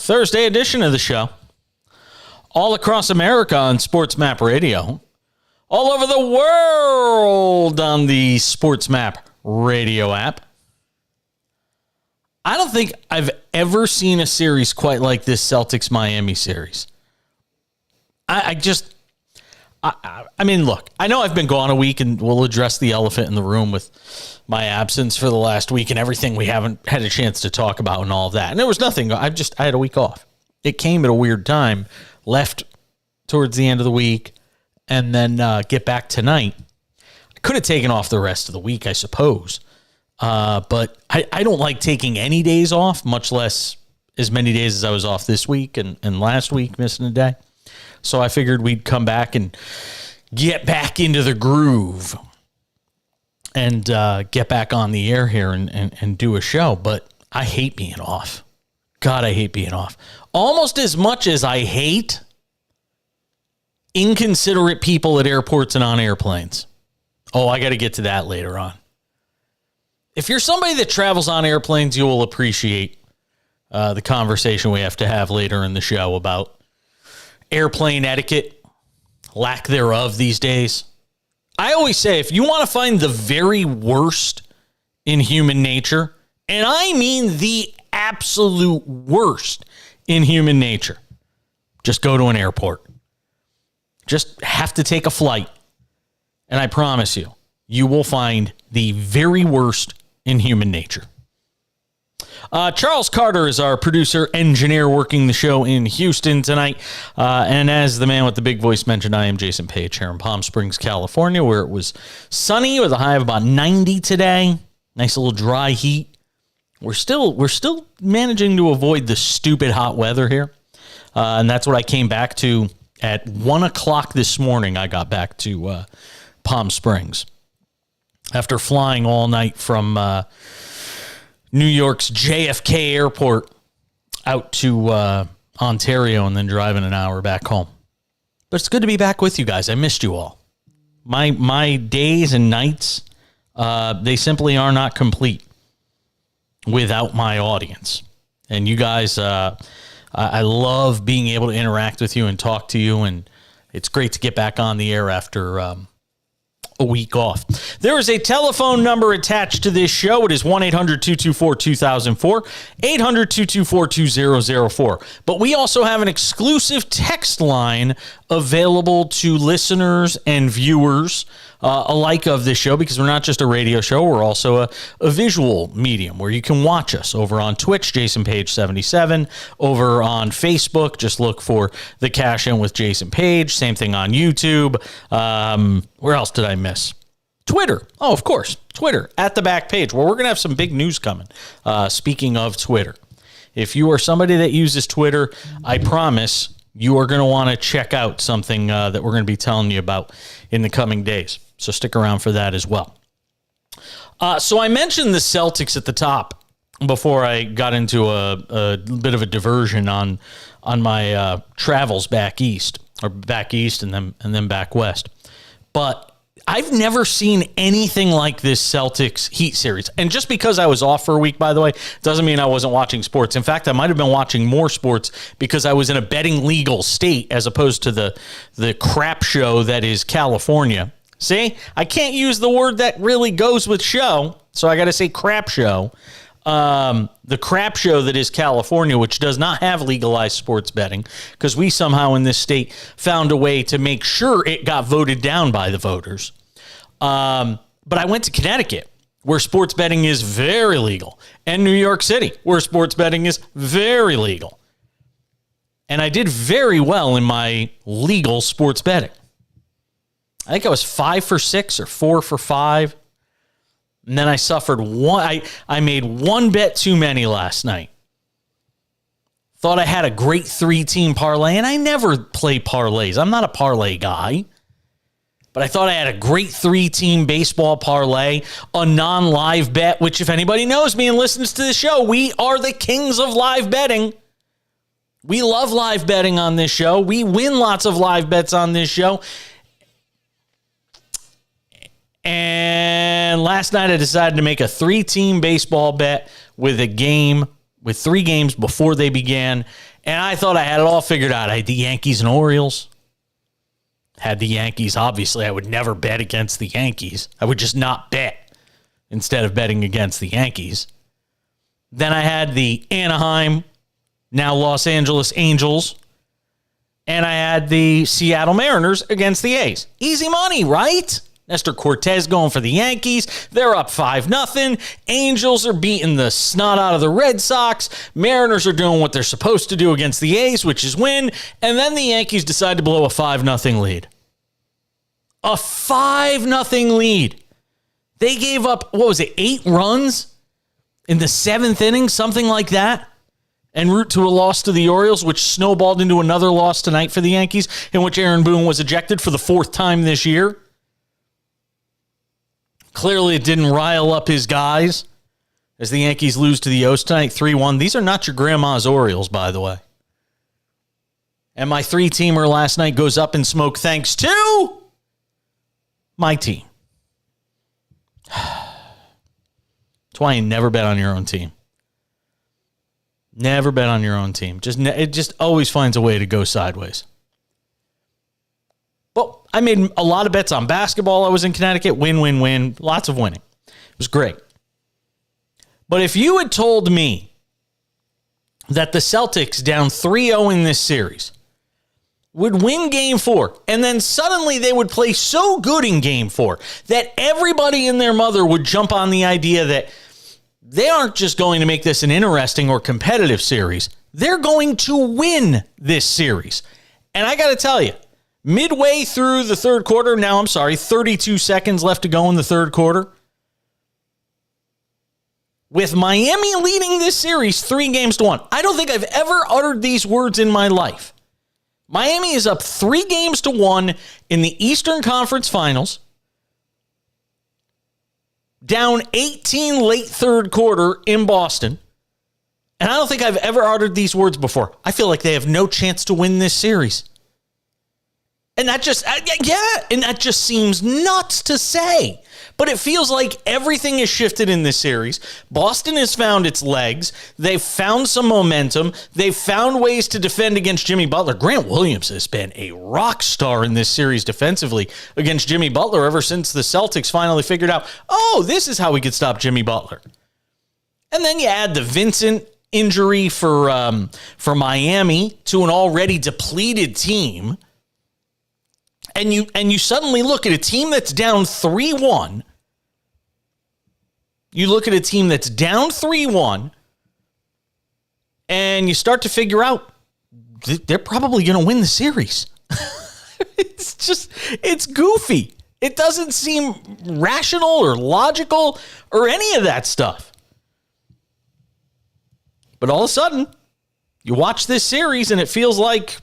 Thursday edition of the show. All across America on SportsMap Radio. All over the world on the SportsMap Radio app. I don't think I've ever seen a series quite like this Celtics-Miami series. I mean, look, I know I've been gone a week, and we'll address the elephant in the room with my absence for the last week and everything we haven't had a chance to talk about and all of that. And there was nothing. I had a week off. It came at a weird time, left towards the end of the week, and then get back tonight. I could have taken off the rest of the week, I suppose. But I don't like taking any days off, much less as many days as I was off this week and last week, missing a day. So I figured we'd come back and get back into the groove and get back on the air here and do a show. But I hate being off. God, I hate being off. Almost as much as I hate inconsiderate people at airports and on airplanes. Oh, I got to get to that later on. If you're somebody that travels on airplanes, you will appreciate the conversation we have to have later in the show about airplane etiquette, lack thereof these days. I always say, if you want to find the very worst in human nature, and I mean the absolute worst in human nature, just go to an airport. Just have to take a flight. And I promise you, you will find the very worst in human nature. Charles Carter is our producer, engineer, working the show in Houston tonight. And as the man with the big voice mentioned, I am Jason Page here in Palm Springs, California, where it was sunny with a high of about 90 today. Nice little dry heat. We're still managing to avoid the stupid hot weather here. And that's what I came back to at 1 o'clock this morning. I got back to Palm Springs after flying all night from New York's JFK airport out to Ontario and then driving an hour back home. But it's good to be back with you guys. I missed you all. My days and nights, they simply are not complete without my audience. And you guys, I love being able to interact with you and talk to you, and it's great to get back on the air after a week off. There is a telephone number attached to this show. It is 1-800-224-2004, 800-224-2004. But we also have an exclusive text line available to listeners and viewers alike of this show, because we're not just a radio show, we're also a visual medium where you can watch us over on Twitch, Jason Page 77, over on Facebook, just look for The Cash In with Jason Page, same thing on YouTube. Where else did I miss? Twitter. Oh, of course, Twitter, at the back page, where we're going to have some big news coming. Speaking of Twitter, if you are somebody that uses Twitter, I promise you are going to want to check out something that we're going to be telling you about in the coming days. So stick around for that as well. So I mentioned the Celtics at the top before I got into a bit of a diversion on my travels back east and then back west. But I've never seen anything like this Celtics Heat series. And just because I was off for a week, by the way, doesn't mean I wasn't watching sports. In fact, I might have been watching more sports because I was in a betting legal state as opposed to the crap show that is California. See, I can't use the word that really goes with show, so I got to say crap show. The crap show that is California, which does not have legalized sports betting, because we somehow in this state found a way to make sure it got voted down by the voters. But I went to Connecticut, where sports betting is very legal, and New York City, where sports betting is very legal. And I did very well in my legal sports betting. I think I was 5 for 6 or 4 for 5. And then I suffered one. I made one bet too many last night. Thought I had a great 3-team parlay, and I never play parlays. I'm not a parlay guy. But I thought I had a great 3-team baseball parlay, a non-live bet, which if anybody knows me and listens to the show, we are the kings of live betting. We love live betting on this show. We win lots of live bets on this show. And last night I decided to make a 3-team baseball bet with 3 games before they began. And I thought I had it all figured out. I had the Yankees and Orioles. Had the Yankees. Obviously, I would never bet against the Yankees. I would just not bet instead of betting against the Yankees. Then I had the Anaheim, now Los Angeles Angels. And I had the Seattle Mariners against the A's. Easy money, right? Nestor Cortez going for the Yankees. They're up 5-0. Angels are beating the snot out of the Red Sox. Mariners are doing what they're supposed to do against the A's, which is win. And then the Yankees decide to blow a 5-0 lead. A 5-0 lead. They gave up, 8 runs in the 7th inning, something like that, en route to a loss to the Orioles, which snowballed into another loss tonight for the Yankees, in which Aaron Boone was ejected for the 4th time this year. Clearly, it didn't rile up his guys as the Yankees lose to the O's tonight 3-1. These are not your grandma's Orioles, by the way. And my 3-teamer last night goes up in smoke thanks to my team. That's why you never bet on your own team. Never bet on your own team. It just always finds a way to go sideways. Well, I made a lot of bets on basketball. I was in Connecticut. Win. Lots of winning. It was great. But if you had told me that the Celtics down 3-0 in this series would win Game 4, and then suddenly they would play so good in Game 4 that everybody and their mother would jump on the idea that they aren't just going to make this an interesting or competitive series. They're going to win this series. And I got to tell you, midway through the third quarter, 32 seconds left to go in the third quarter, with Miami leading this series 3-1. I don't think I've ever uttered these words in my life. Miami is up 3-1 in the Eastern Conference Finals, down 18 late third quarter in Boston. And I don't think I've ever uttered these words before. I feel like they have no chance to win this series. And that just seems nuts to say. But it feels like everything has shifted in this series. Boston has found its legs. They've found some momentum. They've found ways to defend against Jimmy Butler. Grant Williams has been a rock star in this series defensively against Jimmy Butler ever since the Celtics finally figured out, this is how we could stop Jimmy Butler. And then you add the Vincent injury for Miami to an already depleted team. And you suddenly look at a team that's down 3-1. You look at a team that's down 3-1, and you start to figure out they're probably going to win the series. It's goofy. It doesn't seem rational or logical or any of that stuff. But all of a sudden, you watch this series, and it feels like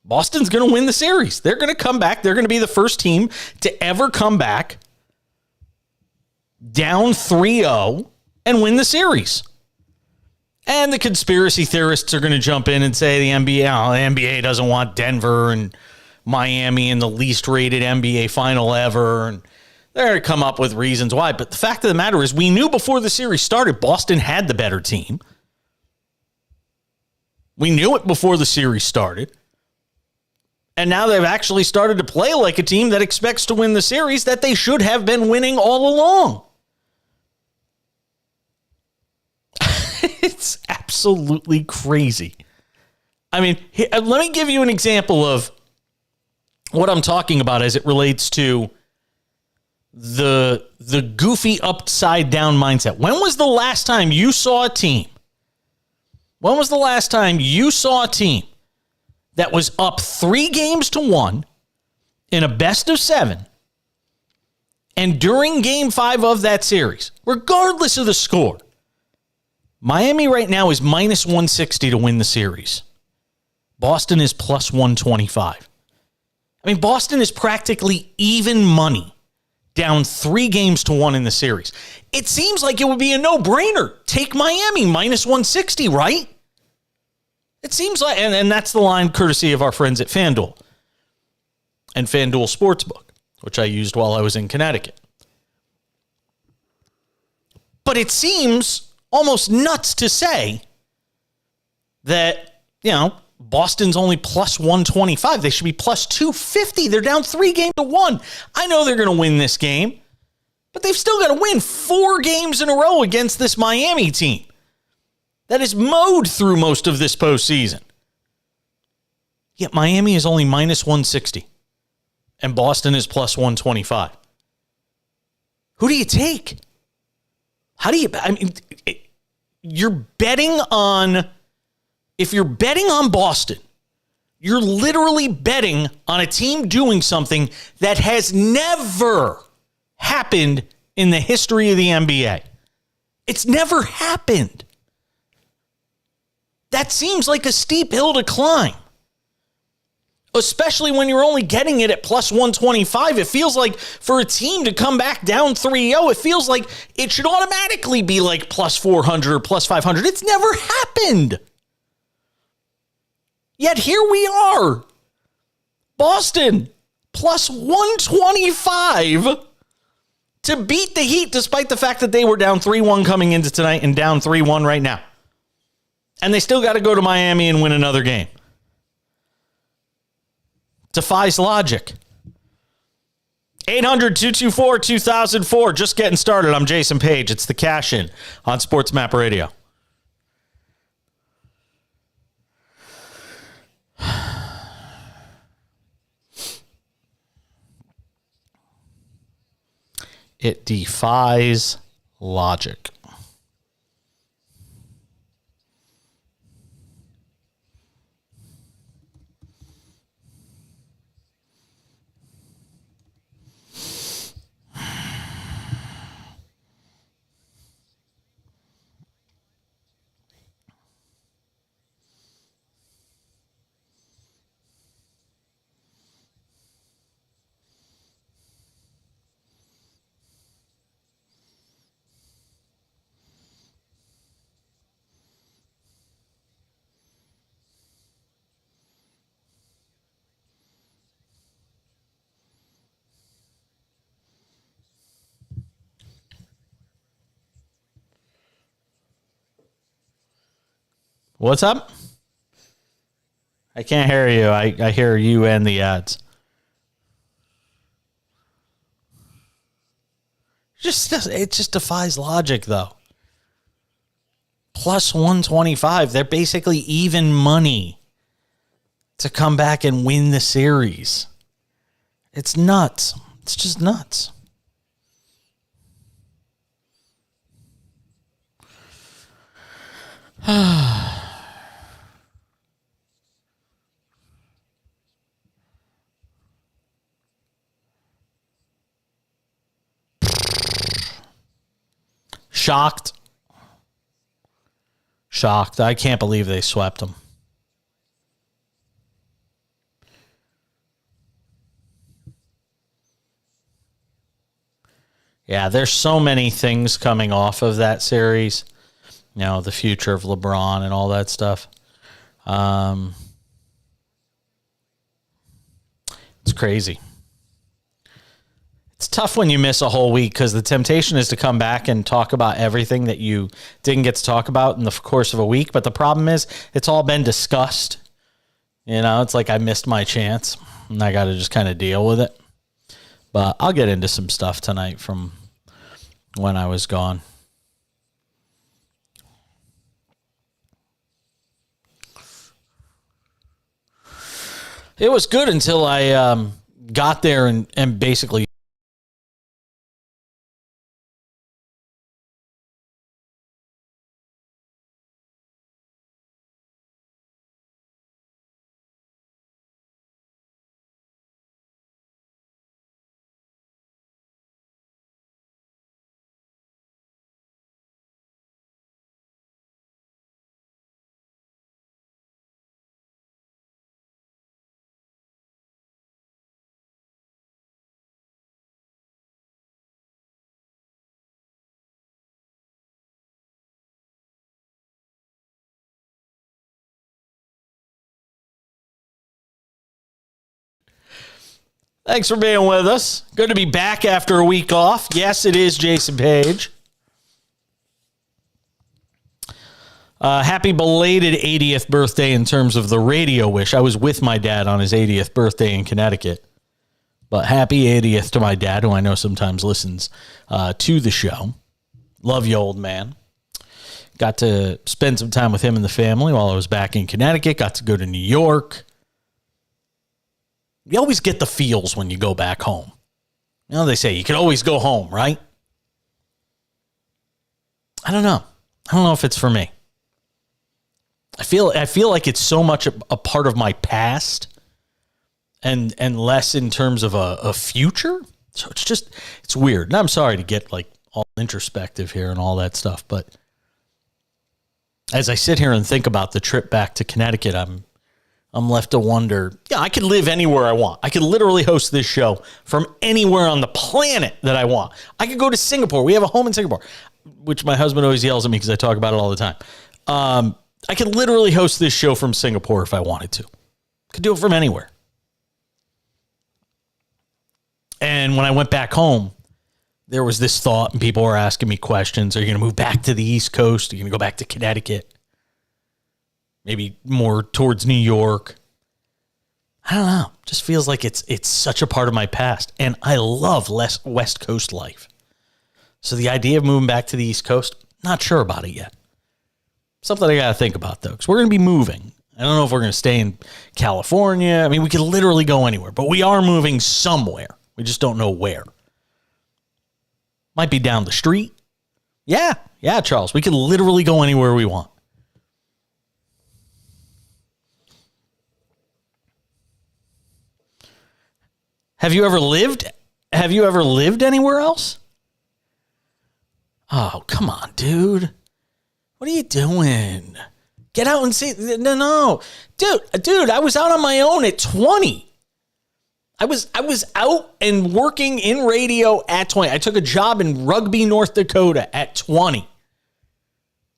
Boston's going to win the series. They're going to come back. They're going to be the first team to ever come back down 3-0 and win the series. And the conspiracy theorists are going to jump in and say the NBA doesn't want Denver and Miami in the least rated NBA final ever. And they're going to come up with reasons why. But the fact of the matter is, we knew before the series started, Boston had the better team. We knew it before the series started. And now they've actually started to play like a team that expects to win the series that they should have been winning all along. It's absolutely crazy. I mean, let me give you an example of what I'm talking about as it relates to the goofy upside down mindset. When was the last time you saw a team? When was the last time you saw a team that was up 3-1 in a best of 7, and during Game 5 of that series, regardless of the score, Miami right now is minus 160 to win the series. Boston is plus 125. I mean, Boston is practically even money, down 3-1 in the series. It seems like it would be a no-brainer. Take Miami minus 160, right? It seems like, and that's the line courtesy of our friends at FanDuel and FanDuel Sportsbook, which I used while I was in Connecticut. But it seems almost nuts to say that Boston's only plus 125. They should be plus 250. They're down 3-1. I know they're going to win this game, but they've still got to win 4 games in a row against this Miami team that is mowed through most of this postseason. Yet Miami is only minus 160, and Boston is plus 125. Who do you take? You're betting on... If you're betting on Boston, you're literally betting on a team doing something that has never happened in the history of the NBA. It's never happened. That seems like a steep hill to climb, especially when you're only getting it at plus 125. It feels like for a team to come back down 3-0, it feels like it should automatically be like plus 400 or plus 500. It's never happened. Yet here we are. Boston, plus 125 to beat the Heat, despite the fact that they were down 3-1 coming into tonight and down 3-1 right now. And they still got to go to Miami and win another game. Defies logic. 800-224-2004. Just getting started. I'm Jason Page. It's the Cash In on SportsMap Radio. It defies logic. What's up? I can't hear you. I hear you and the ads. It just defies logic, though. Plus 125. They're basically even money to come back and win the series. It's nuts. It's just nuts. Shocked. I can't believe they swept them. Yeah, there's so many things coming off of that series. The future of LeBron and all that stuff. It's crazy. It's tough when you miss a whole week because the temptation is to come back and talk about everything that you didn't get to talk about in the course of a week. But the problem is it's all been discussed. It's like I missed my chance and I got to just kind of deal with it. But I'll get into some stuff tonight from when I was gone. It was good until I got there and basically thanks for being with us. Good to be back after a week off. Yes, it is Jason Page. Happy belated 80th birthday in terms of the radio wish. I was with my dad on his 80th birthday in Connecticut. But happy 80th to my dad, who I know sometimes listens to the show. Love you, old man. Got to spend some time with him and the family while I was back in Connecticut. Got to go to New York. You always get the feels when you go back home. You know, they say you can always go home, right? I don't know. I don't know if it's for me. I feel like it's so much a part of my past and less in terms of a future. So it's weird. And I'm sorry to get like all introspective here and all that stuff, but as I sit here and think about the trip back to Connecticut, I'm left to wonder, I could live anywhere I want. I could literally host this show from anywhere on the planet that I want. I could go to Singapore. We have a home in Singapore, which my husband always yells at me because I talk about it all the time. I could literally host this show from Singapore if I wanted to. Could do it from anywhere. And when I went back home, there was this thought, and people were asking me questions. Are you going to move back to the East Coast? Are you going to go back to Connecticut? Maybe more towards New York? I don't know. Just feels like it's such a part of my past. And I love West Coast life. So the idea of moving back to the East Coast, not sure about it yet. Something I got to think about, though, because we're going to be moving. I don't know if we're going to stay in California. I mean, we could literally go anywhere, but we are moving somewhere. We just don't know where. Might be down the street. Yeah, Charles. We could literally go anywhere we want. Have you ever lived anywhere else? Oh, come on, dude. What are you doing? Get out and see. No. Dude, I was out on my own at 20. I was out and working in radio at 20. I took a job in Rugby, North Dakota at 20.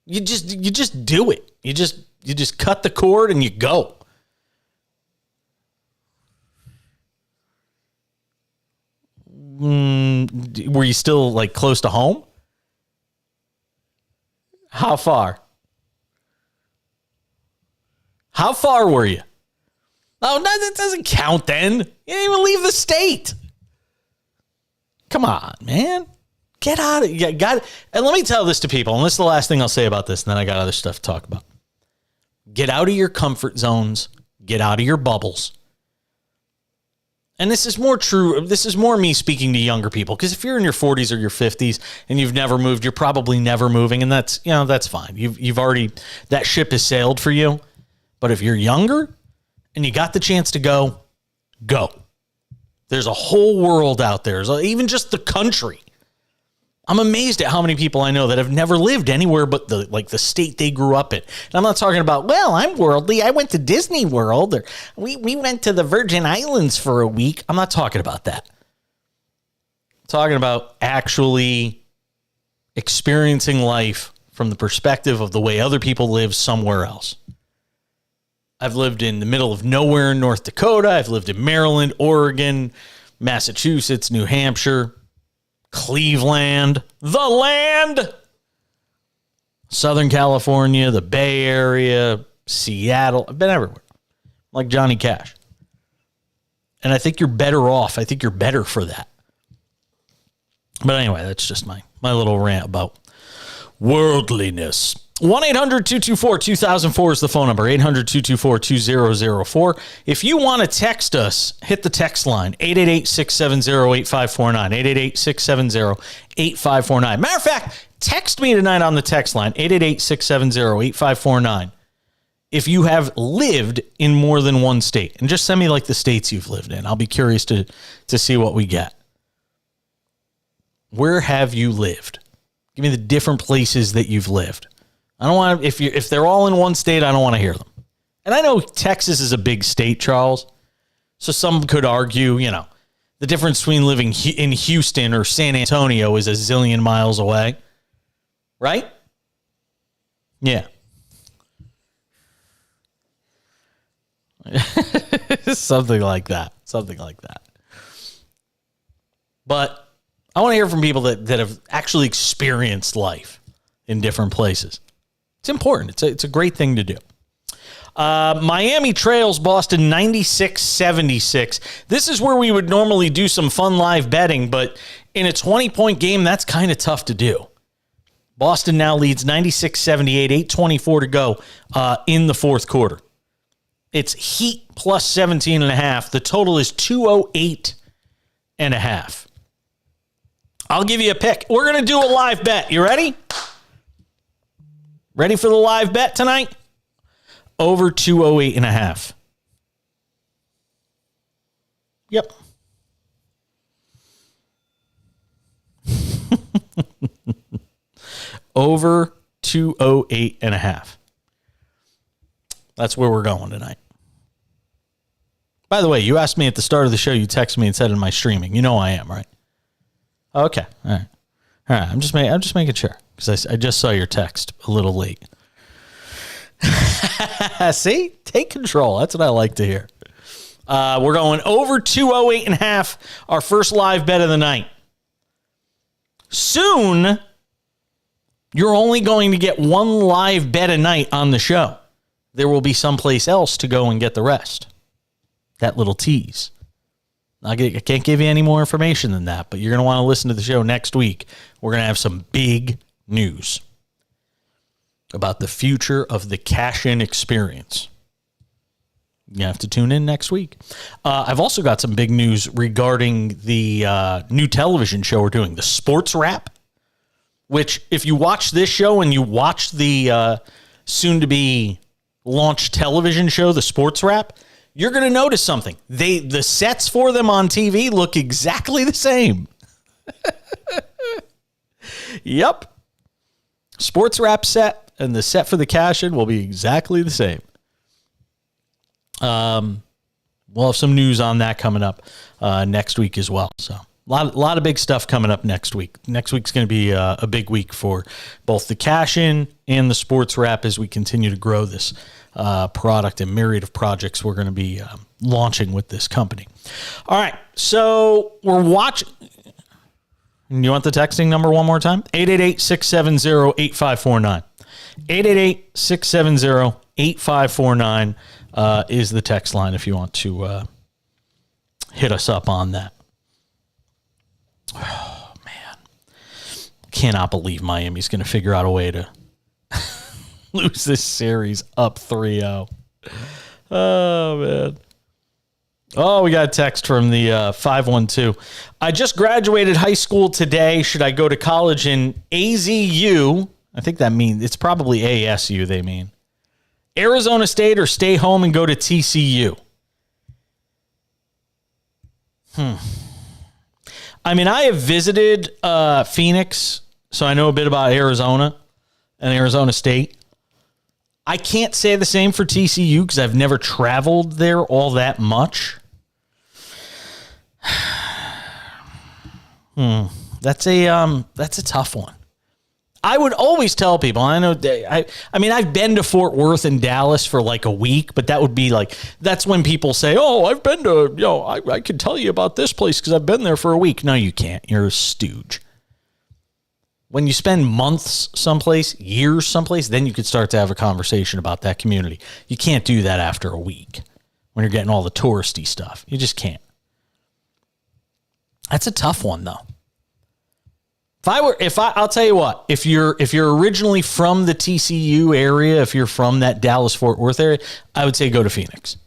You just do it. You just cut the cord and you go. Were you still like close to home? How far? How far were you? Oh, no, that doesn't count then. You didn't even leave the state. Come on, man. Get out of it. And let me tell this to people, and this is the last thing I'll say about this, and then I got other stuff to talk about. Get out of your comfort zones. Get out of your bubbles. And this is more true. This is more me speaking to younger people, because if you're in your 40s or your 50s and you've never moved, you're probably never moving, and that's fine. You've already, that ship has sailed for you. But if you're younger and you got the chance to go. There's a whole world out there, even just the country. I'm amazed at how many people I know that have never lived anywhere but the state they grew up in. And I'm not talking about, well, I'm worldly. I went to Disney World, or we went to the Virgin Islands for a week. I'm not talking about that. I'm talking about actually experiencing life from the perspective of the way other people live somewhere else. I've lived in the middle of nowhere in North Dakota. I've lived in Maryland, Oregon, Massachusetts, New Hampshire, Cleveland, the land, Southern California, the Bay Area, Seattle. I've been everywhere, like Johnny Cash. And I think you're better off. I think you're better for that. But anyway, that's just my little rant about worldliness. 1-800-224-2004 is the phone number. 800-224-2004. If you want to text us, hit the text line. 888-670-8549. 888-670-8549. Matter of fact, text me tonight on the text line. 888-670-8549. If you have lived in more than one state. And just send me like the states you've lived in. I'll be curious to see what we get. Where have you lived? Give me the different places that you've lived. I don't want to, if they're all in one state, I don't want to hear them. And I know Texas is a big state, Charles. So some could argue, the difference between living in Houston or San Antonio is a zillion miles away. Right? Yeah. Something like that. But I want to hear from people that have actually experienced life in different places. It's important. It's a great thing to do. Miami trails Boston 96-76. This is where we would normally do some fun live betting, but in a 20-point game, that's kind of tough to do. Boston now leads 96-78, 8:24 to go in the fourth quarter. It's Heat plus 17.5. The total is 208.5. I'll give you a pick. We're going to do a live bet. You ready? Ready for the live bet tonight? Over 208.5. Yep. Over 208.5. That's where we're going tonight. By the way, you asked me at the start of the show, you texted me and said in my streaming. You know I am, right? Okay. All right. I'm just making sure because I just saw your text a little late. See? Take control. That's what I like to hear. We're going over 208.5, our first live bet of the night. Soon, you're only going to get one live bet a night on the show. There will be someplace else to go and get the rest. That little tease. I can't give you any more information than that, but you're going to want to listen to the show next week. We're going to have some big news about the future of the cash-in experience. You have to tune in next week. I've also got some big news regarding the new television show we're doing, the SportsMap, which if you watch this show and you watch the soon-to-be launched television show, the SportsMap, you're going to notice something. The sets for them on TV look exactly the same. Yep. SportsMap set and the set for the cash-in will be exactly the same. We'll have some news on that coming up next week as well. So a lot of big stuff coming up next week. Next week's going to be a big week for both the cash-in and the SportsMap as we continue to grow this product and myriad of projects we're going to be launching with this company. All right, so we're watching. You want the texting number one more time? 888-670-8549. 888-670-8549 is the text line if you want to hit us up on that. Oh, man. Cannot believe Miami's going to figure out a way to lose this series up 3-0. Oh, man. Oh, we got a text from the 512. I just graduated high school today. Should I go to college in AZU? I think that means it's probably ASU they mean. Arizona State or stay home and go to TCU? I mean, I have visited Phoenix, so I know a bit about Arizona and Arizona State. I can't say the same for TCU because I've never traveled there all that much. That's a tough one. I would always tell people, I know, I mean, I've been to Fort Worth and Dallas for like a week, but that would be like, that's when people say, oh, I've been to, I can tell you about this place because I've been there for a week. No, you can't. You're a stooge. When you spend months someplace, years someplace, then you could start to have a conversation about that community. You can't do that after a week when you're getting all the touristy stuff. You just can't. That's a tough one, though. I'll tell you what, if you're originally from the TCU area, if you're from that Dallas-Fort Worth area, I would say go to Phoenix.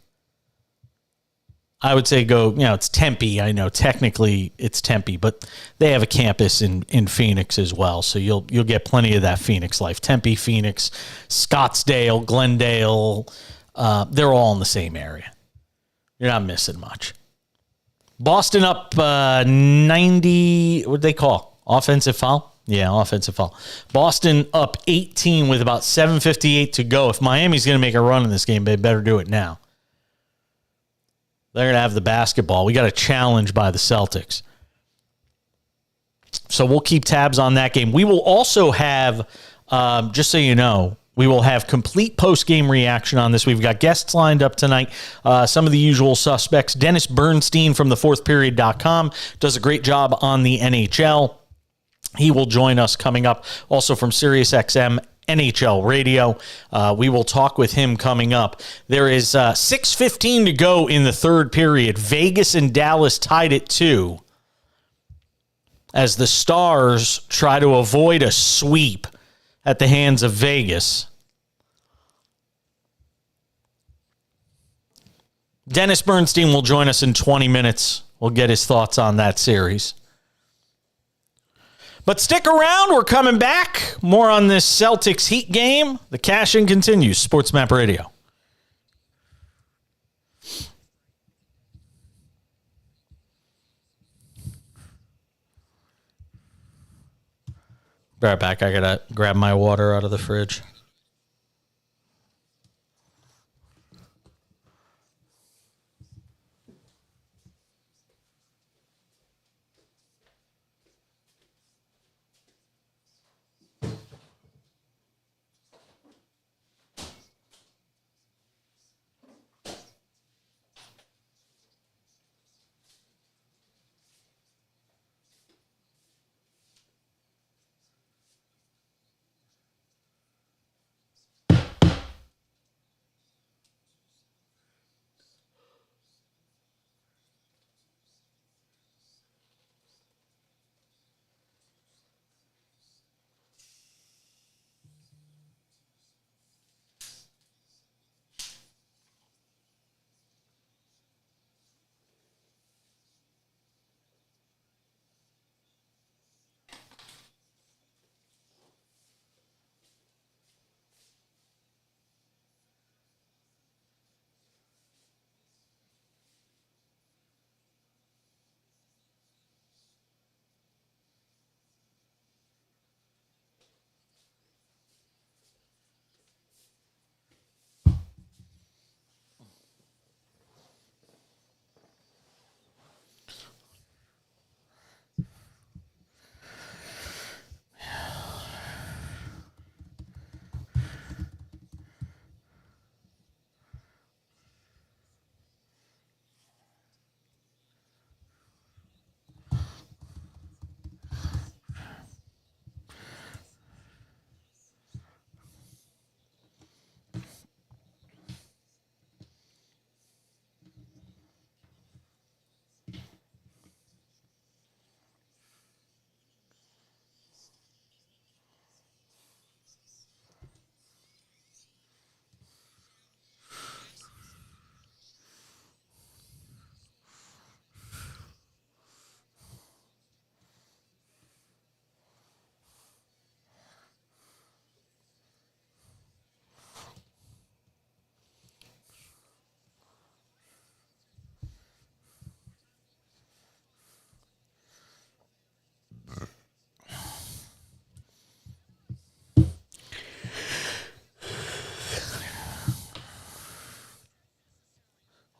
I would say go, it's Tempe. I know technically it's Tempe, but they have a campus in Phoenix as well. So you'll get plenty of that Phoenix life. Tempe, Phoenix, Scottsdale, Glendale, they're all in the same area. You're not missing much. Boston up 90, what'd they call? Offensive foul? Yeah, offensive foul. Boston up 18 with about 7:58 to go. If Miami's going to make a run in this game, they better do it now. They're going to have the basketball. We got a challenge by the Celtics. So we'll keep tabs on that game. We will also have, just so you know, we will have complete post-game reaction on this. We've got guests lined up tonight. Some of the usual suspects. Dennis Bernstein from thefourthperiod.com does a great job on the NHL. He will join us coming up. Also from SiriusXM NHL Radio. We will talk with him coming up. There is 6:15 to go in the third period. Vegas and Dallas tied at 2 as the Stars try to avoid a sweep at the hands of Vegas. Dennis Bernstein will join us in 20 minutes. We'll get his thoughts on that series. But stick around. We're coming back. More on this Celtics Heat game. The cash-in continues. SportsMap Radio. Be right back. I got to grab my water out of the fridge.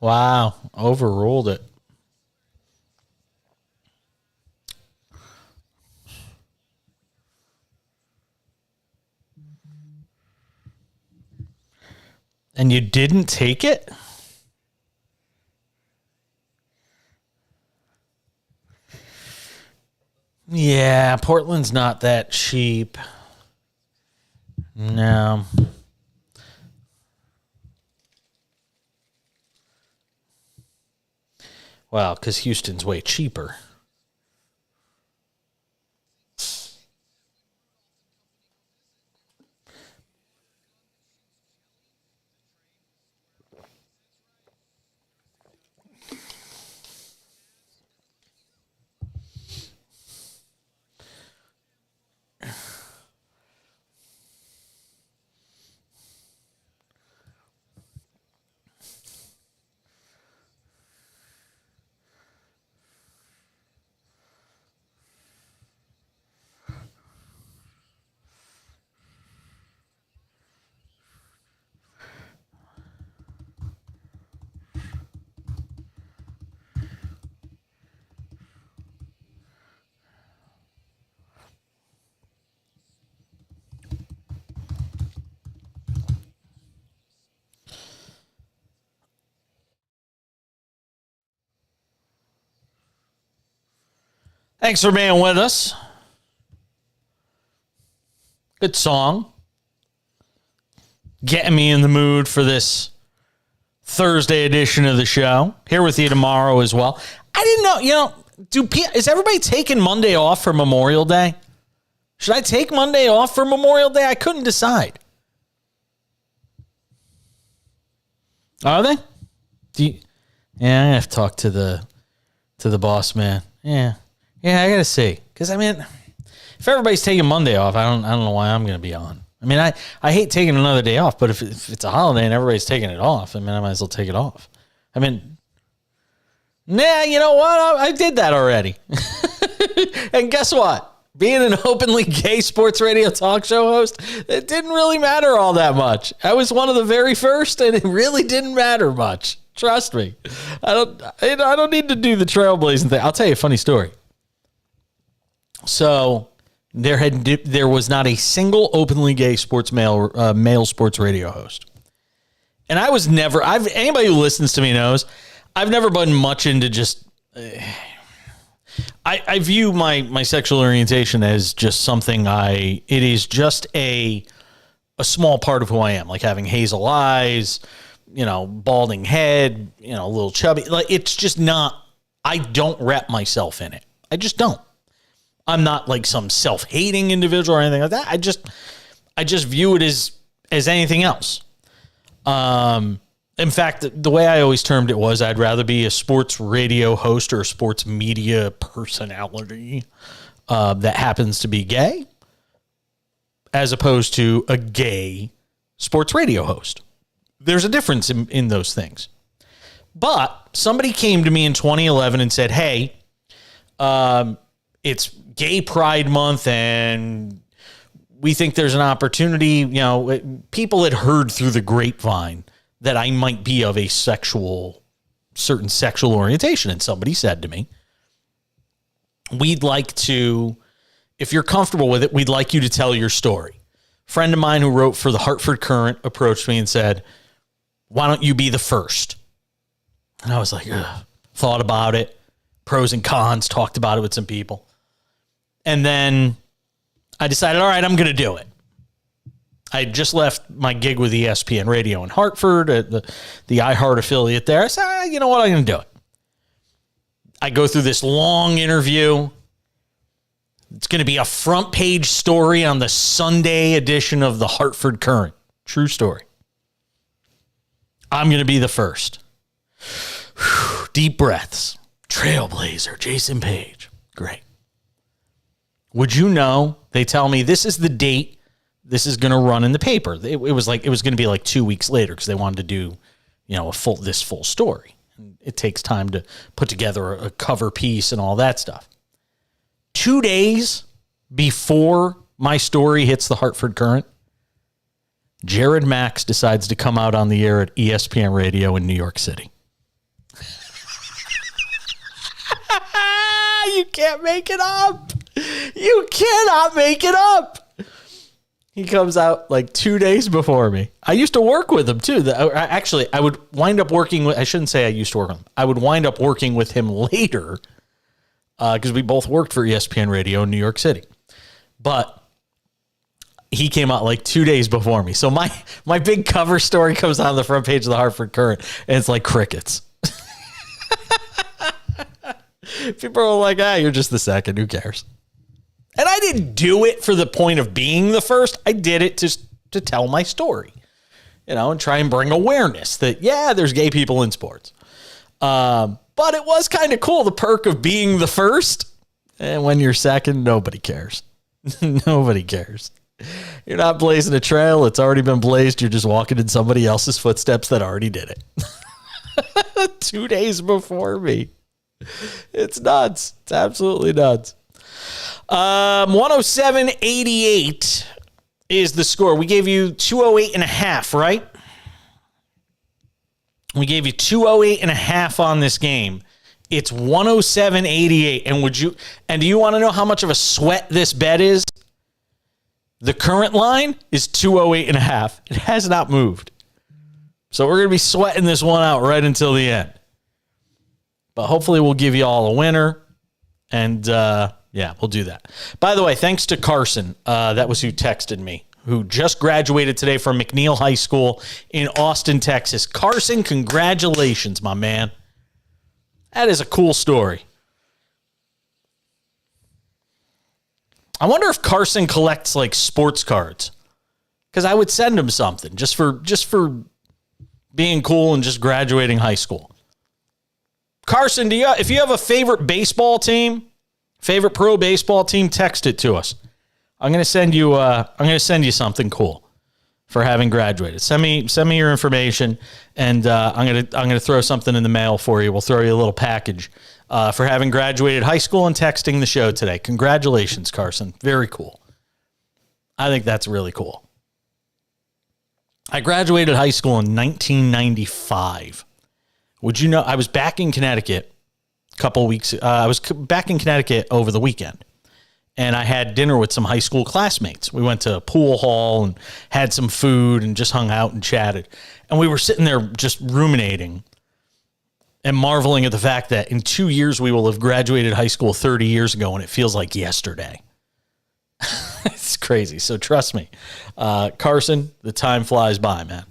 Wow, overruled it. And you didn't take it? Yeah, Portland's not that cheap. No. Well, because Houston's way cheaper. Thanks for being with us. Good song. getting me in the mood for this Thursday edition of the show. Here with you tomorrow as well. I didn't know, is everybody taking Monday off for Memorial Day? Should I take Monday off for Memorial Day? I couldn't decide. Are they? I have to talk to the boss man. Yeah, I gotta see. Because if everybody's taking Monday off, I don't know why I'm gonna be on. I hate taking another day off, but if it's a holiday and everybody's taking it off, I might as well take it off. You know what? I did that already. And guess what? Being an openly gay sports radio talk show host, it didn't really matter all that much. I was one of the very first, and it really didn't matter much. Trust me. I don't need to do the trailblazing thing. I'll tell you a funny story. So there was not a single openly gay male sports radio host. And I was never, anybody who listens to me knows, I've never been much into just, I view my sexual orientation as just something it is just a small part of who I am, like having hazel eyes, balding head, a little chubby. Like, it's just not, I don't wrap myself in it. I just don't. I'm not like some self-hating individual or anything like that. I just view it as anything else. In fact, the way I always termed it was I'd rather be a sports radio host or a sports media personality that happens to be gay as opposed to a gay sports radio host. There's a difference in those things. But somebody came to me in 2011 and said, hey, it's Gay Pride Month and we think there's an opportunity. People had heard through the grapevine that I might be of a certain sexual orientation. And somebody said to me, we'd like to, if you're comfortable with it, we'd like you to tell your story. A friend of mine who wrote for the Hartford Courant approached me and said, why don't you be the first? And I was like, ugh. Thought about it, pros and cons, talked about it with some people. And then I decided, all right, I'm going to do it. I had just left my gig with ESPN Radio in Hartford, at the iHeart affiliate there. I said, you know what, I'm going to do it. I go through this long interview. It's going to be a front page story on the Sunday edition of the Hartford Courant. True story. I'm going to be the first. Deep breaths. Trailblazer, Jason Page. Great. Would you know, they tell me this is the date this is going to run in the paper. It was going to be like 2 weeks later because they wanted to do, this full story. It takes time to put together a cover piece and all that stuff. 2 days before my story hits the Hartford Courant, Jared Max decides to come out on the air at ESPN Radio in New York City. You can't make it up. You cannot make it up. He comes out like 2 days before me. I used to work with him too. Actually, I would wind up working with, I shouldn't say I used to work with him. I would wind up working with him later because we both worked for ESPN Radio in New York City. But he came out like 2 days before me. So my big cover story comes on the front page of the Hartford Courant, and it's like crickets. People are like, you're just the second. Who cares? And I didn't do it for the point of being the first. I did it to tell my story, and try and bring awareness that, there's gay people in sports. But it was kind of cool, the perk of being the first. And when you're second, nobody cares. Nobody cares. You're not blazing a trail. It's already been blazed. You're just walking in somebody else's footsteps that already did it. 2 days before me. It's nuts. It's absolutely nuts. 107-88 is the score. We gave you 208.5, right? We gave you 208.5 on this game. It's 107-88. And do you want to know how much of a sweat this bet is? The current line is 208.5. It has not moved. So we're going to be sweating this one out right until the end. But hopefully we'll give you all a winner. And, we'll do that. By the way, thanks to Carson. That was who texted me who just graduated today from McNeil High School in Austin, Texas. Carson, congratulations, my man. That is a cool story. I wonder if Carson collects like sports cards, because I would send him something just for being cool and just graduating high school. Carson, if you have a favorite baseball team, favorite pro baseball team, text it to us. I'm going to send you something cool for having graduated. Send me your information, and I'm gonna throw something in the mail for you. We'll throw you a little package for having graduated high school and texting the show today. Congratulations, Carson. Very cool. I think that's really cool. I graduated high school in 1995. Would you know, I was back in Connecticut a couple weeks. I was back in Connecticut over the weekend, and I had dinner with some high school classmates. We went to a pool hall and had some food and just hung out and chatted. And we were sitting there just ruminating and marveling at the fact that in 2 years we will have graduated high school 30 years ago, and it feels like yesterday. It's crazy. So trust me, Carson, the time flies by, man.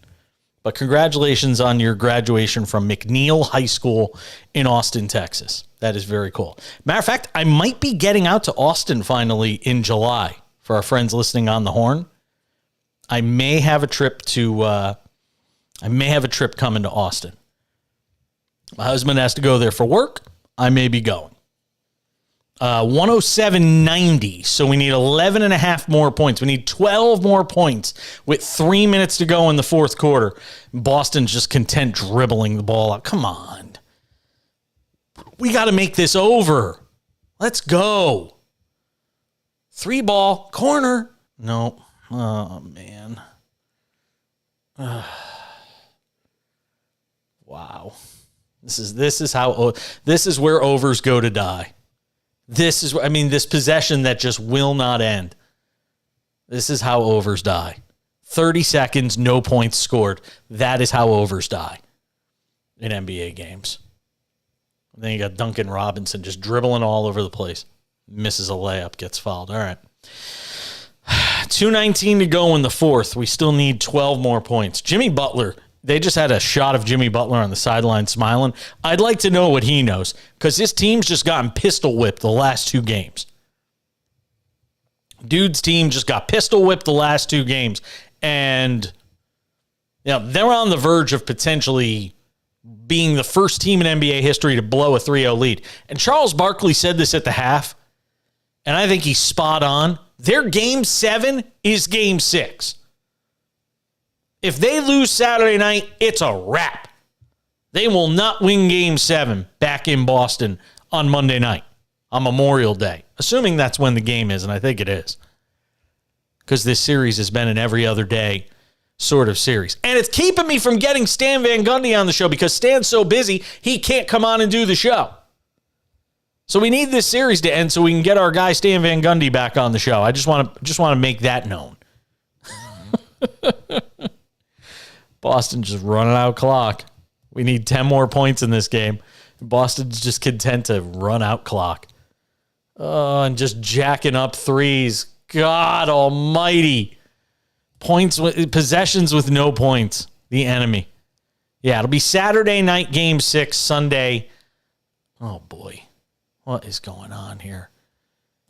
But congratulations on your graduation from McNeil High School in Austin, Texas. That is very cool. Matter of fact, I might be getting out to Austin finally in July for our friends listening on the Horn. I may have a trip coming to Austin. My husband has to go there for work. I may be going. 107.90. So we need 11 and a half more points. We need 12 more points with 3 minutes to go in the fourth quarter. Boston's just content dribbling the ball out. Come on. We got to make this over. Let's go. 3-ball corner. No. Oh, man. Wow. This is where overs go to die. This possession that just will not end. This is how overs die. 30 seconds, no points scored. That is how overs die in NBA games. And then you got Duncan Robinson just dribbling all over the place. Misses a layup, gets fouled. All right. 2:19 to go in the fourth. We still need 12 more points. Jimmy Butler. They just had a shot of Jimmy Butler on the sideline smiling. I'd like to know what he knows, because his team's just gotten pistol whipped the last 2 games. Dude's team just got pistol whipped the last 2 games. And they're on the verge of potentially being the first team in NBA history to blow a 3-0 lead. And Charles Barkley said this at the half, and I think he's spot on. Their game 7 is game 6. If they lose Saturday night, it's a wrap. They will not win game 7 back in Boston on Monday night, on Memorial Day, assuming that's when the game is, and I think it is, because this series has been an every other day sort of series. And it's keeping me from getting Stan Van Gundy on the show because Stan's so busy, he can't come on and do the show. So we need this series to end so we can get our guy Stan Van Gundy back on the show. I just want to make that known. Boston's just running out clock. We need 10 more points in this game. Boston's just content to run out clock. And just jacking up threes. God almighty. Possessions with no points. The enemy. Yeah, it'll be Saturday night game 6, Sunday. Oh, boy. What is going on here?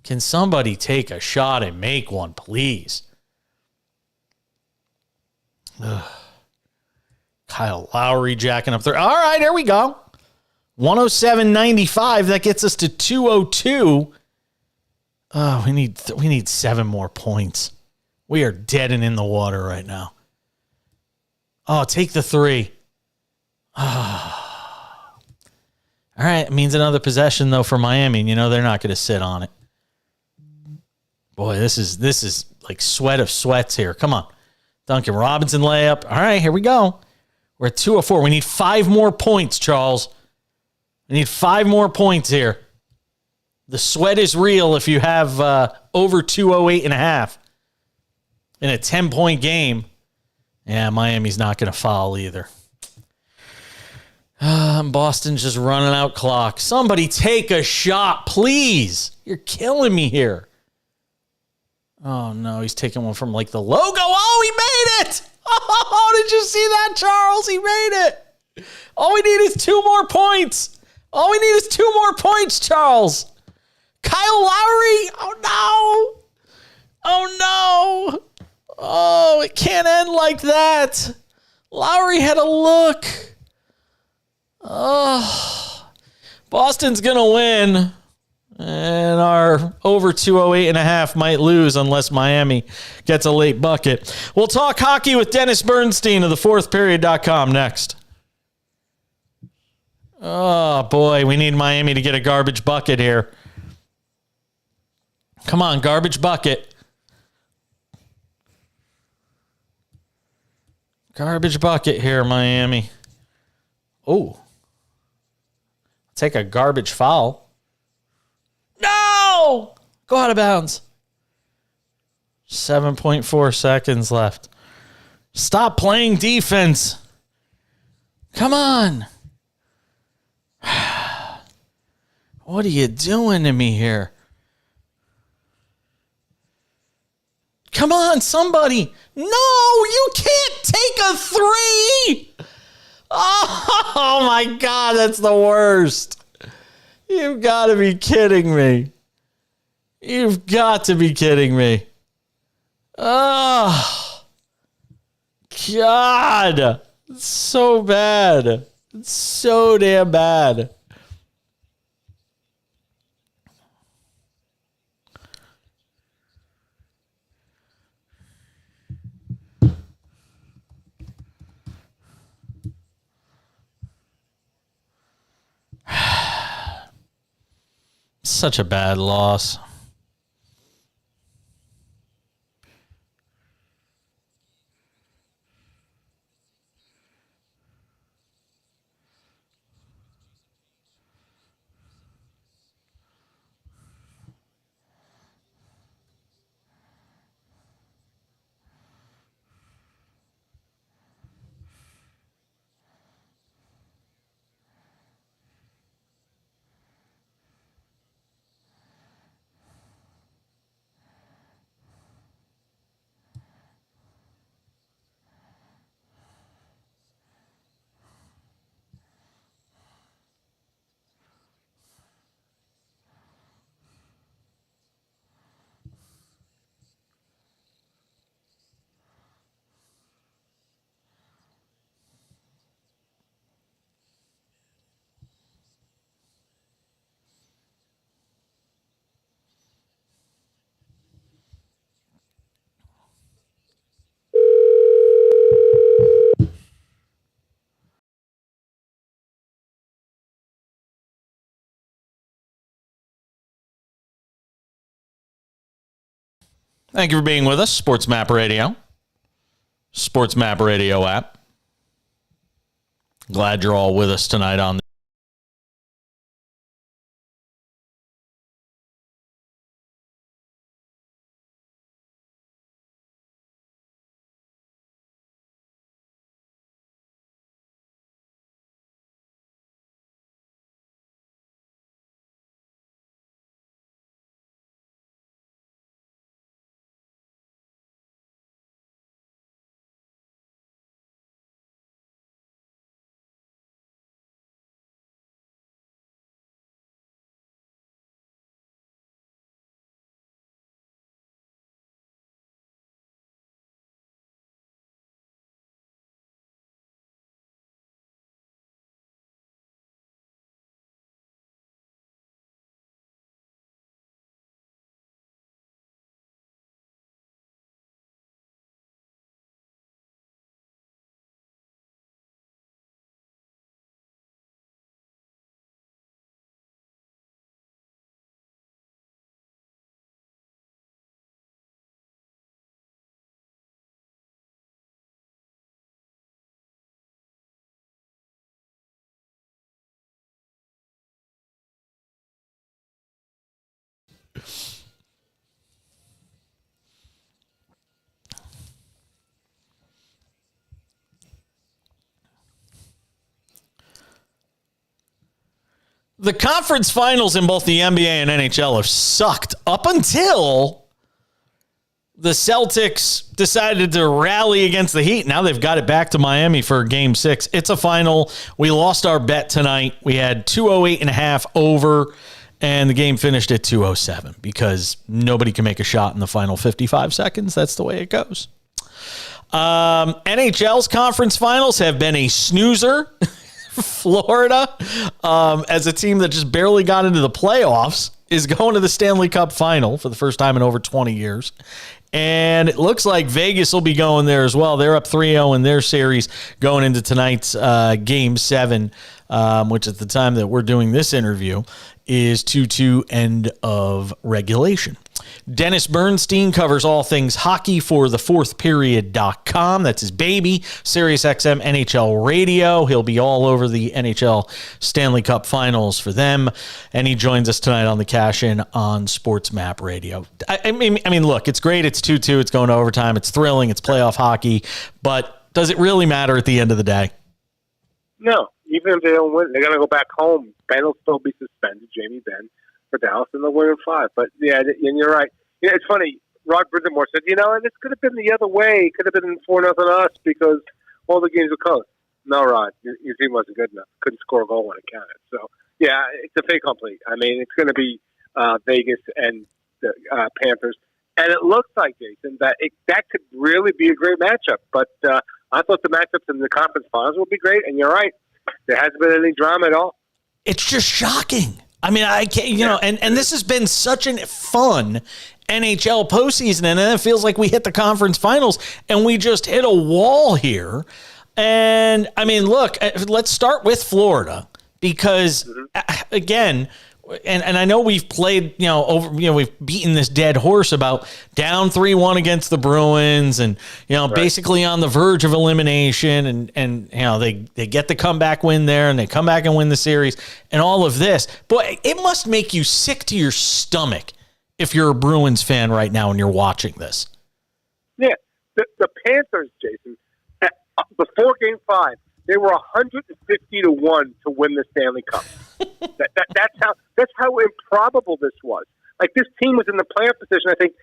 Can somebody take a shot and make one, please? Ugh. Kyle Lowry jacking up there. All right, here we go. 107.95. That gets us to 202. Oh, we need 7 more points. We are dead and in the water right now. Oh, take the 3. Oh. All right, it means another possession though for Miami. And they're not going to sit on it. Boy, this is like sweat of sweats here. Come on. Duncan Robinson layup. All right, here we go. We're at 204. We need 5 more points, Charles. We need 5 more points here. The sweat is real if you have over 208.5 in a 10-point game. Yeah, Miami's not going to foul either. Boston's just running out clock. Somebody take a shot, please. You're killing me here. Oh, no. He's taking one from like the logo. Oh, he made it. Oh, did you see that, Charles? He made it. All we need is 2 more points. All we need is 2 more points, Charles. Kyle Lowry. Oh, no. Oh, no. Oh, it can't end like that. Lowry had a look. Oh, Boston's going to win. And our over 208.5 might lose unless Miami gets a late bucket. We'll talk hockey with Dennis Bernstein of thefourthperiod.com next. Oh, boy, we need Miami to get a garbage bucket here. Come on, garbage bucket. Garbage bucket here, Miami. Oh. Take a garbage foul. No! Go out of bounds. 7.4 seconds left. Stop playing defense. Come on. What are you doing to me here? Come on, somebody. No, you can't take a 3. Oh, my God, that's the worst. You've got to be kidding me. You've got to be kidding me. Oh, God. It's so bad. It's so damn bad. Such a bad loss. Thank you for being with us. SportsMap Radio. SportsMap Radio app. Glad you're all with us tonight on the conference finals in both the NBA and NHL have sucked up until the Celtics decided to rally against the Heat. Now they've got it back to Miami for Game 6. It's a final. We lost our bet tonight. We had 208.5 over, and the game finished at 207 because nobody can make a shot in the final 55 seconds. That's the way it goes. NHL's conference finals have been a snoozer. Florida, as a team that just barely got into the playoffs, is going to the Stanley Cup final for the first time in over 20 years. And it looks like Vegas will be going there as well. They're up 3-0 in their series going into tonight's Game 7, which at the time that we're doing this interview is 2-2 end of regulation. Dennis Bernstein covers all things hockey for thefourthperiod.com. That's his baby, SiriusXM NHL Radio. He'll be all over the NHL Stanley Cup Finals for them, and he joins us tonight on the Cash In on SportsMap Radio. I mean, look, it's great. It's 2-2. It's going to overtime. It's thrilling. It's playoff hockey, but does it really matter at the end of the day? No. Even if they don't win, they're going to go back home. Ben will still be suspended, Jamie Benn, for Dallas, and they'll win in 5. But, yeah, and you're right. You know, it's funny. Rod Brindamore said, and this could have been the other way. It could have been 4-0 us because all the games were close. No, Rod, your team wasn't good enough. Couldn't score a goal when it counted. So, yeah, it's a fait accompli. I mean, it's going to be Vegas and the Panthers. And it looks like, Jason, that could really be a great matchup. But I thought the matchups in the conference finals would be great, and you're right. There hasn't been any drama at all. It's just shocking. I mean, I can't, and this has been such a fun NHL postseason, and then it feels like we hit the conference finals and we just hit a wall here. And I mean, look, let's start with Florida because, again, and I know we've played, we've beaten this dead horse about down 3-1 against the Bruins and, right, basically on the verge of elimination and they get the comeback win there and they come back and win the series and all of this. Boy, it must make you sick to your stomach if you're a Bruins fan right now and you're watching this. Yeah, the Panthers, Jason, before Game 5, they were 150 to 1 to win the Stanley Cup. That's how improbable this was. Like, this team was in the playoff position, I think,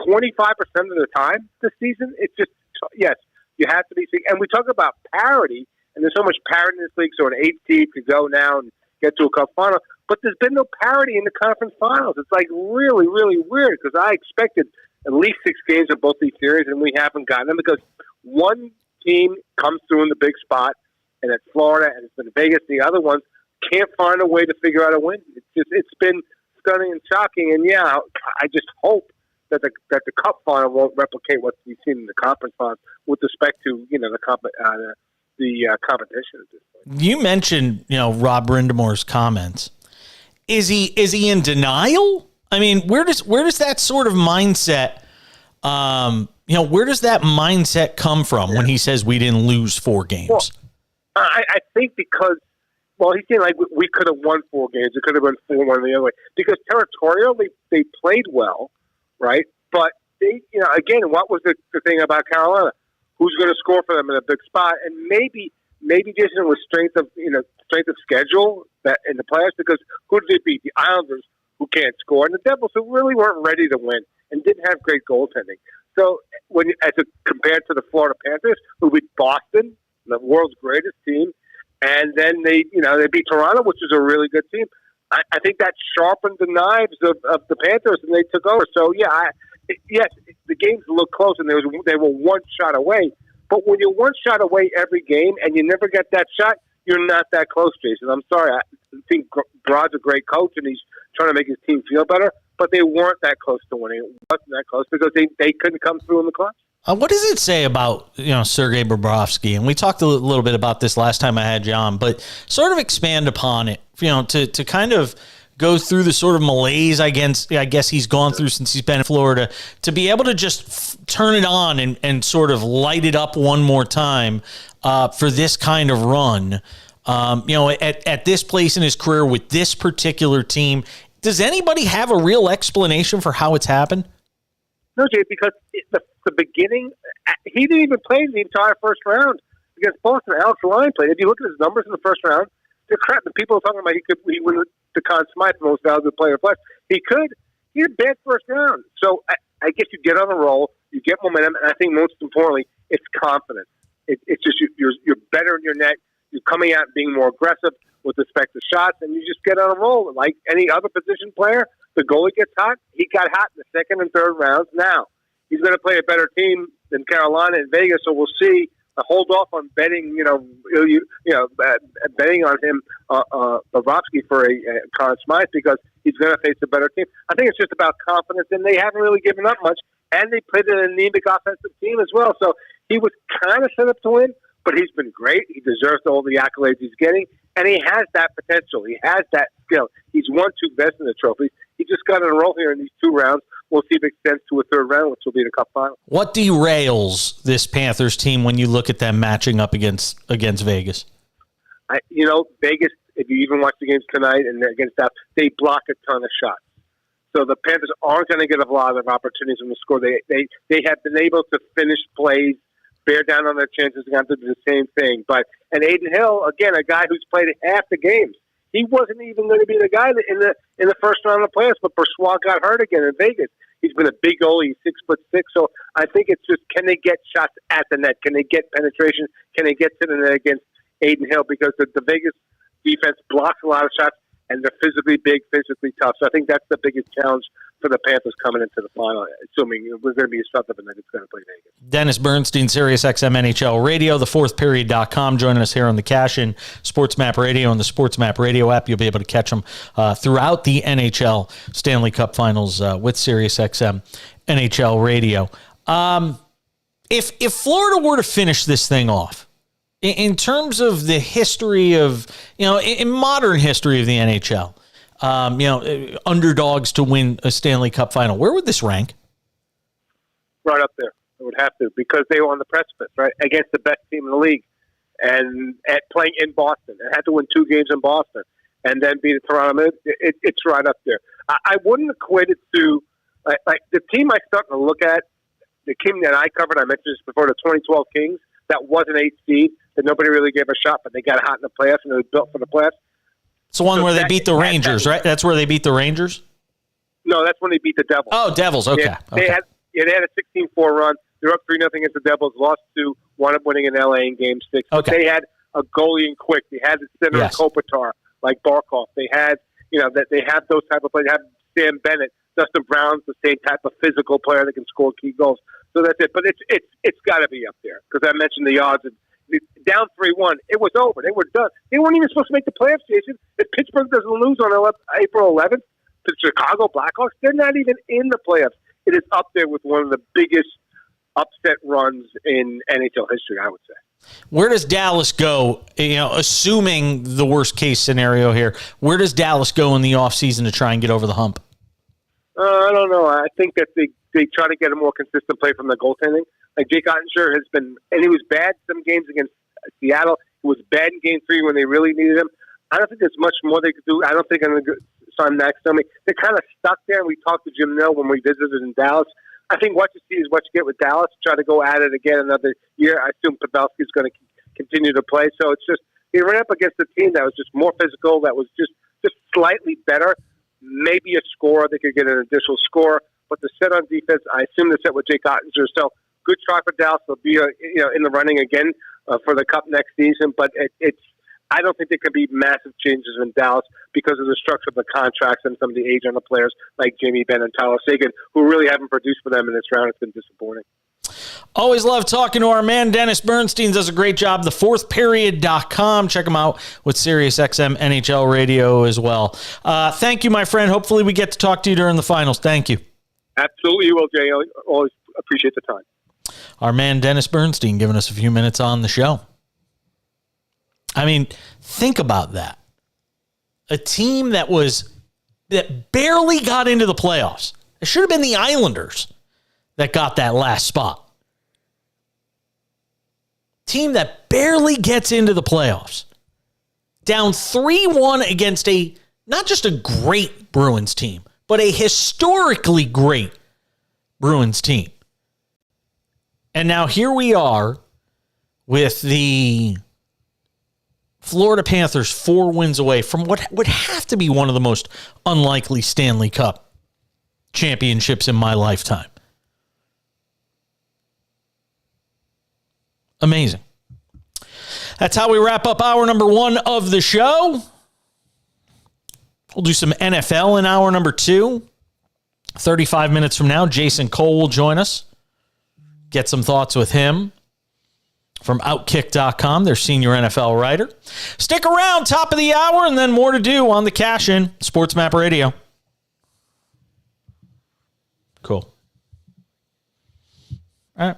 25% of the time this season. It's just, yes, you have to be. And we talk about parity, and there's so much parity in this league, so an 8th team could go now and get to a cup final. But there's been no parity in the conference finals. It's like really, really weird because I expected at least 6 games of both these series, and we haven't gotten them because one team comes through in the big spot, and it's Florida, and it's been Vegas. The other ones can't find a way to figure out a win. It's been stunning and shocking. And yeah, I just hope that the Cup final won't replicate what we've seen in the conference finals with respect to the competition at this point. You mentioned Rob Brindamore's comments. Is he in denial? I mean, where does that sort of mindset? Where does that mindset come from when he says we didn't lose 4 games? Well, I think because, he's saying like we could have won 4 games. It could have been 4-1 the other way. Because territorially, they played well, right? But they, again, what was the thing about Carolina? Who's going to score for them in a big spot? And maybe just with strength of schedule that in the playoffs. Because who did they beat? The Islanders, who can't score, and the Devils, who really weren't ready to win and didn't have great goaltending. So compared to the Florida Panthers, who beat Boston, the world's greatest team, and then they beat Toronto, which is a really good team. I think that sharpened the knives of the Panthers, and they took over. So yes, the games look close, and they were one shot away. But when you're one shot away every game, and you never get that shot, you're not that close, Jason. I'm sorry. I think Brod's a great coach, and he's trying to make his team feel better. But they weren't that close to winning. It wasn't that close because they couldn't come through in the clutch. What does it say about Sergei Bobrovsky? And we talked a little bit about this last time I had you on, but sort of expand upon it. To kind of go through the sort of malaise I guess he's gone through since he's been in Florida, to be able to just turn it on and sort of light it up one more time for this kind of run. At this place in his career with this particular team, does anybody have a real explanation for how it's happened? No, Jay, because the beginning, he didn't even play the entire first round against Boston. Alex Lyon played. If you look at his numbers in the first round, they're crap. The people are talking about he win the Conn Smythe, the most valuable player of the He could. He had a bad first round. So I guess you get on a roll, you get momentum, and I think most importantly, it's confidence. It's just you're better in your net. You're coming out and being more aggressive with respect to shots, and you just get on a roll. Like any other position player, the goalie gets hot. He got hot in the second and third rounds. Now he's going to play a better team than Carolina and Vegas, so we'll see. Hold off on betting, betting on him, Bobrovsky for a Conn Smythe because he's going to face a better team. I think it's just about confidence, and they haven't really given up much, and they played an anemic offensive team as well. So he was kind of set up to win, but he's been great. He deserves all the accolades he's getting, and he has that potential. He has that skill. He's won 2 Vezina trophies. He just got in a roll here in these 2 rounds. We'll see if it extends to a third round, which will be the Cup final. What derails this Panthers team when you look at them matching up against Vegas? Vegas, if you even watch the games tonight and against that, they block a ton of shots. So the Panthers aren't going to get a lot of opportunities in the score. They have been able to finish plays, bear down on their chances, and have to do the same thing. And Aiden Hill, again, a guy who's played half the games. He wasn't even going to be the guy in the first round of the playoffs, but Brossoit got hurt again in Vegas. He's been a big goalie. He's 6'6", so I think it's just, can they get shots at the net? Can they get penetration? Can they get to the net against Aiden Hill? Because the Vegas defense blocks a lot of shots, and they're physically big, physically tough. So I think that's the biggest challenge for the Panthers coming into the final, assuming we're going to be a sub and then it's going to play Vegas. Dennis Bernstein, SiriusXM NHL Radio, thefourthperiod.com, joining us here on the Cash-In SportsMap Radio and the SportsMap Radio app. You'll be able to catch them throughout the NHL Stanley Cup Finals with SiriusXM NHL Radio. If Florida were to finish this thing off, in terms of the history of, in modern history of the NHL, underdogs to win a Stanley Cup final, where would this rank? Right up there. It would have to, because they were on the precipice, right, against the best team in the league, and at playing in Boston. They had to win 2 games in Boston and then beat Toronto. It's right up there. I wouldn't equate it to, like the team I started to look at, the team that I covered, I mentioned this before, the 2012 Kings, that was an 8 seed, that nobody really gave a shot, but they got hot in the playoffs, and it was built for the playoffs. It's the one where they beat the Rangers, right? That's where they beat the Rangers? No, that's when they beat the Devils. Oh, Devils, okay. They had a 16-4 run. They were up 3-0 against the Devils, lost 2, wound up winning in L.A. in Game 6. Okay. They had a goalie in Quick. They had the center Kopitar, like Barkov. They had, they have those type of players. They have Sam Bennett. Dustin Brown's the same type of physical player that can score key goals. So that's it. But it's got to be up there, because I mentioned the odds. Down 3-1, it was over. They were done. They weren't even supposed to make the playoffs, Jason. If Pittsburgh doesn't lose on April 11th to the Chicago Blackhawks, they're not even in the playoffs. It is up there with one of the biggest upset runs in NHL history, I would say. Where does Dallas go, assuming the worst case scenario here, where does Dallas go in the offseason to try and get over the hump? I don't know. I think that they try to get a more consistent play from the goaltending. Like Jake Ottinger has been, and he was bad some games against Seattle. He was bad in Game 3 when they really needed him. I don't think there's much more they could do. I don't think I'm going to sign Max Domi. They're kind of stuck there. We talked to Jim Nell when we visited in Dallas. I think what you see is what you get with Dallas. Try to go at it again another year. I assume Pavelski's going to continue to play. So it's just, he ran up against a team that was just more physical, that was just slightly better. Maybe a score. They could get an additional score. But the set on defense, I assume the set with Jake Ottinger. So good try for Dallas. They'll be in the running again for the Cup next season. But I don't think there could be massive changes in Dallas because of the structure of the contracts and some of the age on the players like Jamie Benn and Tyler Seguin, who really haven't produced for them in this round. It's been disappointing. Always love talking to our man. Dennis Bernstein does a great job. Thefourthperiod.com. Check him out with SiriusXM NHL Radio as well. Thank you, my friend. Hopefully we get to talk to you during the finals. Thank you. Absolutely, you will, Jay. I always appreciate the time. Our man Dennis Bernstein giving us a few minutes on the show. I mean, think about that. A team that barely got into the playoffs. It should have been the Islanders that got that last spot. Team that barely gets into the playoffs. Down 3-1 against not just a great Bruins team, but a historically great Bruins team. And now here we are with the Florida Panthers 4 wins away from what would have to be one of the most unlikely Stanley Cup championships in my lifetime. Amazing. That's how we wrap up hour number 1 of the show. We'll do some NFL in hour number 2. 35 minutes from now, Jason Cole will join us. Get some thoughts with him from Outkick.com, their senior NFL writer. Stick around, top of the hour, and then more to do on the Cash In, SportsMap Radio. Cool. All right.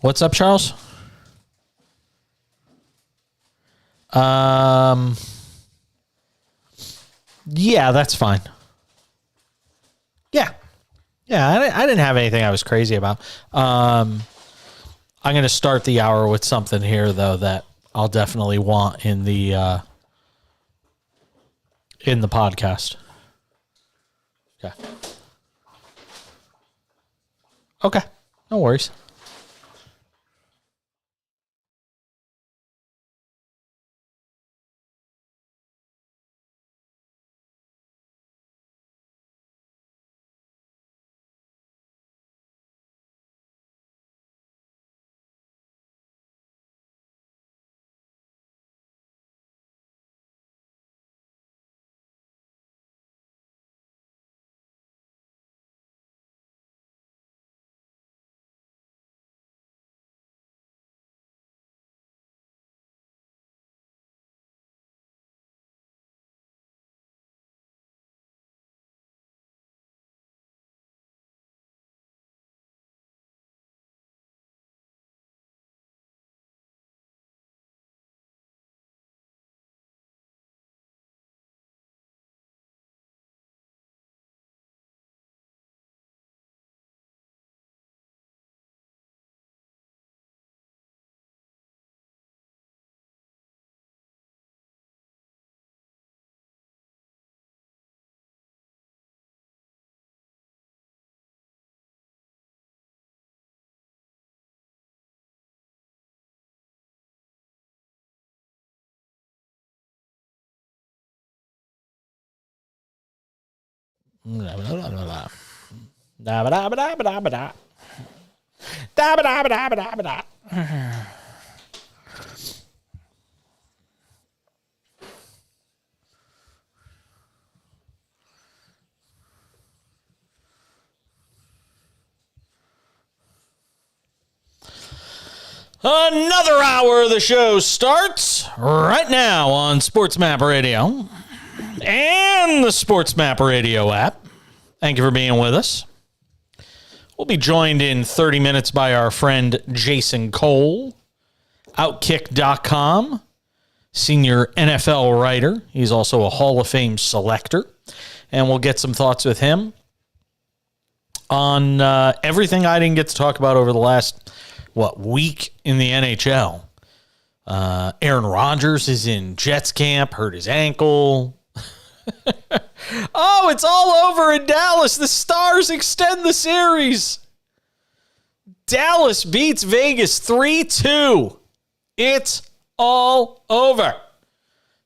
What's up, Charles? Yeah, that's fine. Yeah. I didn't have anything I was crazy about. I'm going to start the hour with something here, though, that I'll definitely want in the podcast. Okay. Okay. No worries. Another hour of the show starts right now on SportsMap Radio. and the SportsMap radio app. Thank you for being with us. We'll be joined in 30 minutes by our friend Jason Cole, Outkick.com, senior NFL writer. He's also a Hall of Fame selector. And we'll get some thoughts with him on everything I didn't get to talk about over the last, week in the NHL. Aaron Rodgers is in Jets camp, hurt his ankle. Oh, it's all over in Dallas. The Stars extend the series. Dallas beats Vegas 3-2. It's all over.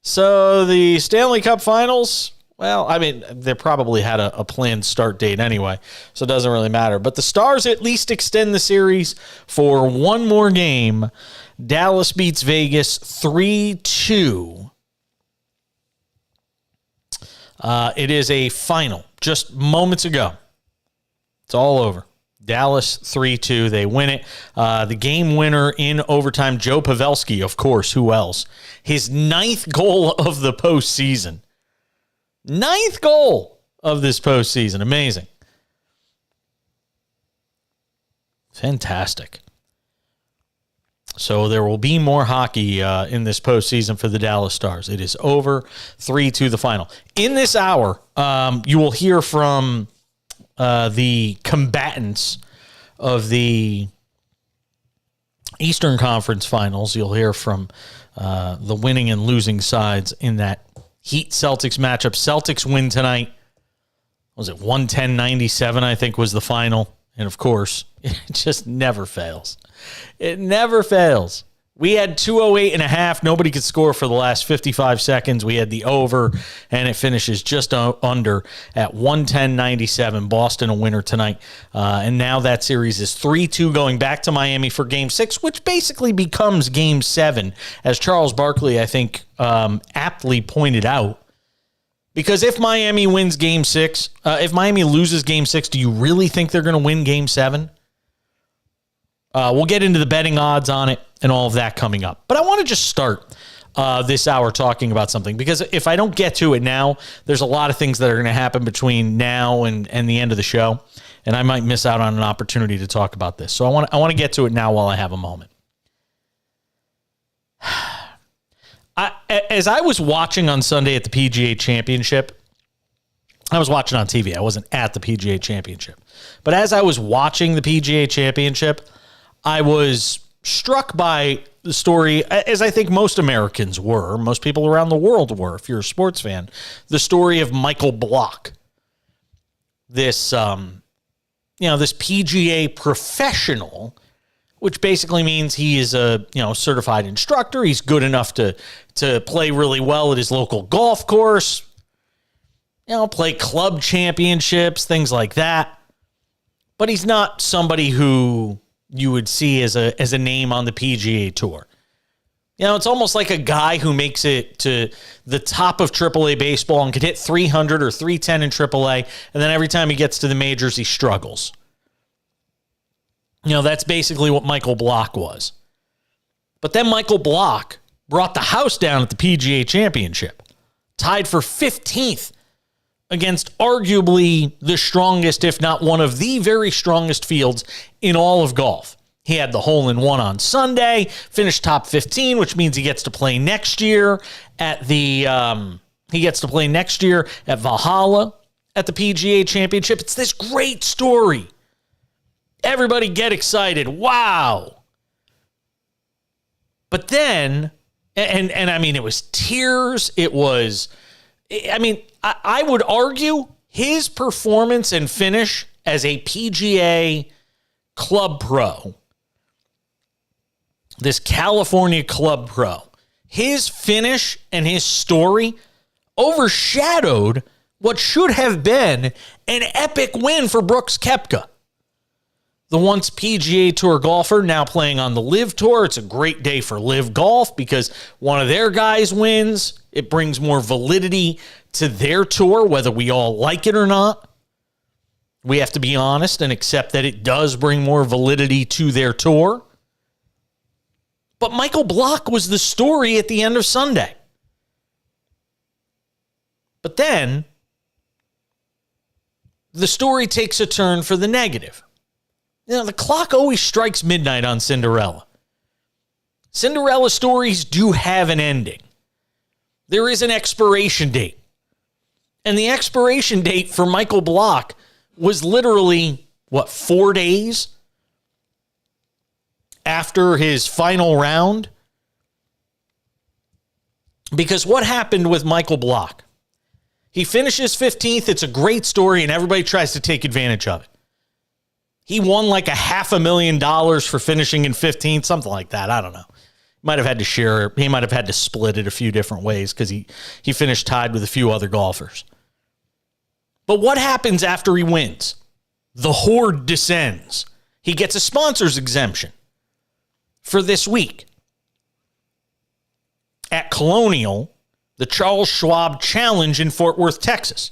So the Stanley Cup Finals, well, I mean, they probably had a planned start date anyway, so it doesn't really matter. But the Stars at least extend the series for one more game. Dallas beats Vegas 3-2. It is a final just moments ago. It's all over. Dallas 3-2. They win it. The game winner in overtime, Joe Pavelski, of course. Who else? His 9th goal of the postseason. 9th goal of this postseason. Amazing. Fantastic. So there will be more hockey in this postseason for the Dallas Stars. It is over, 3-2 the final. In this hour, you will hear from the combatants of the Eastern Conference Finals. You'll hear from the winning and losing sides in that Heat-Celtics matchup. Celtics win tonight. Was it 110-97, I think, was the final. And, of course, it just never fails. It never fails. We had 208.5. Nobody could score for the last 55 seconds. We had the over, and it finishes just under at 110-97. Boston a winner tonight. And now that series is 3-2 going back to Miami for Game 6, which basically becomes Game 7, as Charles Barkley, I think, aptly pointed out. Because if Miami wins Game 6, if Miami loses Game 6, do you really think they're going to win Game 7? We'll get into the betting odds on it and all of that coming up. But I want to just start this hour talking about something, because if I don't get to it now, there's a lot of things that are going to happen between now and the end of the show, and I might miss out on an opportunity to talk about this. So I want to get to it now while I have a moment. As I was watching on Sunday at the PGA Championship, I was watching on TV. I wasn't at the PGA Championship. But as I was watching the PGA Championship, I was struck by the story, as I think most Americans were, most people around the world were, if you're a sports fan, the story of Michael Block. This, this PGA professional, which basically means he is a certified instructor. He's good enough to play really well at his local golf course, play club championships, things like that. But he's not somebody who you would see as a name on the PGA Tour. It's almost like a guy who makes it to the top of AAA baseball and could hit 300 or 310 in AAA, and then every time he gets to the majors, he struggles. That's basically what Michael Block was. But then Michael Block brought the house down at the PGA Championship, tied for 15th against arguably the strongest, if not one of the very strongest fields in all of golf. He had the hole-in-one on Sunday, finished top 15, which means he gets to play next year at Valhalla at the PGA Championship. It's this great story. Everybody get excited. Wow. But then, and I mean, it was tears. It was, I would argue his performance and finish as a PGA club pro, this California club pro, his finish and his story overshadowed what should have been an epic win for Brooks Koepka. The once PGA Tour golfer now playing on the LIV Tour. It's a great day for LIV Golf because one of their guys wins. It brings more validity to their tour, whether we all like it or not. We have to be honest and accept that it does bring more validity to their tour. But Michael Block was the story at the end of Sunday. But then the story takes a turn for the negative. The clock always strikes midnight on Cinderella. Cinderella stories do have an ending. There is an expiration date. And the expiration date for Michael Block was literally, 4 days after his final round? Because what happened with Michael Block? He finishes 15th. It's a great story, and everybody tries to take advantage of it. He won like $500,000 for finishing in 15th, something like that. I don't know. Might have had to share. He might have had to split it a few different ways because he finished tied with a few other golfers. But what happens after he wins? The horde descends. He gets a sponsor's exemption for this week. At Colonial, the Charles Schwab Challenge in Fort Worth, Texas.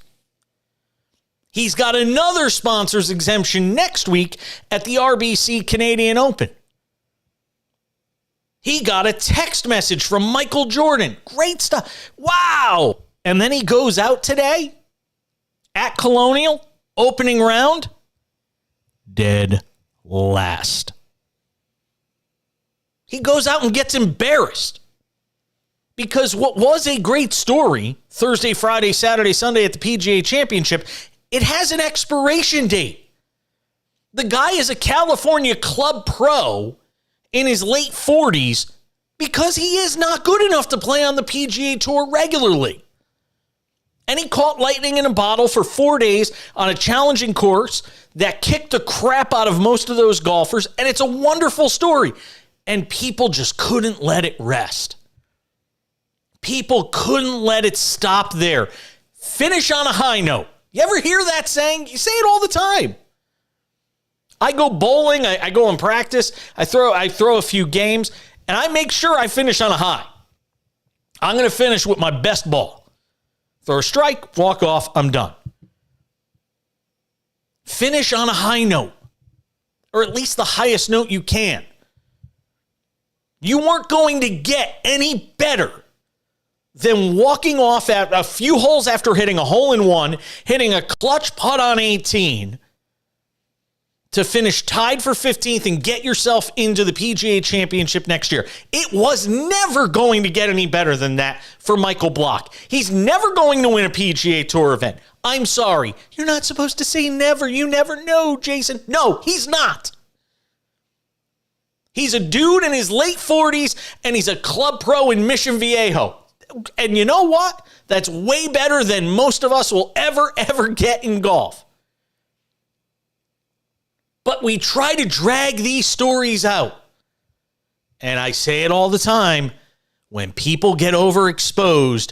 He's got another sponsor's exemption next week at the RBC Canadian Open. He got a text message from Michael Jordan. Great stuff. Wow. And then he goes out today at Colonial, opening round, dead last. He goes out and gets embarrassed. Because what was a great story, Thursday, Friday, Saturday, Sunday at the PGA Championship, it has an expiration date. The guy is a California club pro in his late 40s because he is not good enough to play on the PGA Tour regularly. And he caught lightning in a bottle for 4 days on a challenging course that kicked the crap out of most of those golfers, and it's a wonderful story. And people just couldn't let it rest. People couldn't let it stop there. Finish on a high note. You ever hear that saying? You say it all the time. I go bowling. I go and practice. I throw a few games, and I make sure I finish on a high. I'm going to finish with my best ball. Throw a strike, walk off, I'm done. Finish on a high note, or at least the highest note you can. You weren't going to get any better than walking off at a few holes after hitting a hole-in-one, hitting a clutch putt on 18 to finish tied for 15th and get yourself into the PGA Championship next year. It was never going to get any better than that for Michael Block. He's never going to win a PGA Tour event. I'm sorry. You're not supposed to say never. You never know, Jason. No, he's not. He's a dude in his late 40s, and he's a club pro in Mission Viejo. And you know what? That's way better than most of us will ever get in golf. But we try to drag these stories out. And I say it all the time. When people get overexposed,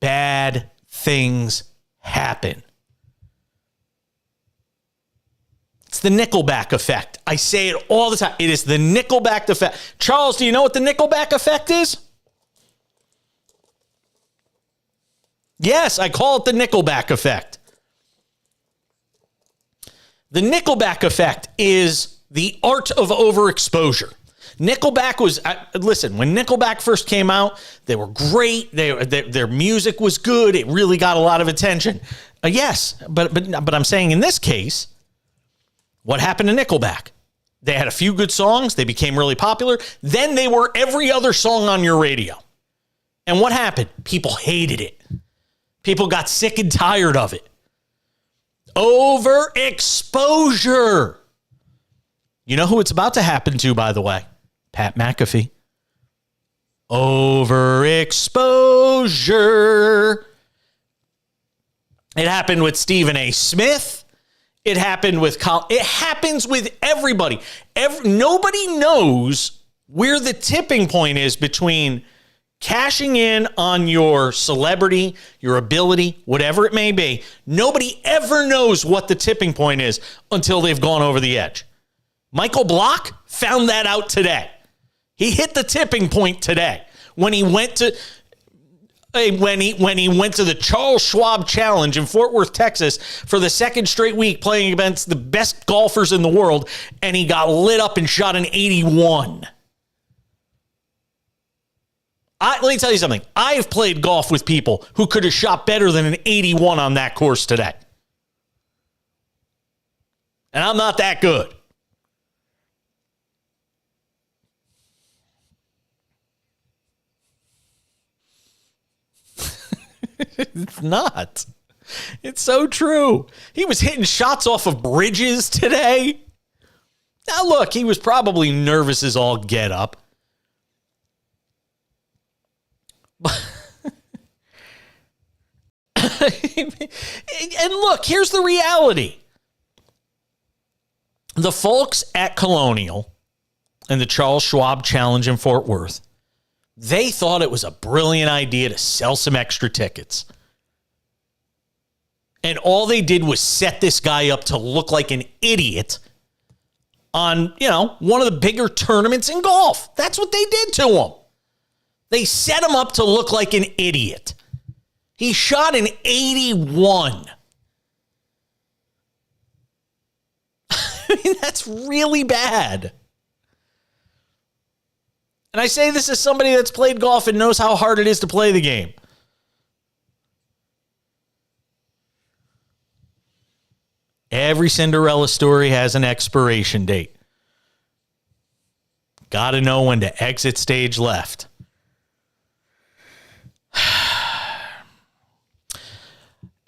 bad things happen. It's the Nickelback effect. I say it all the time. It is the Nickelback effect. Charles, do you know what the Nickelback effect is? Yes, I call it the Nickelback effect. The Nickelback effect is the art of overexposure. Nickelback was, listen, when Nickelback first came out, they were great. Their music was good. It really got a lot of attention. Yes, but I'm saying in this case, what happened to Nickelback? They had a few good songs. They became really popular. Then they were every other song on your radio. And what happened? People hated it. People got sick and tired of it. Overexposure. You know who it's about to happen to, by the way? Pat McAfee. Overexposure. It happened with Stephen A. Smith. It happened with it happens with everybody. Nobody knows where the tipping point is between cashing in on your celebrity, your ability, whatever it may be. Nobody ever knows what the tipping point is until they've gone over the edge. Michael Block found that out today. He hit the tipping point today when he went to the Charles Schwab Challenge in Fort Worth, Texas for the second straight week playing against the best golfers in the world, and he got lit up and shot an 81. Let me tell you something. I've played golf with people who could have shot better than an 81 on that course today. And I'm not that good. It's not. It's so true. He was hitting shots off of bridges today. Now, look, he was probably nervous as all get up. And look, here's the reality. The folks at Colonial and the Charles Schwab Challenge in Fort Worth, they thought it was a brilliant idea to sell some extra tickets. And all they did was set this guy up to look like an idiot on, one of the bigger tournaments in golf. That's what they did to him. They set him up to look like an idiot. He shot an 81. I mean, that's really bad. And I say this as somebody that's played golf and knows how hard it is to play the game. Every Cinderella story has an expiration date. Got to know when to exit stage left.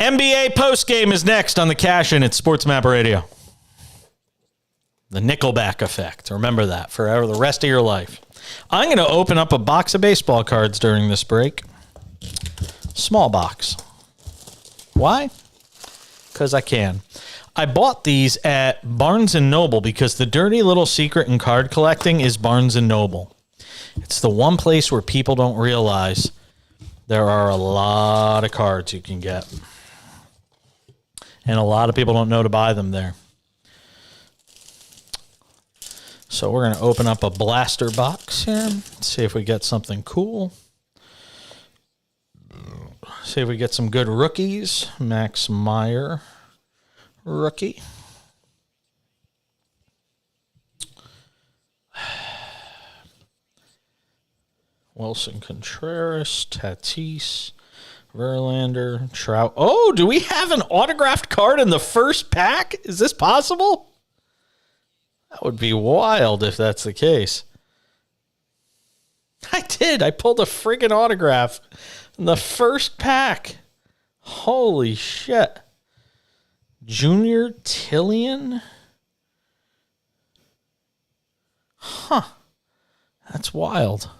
NBA postgame is next on the Cash In at SportsMap Radio. The Nickelback effect. Remember that for the rest of your life. I'm going to open up a box of baseball cards during this break. Small box. Why? Because I can. I bought these at Barnes & Noble because the dirty little secret in card collecting is Barnes & Noble. It's the one place where people don't realize there are a lot of cards you can get. And a lot of people don't know to buy them there. So we're going to open up a blaster box here. See if we get something cool. See if we get some good rookies. Max Meyer, rookie. Wilson Contreras, Tatis, Verlander, Trout. Oh, do we have an autographed card in the first pack? Is this possible? That would be wild if that's the case. I did. I pulled a friggin' autograph in the first pack. Holy shit. Junior Tillian? Huh. That's wild.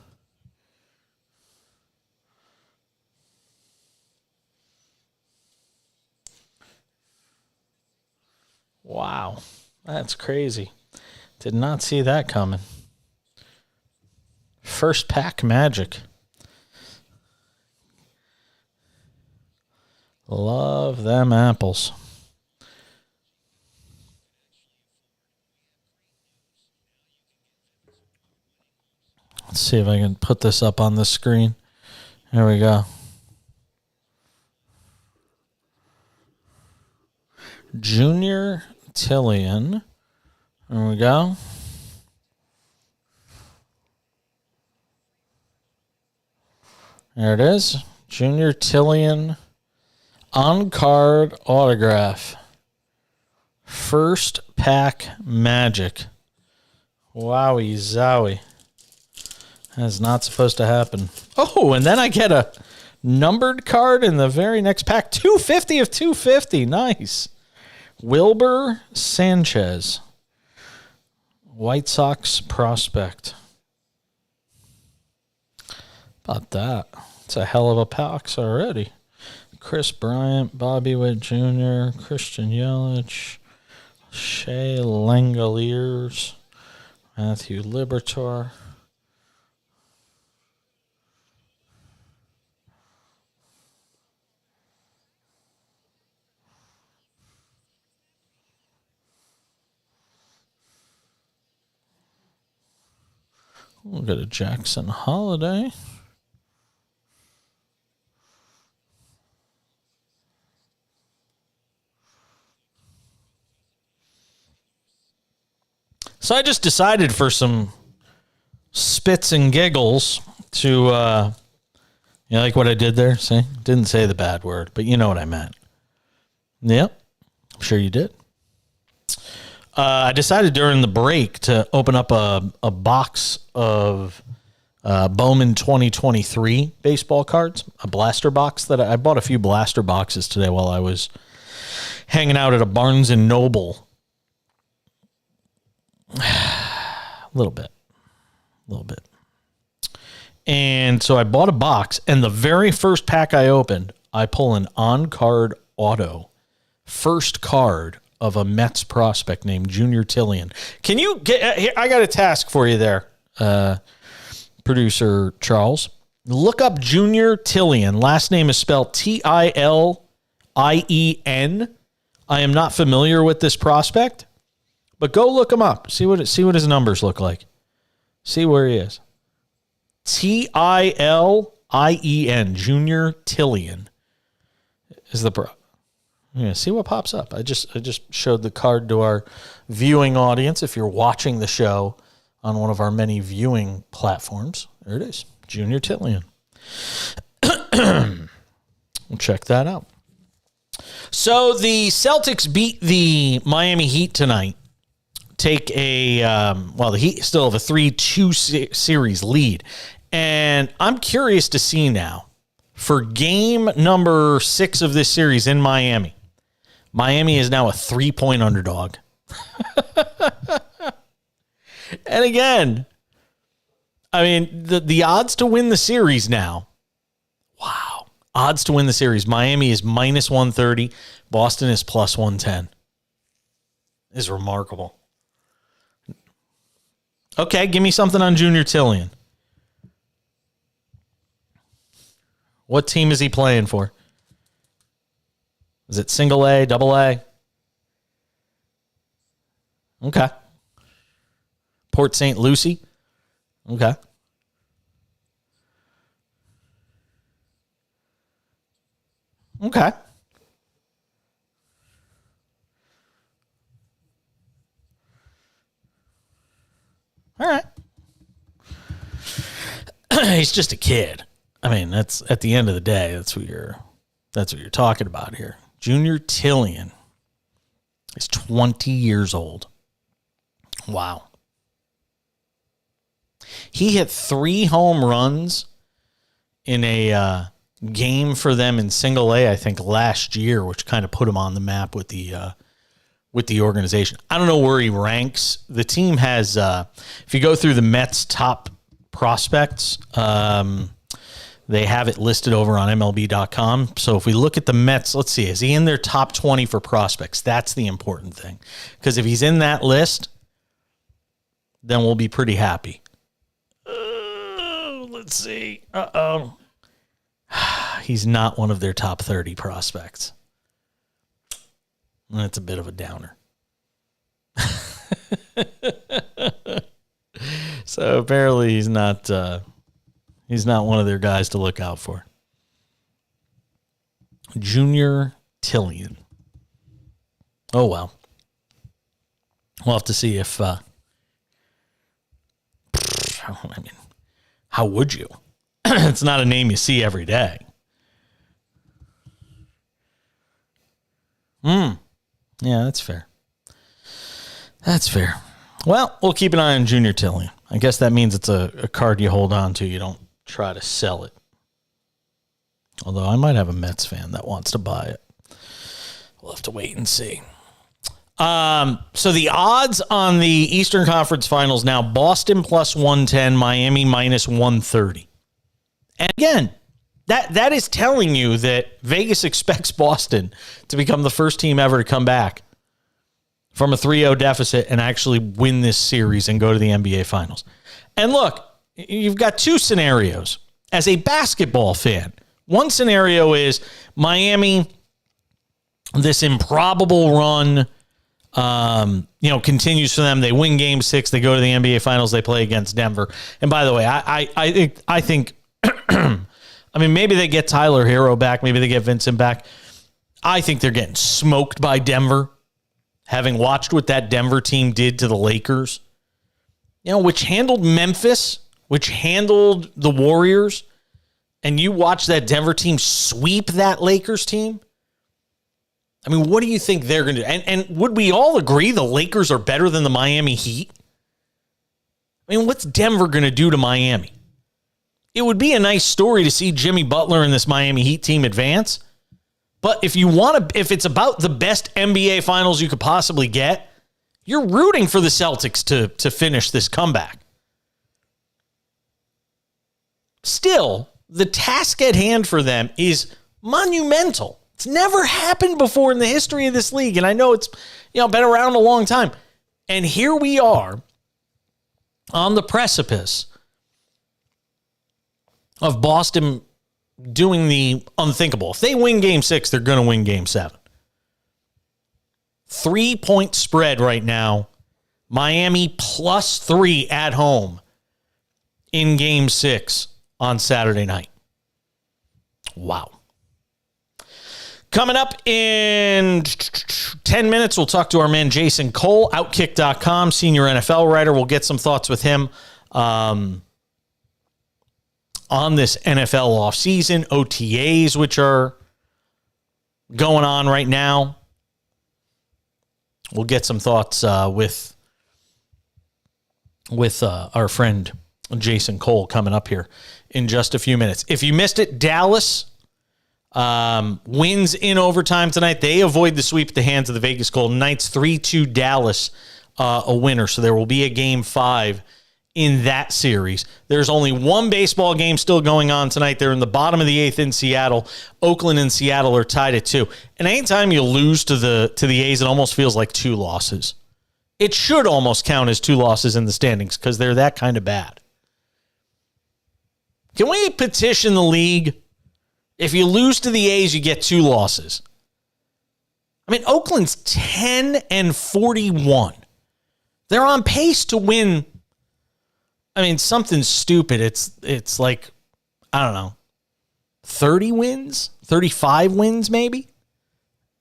Wow. That's crazy. Did not see that coming. First pack magic. Love them apples. Let's see if I can put this up on the screen. There we go. Junior Tillian. There we go. There it is. Junior Tillian on-card autograph. First pack magic. Wowie zowie. That's not supposed to happen. Oh, and then I get a numbered card in the very next pack. 250 of 250. Nice. Wilbur Sanchez. White Sox prospect. About that. It's a hell of a box already. Chris Bryant, Bobby Witt Jr., Christian Yelich, Shea Langoliers, Matthew Libertor. We'll get a Jackson Holiday. So I just decided for some spits and giggles to You like what I did there? See? Didn't say the bad word, but you know what I meant. Yep. I'm sure you did. I decided during the break to open up a box of Bowman 2023 baseball cards, a blaster box that I bought a few blaster boxes today while I was hanging out at a Barnes and Noble. A little bit. And so I bought a box, and the very first pack I opened, I pull an on-card auto. First card of a Mets prospect named Junior Tillian. Can you get here? I got a task for you there, producer Charles. Look up Junior Tillian. Last name is spelled Tilien. I am not familiar with this prospect, but go look him up. See what his numbers look like. See where he is. Tilien, Junior Tillian is the pro. Yeah, see what pops up. I just showed the card to our viewing audience. If you're watching the show on one of our many viewing platforms, there it is, Junior Tillian. We'll check that out. So the Celtics beat the Miami Heat tonight. Take the Heat still have a 3-2 series lead. And I'm curious to see now, for game number 6 of this series in Miami, Miami is now a 3-point underdog. And again, I mean, the odds to win the series now, wow. Odds to win the series, Miami is minus 130, Boston is plus 110. Is remarkable. Okay, give me something on Junior Tillian. What team is he playing for? Is it single A, double A? Okay. Port St. Lucie? Okay. Okay. All right. He's just a kid. I mean, that's at the end of the day, that's what you're talking about here. Junior Tillian is 20 years old. Wow. He hit 3 home runs in a game for them in single A, I think, last year, which kind of put him on the map with the organization. I don't know where he ranks. The team has, if you go through the Mets' top prospects, they have it listed over on MLB.com. So if we look at the Mets, let's see, is he in their top 20 for prospects? That's the important thing. Because if he's in that list, then we'll be pretty happy. Let's see. He's not one of their top 30 prospects. That's a bit of a downer. So apparently he's not one of their guys to look out for. Junior Tillian. Oh, well. We'll have to see if... I mean, how would you? It's not a name you see every day. Yeah, that's fair. That's fair. Well, we'll keep an eye on Junior Tillian. I guess that means it's a card you hold on to. You don't try to sell it. Although I might have a Mets fan that wants to buy it. We'll have to wait and see. So the odds on the Eastern Conference Finals now, Boston plus 110, Miami minus 130. And again, that is telling you that Vegas expects Boston to become the first team ever to come back from a 3-0 deficit and actually win this series and go to the NBA Finals. And look, you've got 2 scenarios. As a basketball fan, one scenario is Miami, this improbable run, continues for them. They win Game 6. They go to the NBA Finals. They play against Denver. And by the way, I think, I mean, maybe they get Tyler Hero back. Maybe they get Vincent back. I think they're getting smoked by Denver. Having watched what that Denver team did to the Lakers, which handled Memphis, which handled the Warriors. and you watch that Denver team sweep that Lakers team, I mean, what do you think they're going to do? And would we all agree the Lakers are better than the Miami Heat? I mean, what's Denver going to do to Miami? It would be a nice story to see Jimmy Butler and this Miami Heat team advance. But if it's about the best NBA finals you could possibly get, you're rooting for the Celtics to finish this comeback. Still, the task at hand for them is monumental. It's never happened before in the history of this league, and I know it's been around a long time. And here we are on the precipice of Boston doing the unthinkable. If they win Game 6, they're going to win Game 7. 3-point spread right now. Miami +3 at home in Game 6 on Saturday night. Wow. Coming up in 10 minutes, we'll talk to our man Jason Cole, Outkick.com, senior NFL writer. We'll get some thoughts with him on this NFL offseason, OTAs, which are going on right now. We'll get some thoughts with our friend Jason Cole coming up here in just a few minutes. If you missed it, Dallas wins in overtime tonight. They avoid the sweep at the hands of the Vegas Golden Knights. 3-2 Dallas, a winner. So there will be a Game 5 in that series. There's only one baseball game still going on tonight. They're in the bottom of the 8th in Seattle. Oakland and Seattle are tied at 2. And anytime you lose to the A's, it almost feels like 2 losses. It should almost count as 2 losses in the standings because they're that kind of bad. Can we petition the league? If you lose to the A's, you get 2 losses. I mean, Oakland's 10-41. They're on pace to win. I mean, something stupid. It's like, I don't know, 30 wins, 35 wins maybe.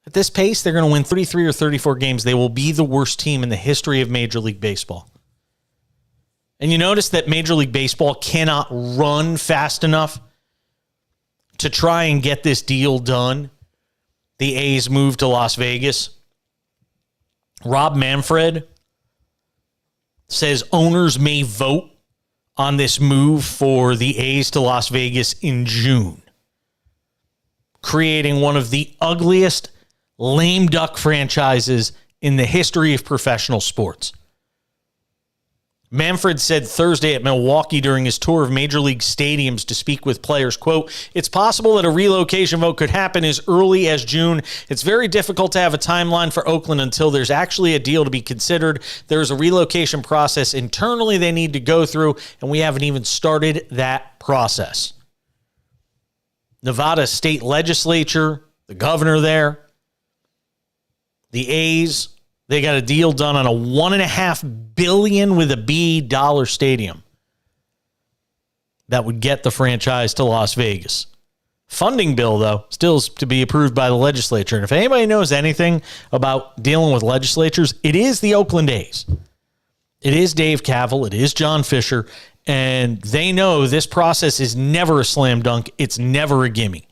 At this pace, they're going to win 33 or 34 games. They will be the worst team in the history of Major League Baseball. And you notice that Major League Baseball cannot run fast enough to try and get this deal done. The A's move to Las Vegas. Rob Manfred says owners may vote on this move for the A's to Las Vegas in June, creating one of the ugliest lame duck franchises in the history of professional sports. Manfred said Thursday at Milwaukee during his tour of major league stadiums to speak with players, quote, "It's possible that a relocation vote could happen as early as June. It's very difficult to have a timeline for Oakland until there's actually a deal to be considered. There's a relocation process internally they need to go through, and we haven't even started that process." Nevada state legislature, the governor there, the A's, they got a deal done on a $1.5 billion with a B dollar stadium that would get the franchise to Las Vegas. Funding bill, though, still is to be approved by the legislature. And if anybody knows anything about dealing with legislatures, it is the Oakland A's. It is Dave Kaval. It is John Fisher. And they know this process is never a slam dunk. It's never a gimme.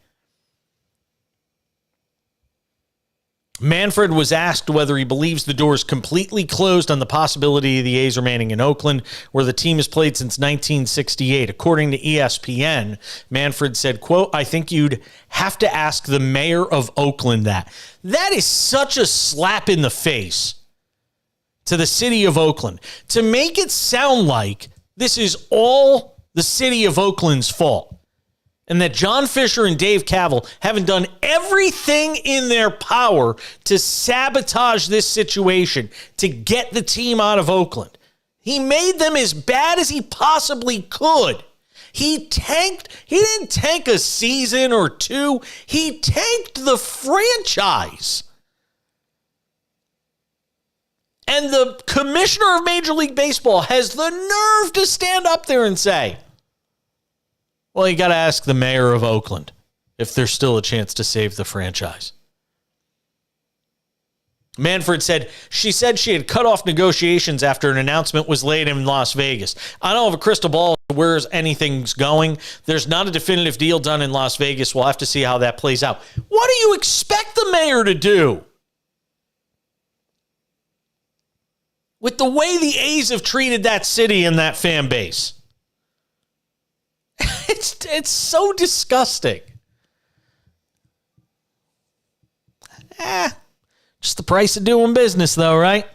Manfred was asked whether he believes the door is completely closed on the possibility of the A's remaining in Oakland, where the team has played since 1968. According to ESPN, Manfred said, quote, "I think you'd have to ask the mayor of Oakland that." That is such a slap in the face to the city of Oakland to make it sound like this is all the city of Oakland's fault. And that John Fisher and Dave Kaval haven't done everything in their power to sabotage this situation, to get the team out of Oakland. He made them as bad as he possibly could. He didn't tank a season or two. He tanked the franchise. And the commissioner of Major League Baseball has the nerve to stand up there and say, well, you got to ask the mayor of Oakland if there's still a chance to save the franchise. Manfred said she had cut off negotiations after an announcement was laid in Las Vegas. I don't have a crystal ball where anything's going. There's not a definitive deal done in Las Vegas. We'll have to see how that plays out. What do you expect the mayor to do? With the way the A's have treated that city and that fan base. It's so disgusting. Just the price of doing business, though, right?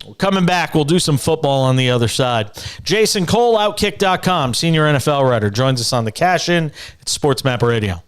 We're coming back. We'll do some football on the other side. Jason Cole, Outkick.com, senior NFL writer, joins us on the Cash In. It's SportsMap Radio.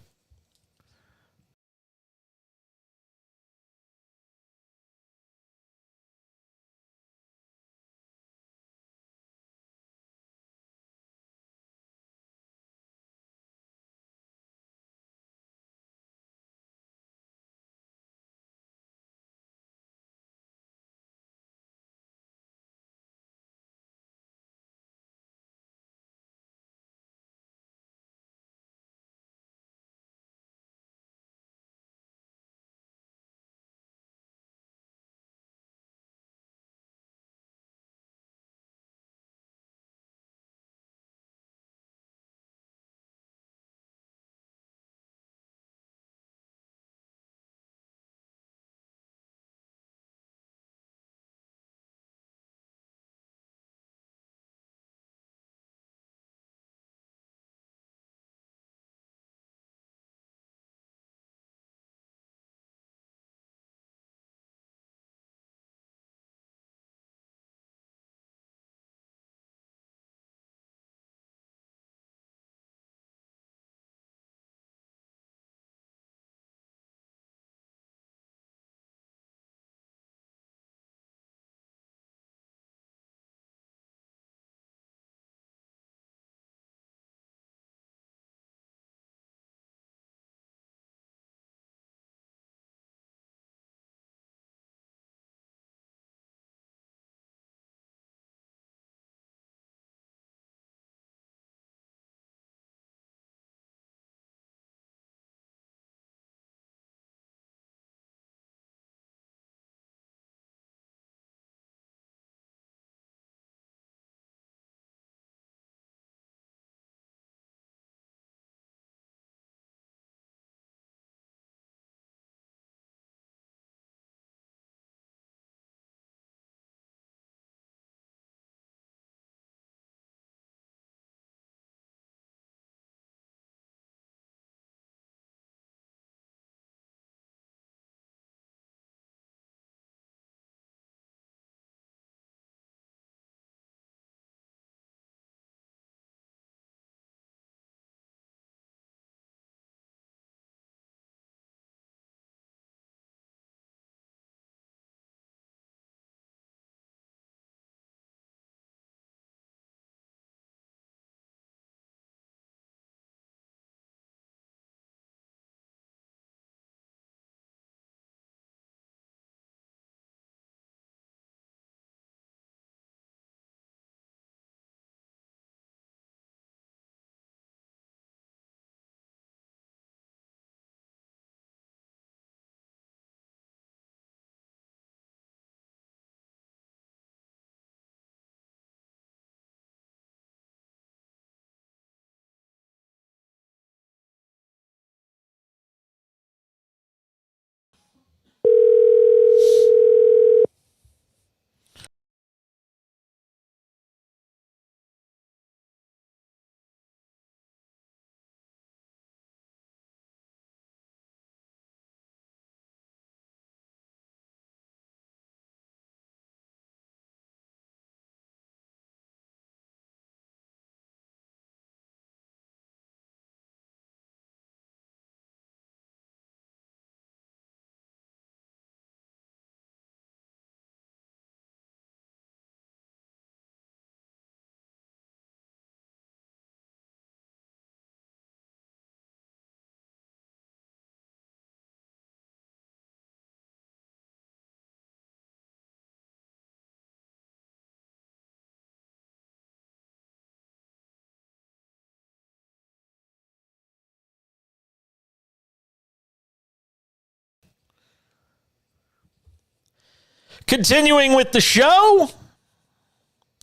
Continuing with the show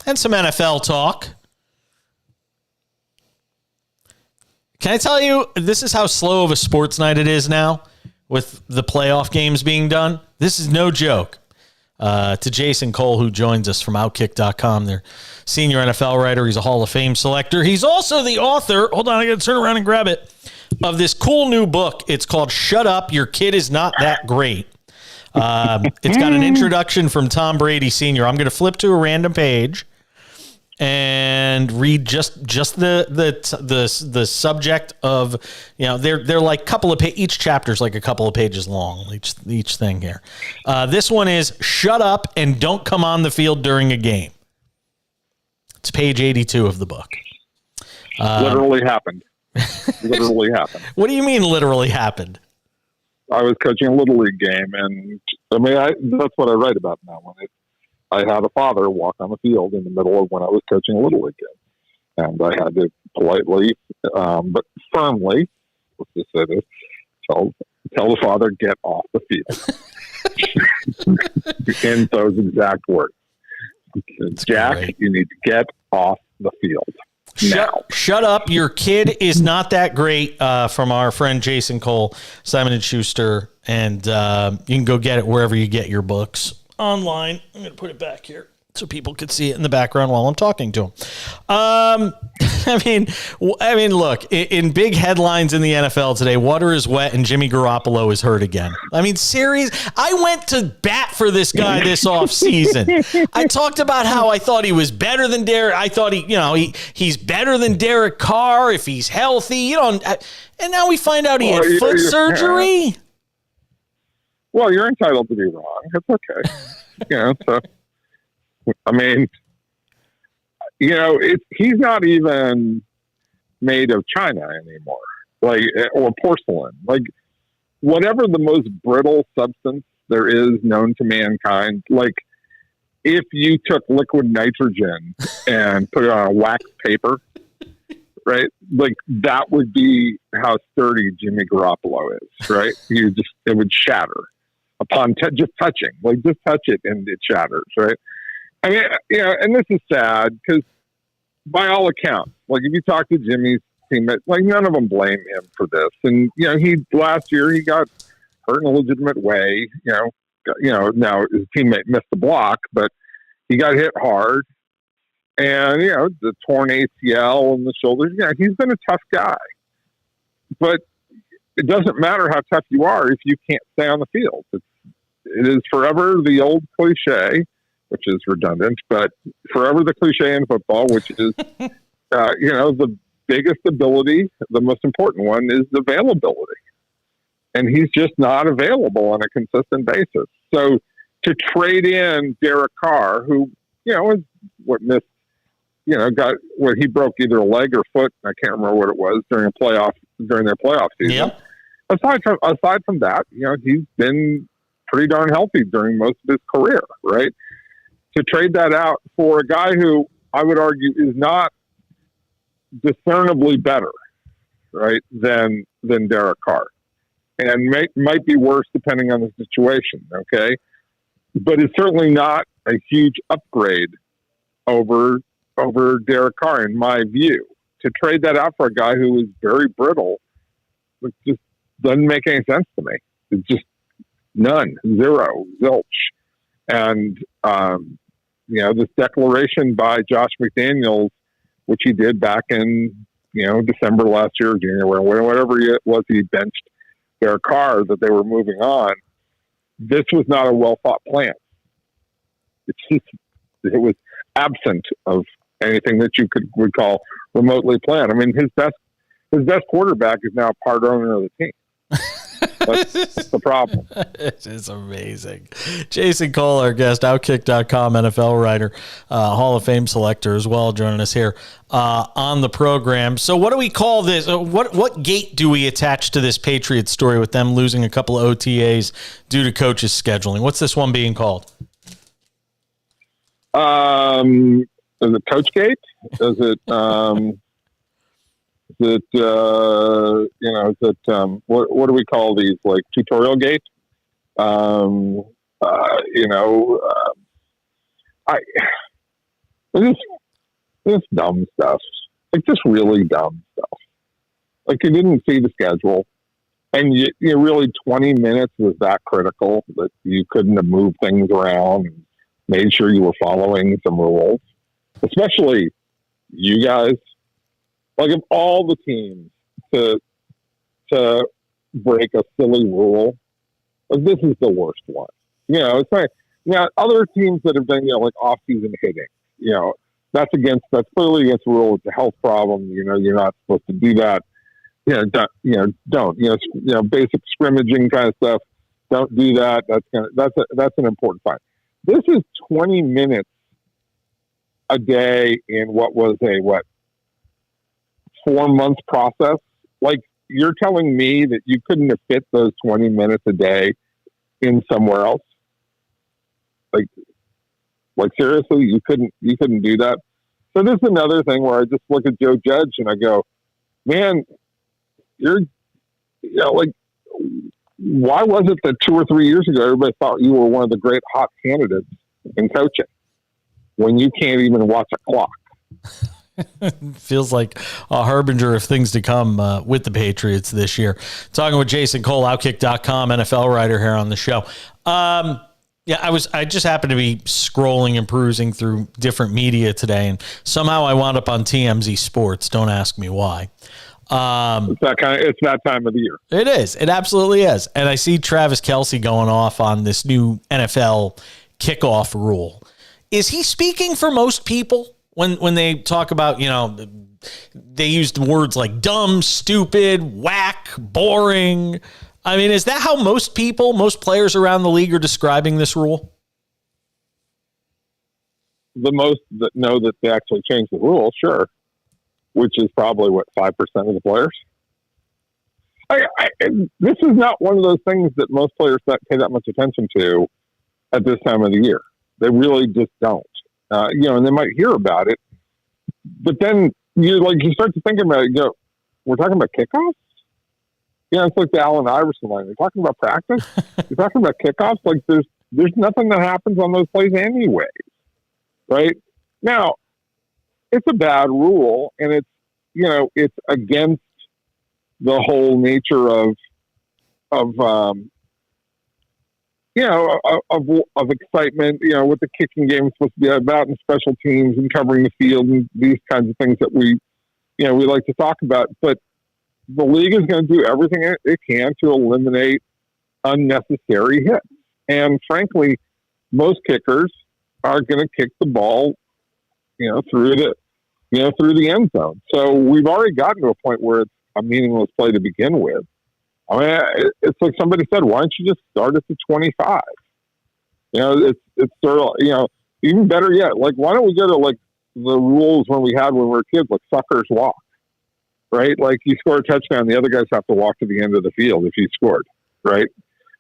and some NFL talk. Can I tell you, this is how slow of a sports night it is now with the playoff games being done. This is no joke. To Jason Cole, who joins us from Outkick.com, their senior NFL writer. He's a Hall of Fame selector. He's also the author, hold on, I got to turn around and grab it, of this cool new book. It's called Shut Up, Your Kid Is Not That Great. It's got an introduction from Tom Brady Sr. I'm going to flip to a random page and read just the subject of, they're like couple of each chapter's like a couple of pages long, each thing here. This one is shut up and don't come on the field during a game. It's page 82 of the book. Literally happened. Literally happened. What do you mean literally happened? I was coaching a Little League game, and that's what I write about in that one. I had a father walk on the field in the middle of when I was coaching a Little League game. And I had to politely, but firmly, let's just say this, tell the father, get off the field. In those exact words. That's Jack, great. You need to get off the field. Shut up. Your kid is not that great, from our friend Jason Cole, Simon & Schuster. And you can go get it wherever you get your books. Online. I'm going to put it back here so people could see it in the background while I'm talking to them. I mean, look, in big headlines in the NFL today, water is wet and Jimmy Garoppolo is hurt again. I mean, serious. I went to bat for this guy this offseason. I talked about how I thought he was better than Derek. I thought he's better than Derek Carr if he's healthy. And now we find out he had foot surgery. Well, you're entitled to be wrong. It's okay. So, I mean, he's not even made of china anymore, or porcelain. Whatever the most brittle substance there is known to mankind, if you took liquid nitrogen and put it on a wax paper, right? That would be how sturdy Jimmy Garoppolo is, right? It would shatter. Upon just touching, just touch it and it shatters, right? I mean, and this is sad because by all accounts, if you talk to Jimmy's teammates, none of them blame him for this. And, last year he got hurt in a legitimate way, now his teammate missed the block, but he got hit hard and, the torn ACL and the shoulders, he's been a tough guy, but it doesn't matter how tough you are if you can't stay on the field. It is forever the old cliche, which is redundant, but forever the cliche in football, which is, the biggest ability, the most important one is availability. And he's just not available on a consistent basis. So to trade in Derek Carr, who, is what missed, he broke either a leg or foot. I can't remember what it was during their playoff season. Yep. Aside from that, he's been pretty darn healthy during most of his career, right? To trade that out for a guy who I would argue is not discernibly better, right, than Derek Carr, and might be worse depending on the situation, okay? But it's certainly not a huge upgrade over Derek Carr, in my view. To trade that out for a guy who is very brittle, it just doesn't make any sense to me. It's just none, zero, zilch. And, this declaration by Josh McDaniels, which he did back in, December last year, January, whatever it was, he benched Derek Carr, that they were moving on. This was not a well-thought plan. It was absent of anything that you would call remotely planned. I mean, his best quarterback is now part owner of the team. That's the problem. It is amazing. Jason Cole, our guest, Outkick.com NFL writer, Hall of Fame selector as well, joining us here on the program. So what do we call this? What gate do we attach to this Patriots story with them losing a couple of OTAs due to coaches scheduling? What's this one being called? Is it Coachgate? Is it, what do we call these? Tutorial gate? You know, I this dumb stuff, like just really dumb stuff. Like you didn't see the schedule, and you really 20 minutes was that critical that you couldn't have moved things around and made sure you were following some rules, especially you guys. Like of all the teams to break a silly rule, like this is the worst one. You know, it's like other teams that have done like off-season hitting. You know, that's clearly against the rule. It's a health problem. You know, you're not supposed to do that. Don't. Basic scrimmaging kind of stuff. Don't do that. That's an important fine. This is 20 minutes a day in what was a 4-month process. Like you're telling me that you couldn't have fit those 20 minutes a day in somewhere else? Like seriously, you couldn't do that. So this is another thing where I just look at Joe Judge and I go, man, why was it that 2 or 3 years ago everybody thought you were one of the great hot candidates in coaching when you can't even watch a clock? Feels like a harbinger of things to come with the Patriots this year. Talking with Jason Cole, Outkick.com, NFL writer here on the show. I just happened to be scrolling and perusing through different media today, and somehow I wound up on TMZ Sports. Don't ask me why. It's that time of the year. It is. It absolutely is. And I see Travis Kelce going off on this new NFL kickoff rule. Is he speaking for most people when they talk about, they use the words like dumb, stupid, whack, boring? I mean, is that how most players around the league are describing this rule? The most that know that they actually changed the rule, sure. Which is probably 5% of the players. This is not one of those things that most players pay that much attention to at this time of the year. They really just don't. And they might hear about it, but then you start to think about it. You go, we're talking about kickoffs. Yeah, it's like the Allen Iverson line. You're talking about practice. You're talking about kickoffs. Like there's nothing that happens on those plays anyway, right? Now, it's a bad rule, and it's against the whole nature of excitement. What the kicking game is supposed to be about, and special teams, and covering the field, and these kinds of things that we like to talk about. But the league is going to do everything it can to eliminate unnecessary hits, and frankly, most kickers are going to kick the ball, through the end zone. So we've already gotten to a point where it's a meaningless play to begin with. I mean, it's like somebody said, why don't you just start at the 25? It's sort of, even better yet, like, why don't we go to like the rules when we were kids, like suckers walk, right? Like you score a touchdown, the other guys have to walk to the end of the field if you scored, right?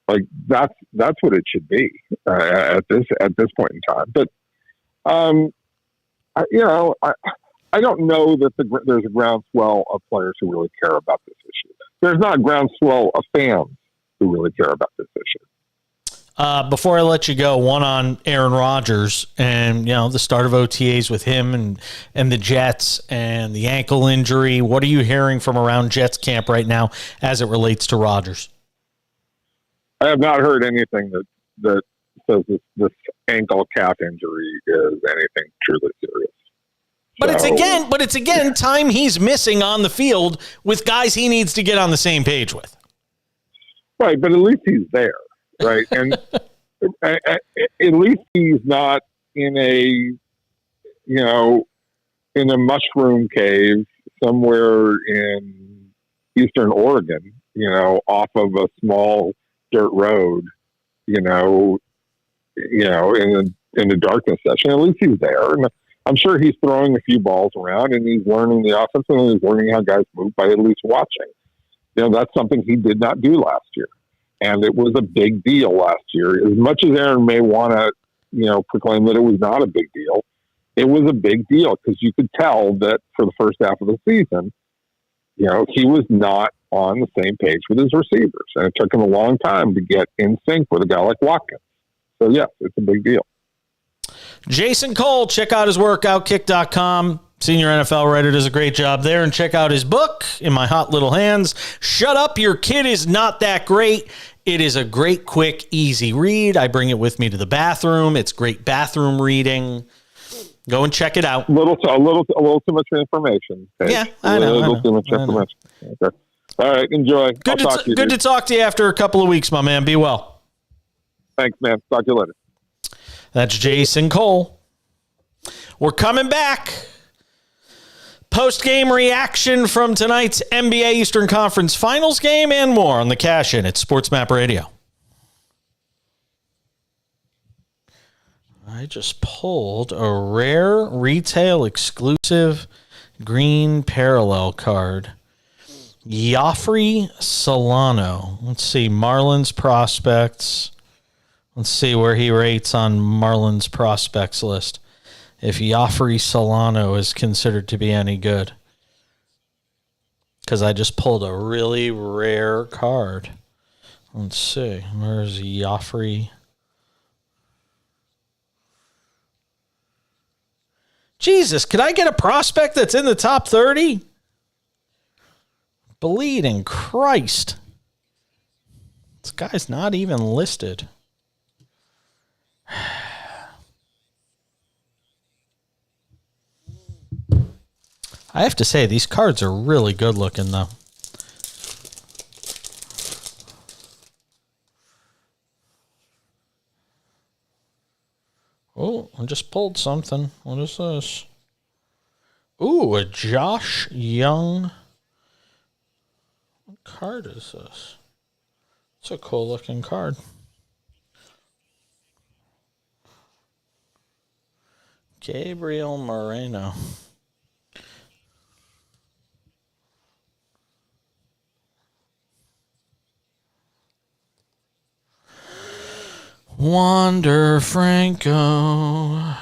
Like that's what it should be at this point in time. But, I don't know that there's a groundswell of players who really care about this issue. There's not a groundswell of fans who really care about this issue. Before I let you go, one on Aaron Rodgers and, the start of OTAs with him and the Jets and the ankle injury. What are you hearing from around Jets camp right now as it relates to Rodgers? I have not heard anything that says this ankle calf injury is anything truly serious. But it's again time he's missing on the field with guys he needs to get on the same page with. Right, but at least he's there, right? And at least he's not in a mushroom cave somewhere in eastern Oregon, off of a small dirt road, in the darkness session. At least he's there, and I'm sure he's throwing a few balls around, and he's learning the offense, and he's learning how guys move by at least watching. That's something he did not do last year, and it was a big deal last year. As much as Aaron may want to, proclaim that it was not a big deal, it was a big deal because you could tell that for the first half of the season, he was not on the same page with his receivers, and it took him a long time to get in sync with a guy like Watkins. So, yes, it's a big deal. Jason Cole, check out his work, Outkick.com. Senior NFL writer, does a great job there. And check out his book, In My Hot Little Hands, Shut Up, Your Kid Is Not That Great. It is a great, quick, easy read. I bring it with me to the bathroom. It's great bathroom reading. Go and check it out. A little too much information. Okay? Yeah, I know. A little too much information. Okay. All right, enjoy. Good to talk to you after a couple of weeks, my man. Be well. Thanks, man. Talk to you later. That's Jason Cole. We're coming back. Post-game reaction from tonight's NBA Eastern Conference Finals game and more on the Cash In at SportsMap Radio. I just pulled a rare retail exclusive green parallel card. Joffrey Solano. Let's see, Marlins prospects. Let's see where he rates on Marlins prospects list. If Joffrey Solano is considered to be any good. Because I just pulled a really rare card. Let's see. Where's Joffrey? Jesus, could I get a prospect that's in the top 30? Bleeding Christ. This guy's not even listed. I have to say, these cards are really good looking, though. Oh, I just pulled something. What is this? Ooh, a Josh Young. What card is this? It's a cool looking card. Gabriel Moreno. Wander Franco.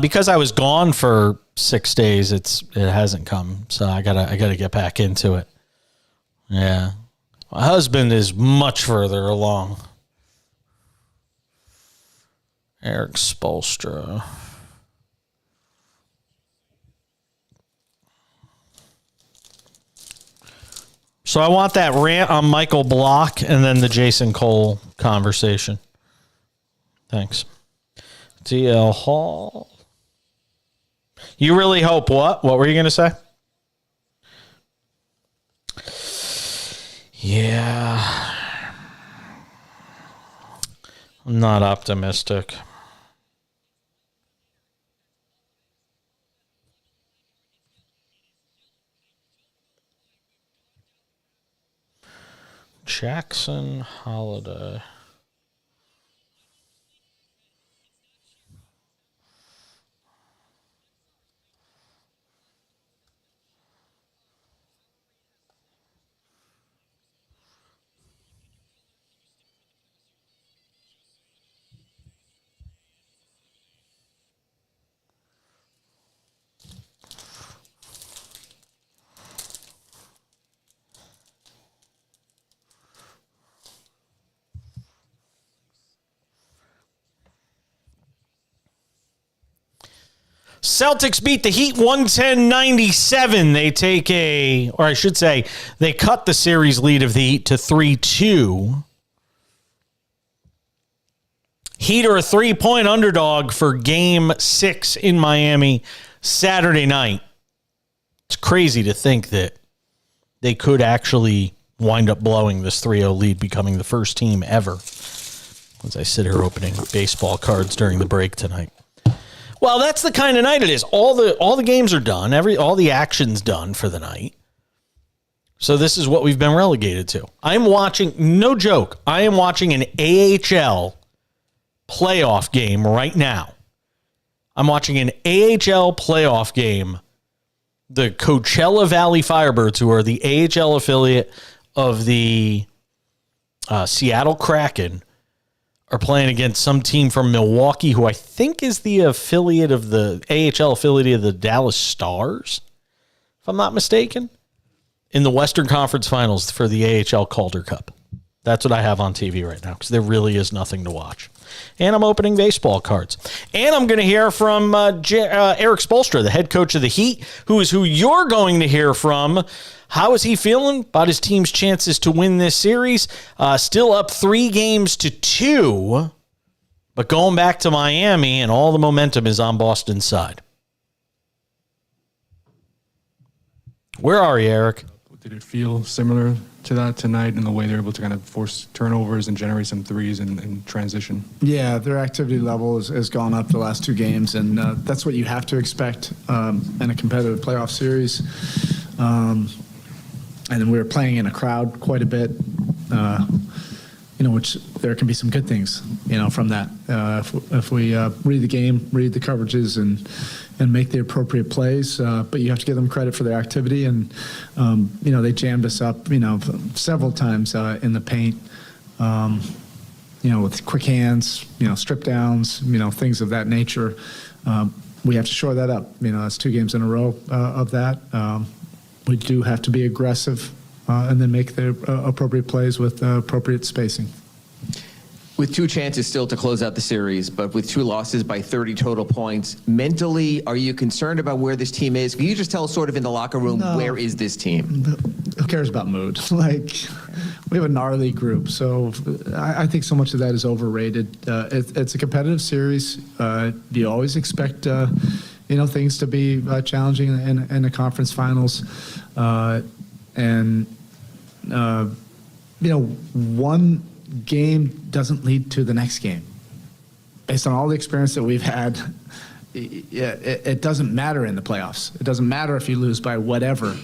Because I was gone for 6 days, it hasn't come, so I gotta get back into it. Yeah, my husband is much further along. Eric Spoelstra. So I want that rant on Michael Block and then the Jason Cole conversation. Thanks. DL Hall. You really hope what? What were you going to say? Yeah. I'm not optimistic. Jackson Holiday. Celtics beat the Heat 110-97. They take they cut the series lead of the Heat to 3-2. Heat are a 3-point underdog for Game 6 in Miami Saturday night. It's crazy to think that they could actually wind up blowing this 3-0 lead, becoming the first team ever. As I sit here opening baseball cards during the break tonight. Well, that's the kind of night it is. All the games are done. All the action's done for the night. So this is what we've been relegated to. I'm watching, no joke, I am watching an AHL playoff game right now. I'm watching an AHL playoff game. The Coachella Valley Firebirds, who are the AHL affiliate of the Seattle Kraken, are playing against some team from Milwaukee, who I think is the affiliate of the AHL affiliate of the Dallas Stars, if I'm not mistaken, in the Western Conference Finals for the AHL Calder Cup. That's what I have on TV right now, because there really is nothing to watch. And I'm opening baseball cards. And I'm going to hear from Erik Spoelstra, the head coach of the Heat, who you're going to hear from. How is he feeling about his team's chances to win this series? Still up 3-2, but going back to Miami, and all the momentum is on Boston's side. Where are you, Eric? Did it feel similar to that tonight in the way they're able to kind of force turnovers and generate some threes and transition? Yeah, their activity level has gone up the last two games, and that's what you have to expect in a competitive playoff series. And then we were playing in a crowd quite a bit, which there can be some good things, from that. If we read the game, read the coverages, and make the appropriate plays, but you have to give them credit for their activity. And, they jammed us up, several times in the paint, with quick hands, strip downs, things of that nature. We have to shore that up. That's 2 games in a row of that. We do have to be aggressive and then make the appropriate plays with appropriate spacing. With 2 chances still to close out the series, but with 2 losses by 30 total points, mentally, are you concerned about where this team is? Can you just tell us sort of in the locker room, where is this team? Who cares about mood? We have a gnarly group, so I think so much of that is overrated. It's a competitive series. You always expect, things to be challenging in the conference finals. One game doesn't lead to the next game. Based on all the experience that we've had, it doesn't matter in the playoffs. It doesn't matter if you lose by whatever.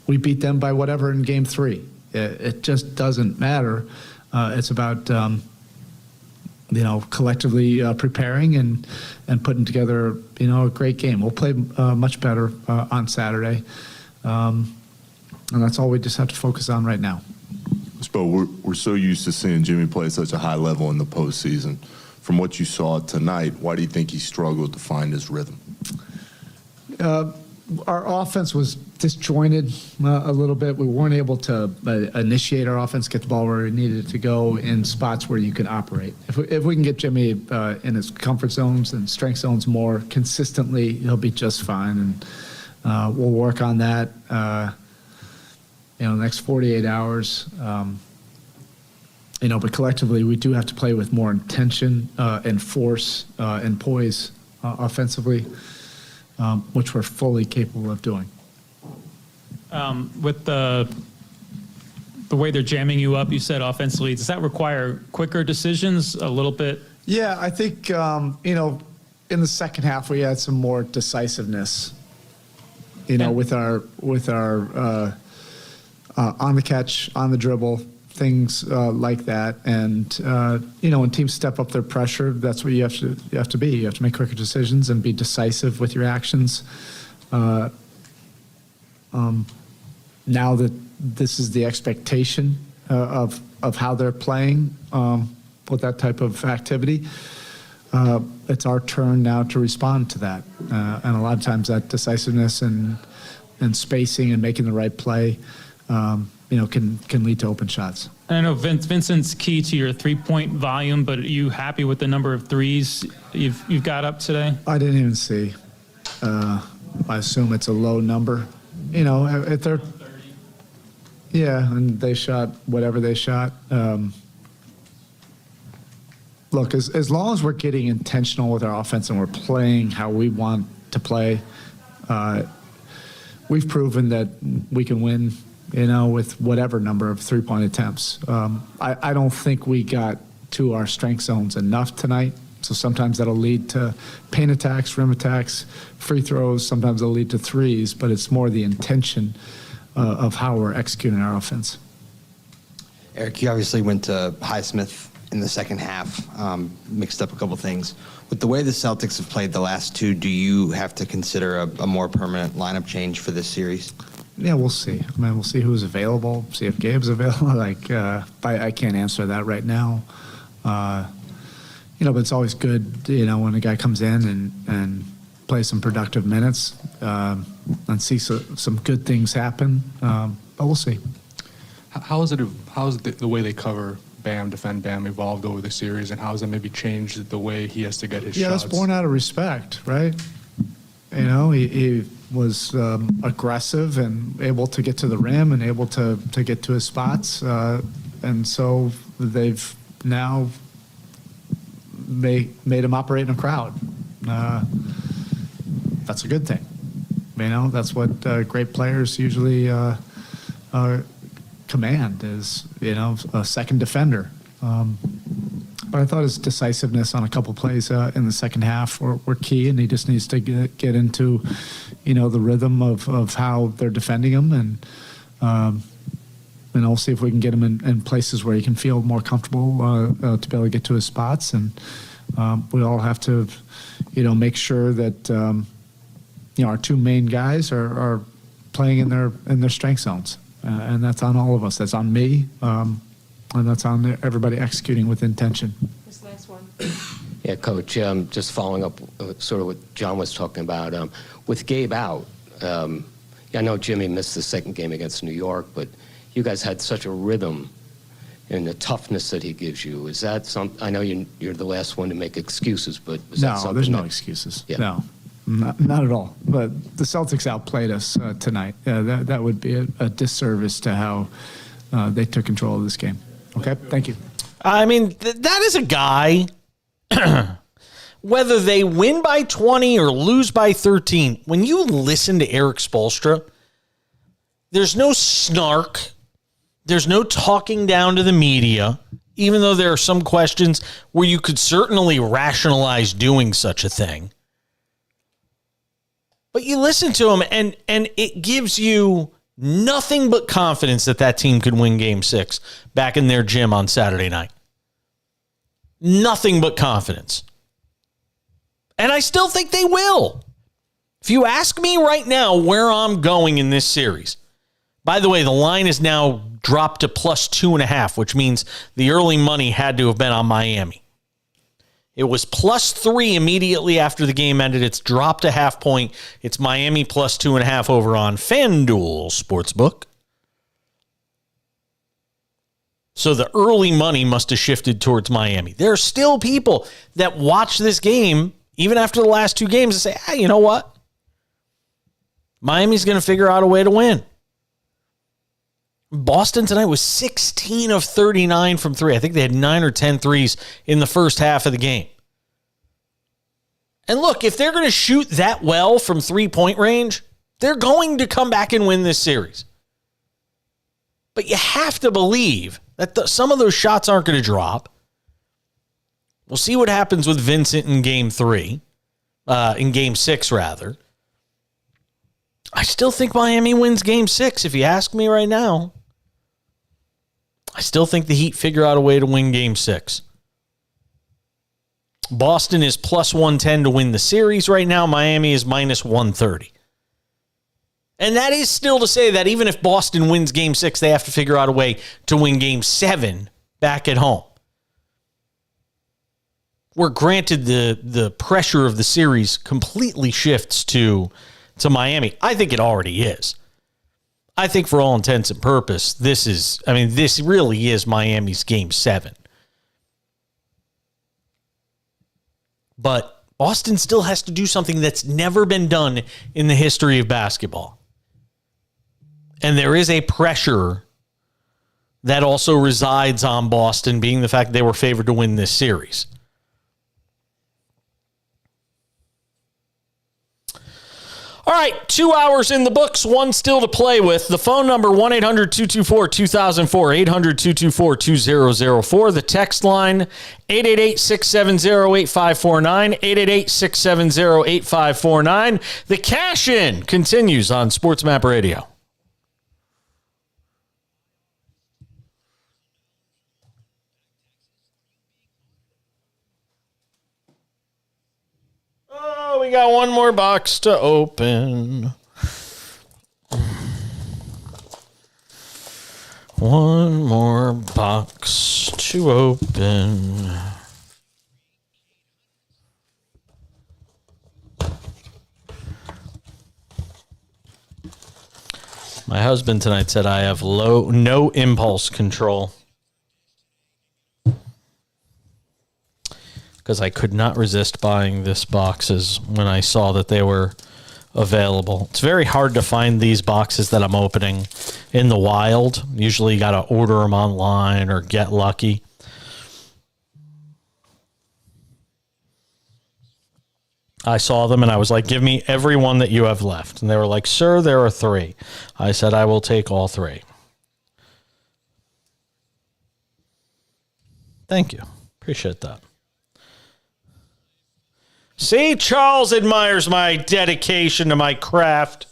We beat them by whatever in game 3. It just doesn't matter. It's about collectively preparing and putting together a great game. We'll play much better on Saturday, and that's all we just have to focus on right now. Spo, we're so used to seeing Jimmy play at such a high level in the postseason. From what you saw tonight, why do you think he struggled to find his rhythm? Our offense was disjointed a little bit. We weren't able to initiate our offense, get the ball where we needed it to go in spots where you can operate. If we can get Jimmy in his comfort zones and strength zones more consistently, he'll be just fine. And we'll work on that. The next 48 hours, but collectively we do have to play with more intention and force and poise offensively, which we're fully capable of doing. With the way they're jamming you up, you said offensively, does that require quicker decisions a little bit? Yeah, I think, in the second half we had some more decisiveness, with our on the catch, on the dribble, things like that. And, when teams step up their pressure, that's what you have to be. You have to make quicker decisions and be decisive with your actions. Now that this is the expectation of how they're playing with that type of activity, it's our turn now to respond to that. And a lot of times that decisiveness and spacing and making the right play can lead to open shots. I know Vincent's key to your 3-point volume, but are you happy with the number of threes you've got up today? I didn't even see. I assume it's a low number. If they're, yeah, and they shot whatever they shot. Look, as long as we're getting intentional with our offense and we're playing how we want to play, we've proven that we can win, with whatever number of 3-point attempts. I don't think we got to our strength zones enough tonight. So sometimes that'll lead to paint attacks, rim attacks, free throws. Sometimes it'll lead to threes, but it's more the intention of how we're executing our offense. Eric, you obviously went to Highsmith in the second half, mixed up a couple things. With the way the Celtics have played the last two, do you have to consider a more permanent lineup change for this series? Yeah, we'll see. We'll see who's available, see if Gabe's available. I can't answer that right now. But it's always good, when a guy comes in and plays some productive minutes and see some good things happen. But we'll see. How is the way they cover Bam, defend Bam, evolved over the series, and how has it maybe changed the way he has to get his shots? Yeah, that's born out of respect, right? He was aggressive and able to get to the rim and able to get to his spots. And so they've now made him operate in a crowd. That's a good thing. That's what great players usually command is, a second defender. But I thought his decisiveness on a couple plays in the second half were key, and he just needs to get into, the rhythm of how they're defending him, and we'll see if we can get him in places where he can feel more comfortable to be able to get to his spots. And we all have to, make sure that our two main guys are playing in their strength zones, and that's on all of us. That's on me. And that's on everybody executing with intention. This last one. Yeah, Coach, just following up sort of what John was talking about. With Gabe out, I know Jimmy missed the second game against New York, but you guys had such a rhythm and the toughness that he gives you. Is that something? I know you're the last one to make excuses, but is that something? No, there's no excuses. Yeah. No, not at all. But the Celtics outplayed us tonight. That would be a disservice to how they took control of this game. Okay, thank you. That is a guy, whether they win by 20 or lose by 13, when you listen to Eric Spoelstra, there's no snark. There's no talking down to the media, even though there are some questions where you could certainly rationalize doing such a thing. But you listen to him, and it gives you nothing but confidence that team could win Game 6 back in their gym on Saturday night. Nothing but confidence. And I still think they will. If you ask me right now where I'm going in this series, by the way, the line is now dropped to +2.5, which means the early money had to have been on Miami. It was +3 immediately after the game ended. It's dropped a half point. It's Miami +2.5 over on FanDuel Sportsbook. So the early money must have shifted towards Miami. There are still people that watch this game, even after the last two games, and say, hey, you know what? Miami's going to figure out a way to win. Boston tonight was 16 of 39 from three. I think they had 9 or 10 threes in the first half of the game. And look, if they're going to shoot that well from 3-point range, they're going to come back and win this series. But you have to believe that some of those shots aren't going to drop. We'll see what happens with Vincent in Game 6, rather. I still think Miami wins Game 6, if you ask me right now. I still think the Heat figure out a way to win Game 6. Boston is +110 to win the series right now. Miami is -130. And that is still to say that even if Boston wins Game 6, they have to figure out a way to win Game 7 back at home. Where granted the pressure of the series completely shifts to Miami. I think it already is. I think for all intents and purpose, this really is Miami's Game 7. But Boston still has to do something that's never been done in the history of basketball. And there is a pressure that also resides on Boston, being the fact they were favored to win this series. All right, 2 hours in the books, one still to play with. The phone number, 1-800-224-2004, 800-224-2004. The text line, 888-670-8549, 888-670-8549. The cash-in continues on SportsMap Radio. Oh, we got one more box to open. One more box to open. My husband tonight said I have no impulse control. Because I could not resist buying this boxes when I saw that they were available. It's very hard to find these boxes that I'm opening in the wild. Usually you got to order them online or get lucky. I saw them and I was like, give me every one that you have left. And they were like, sir, there are 3. I said, I will take all 3. Thank you. Appreciate that. See, Charles admires my dedication to my craft.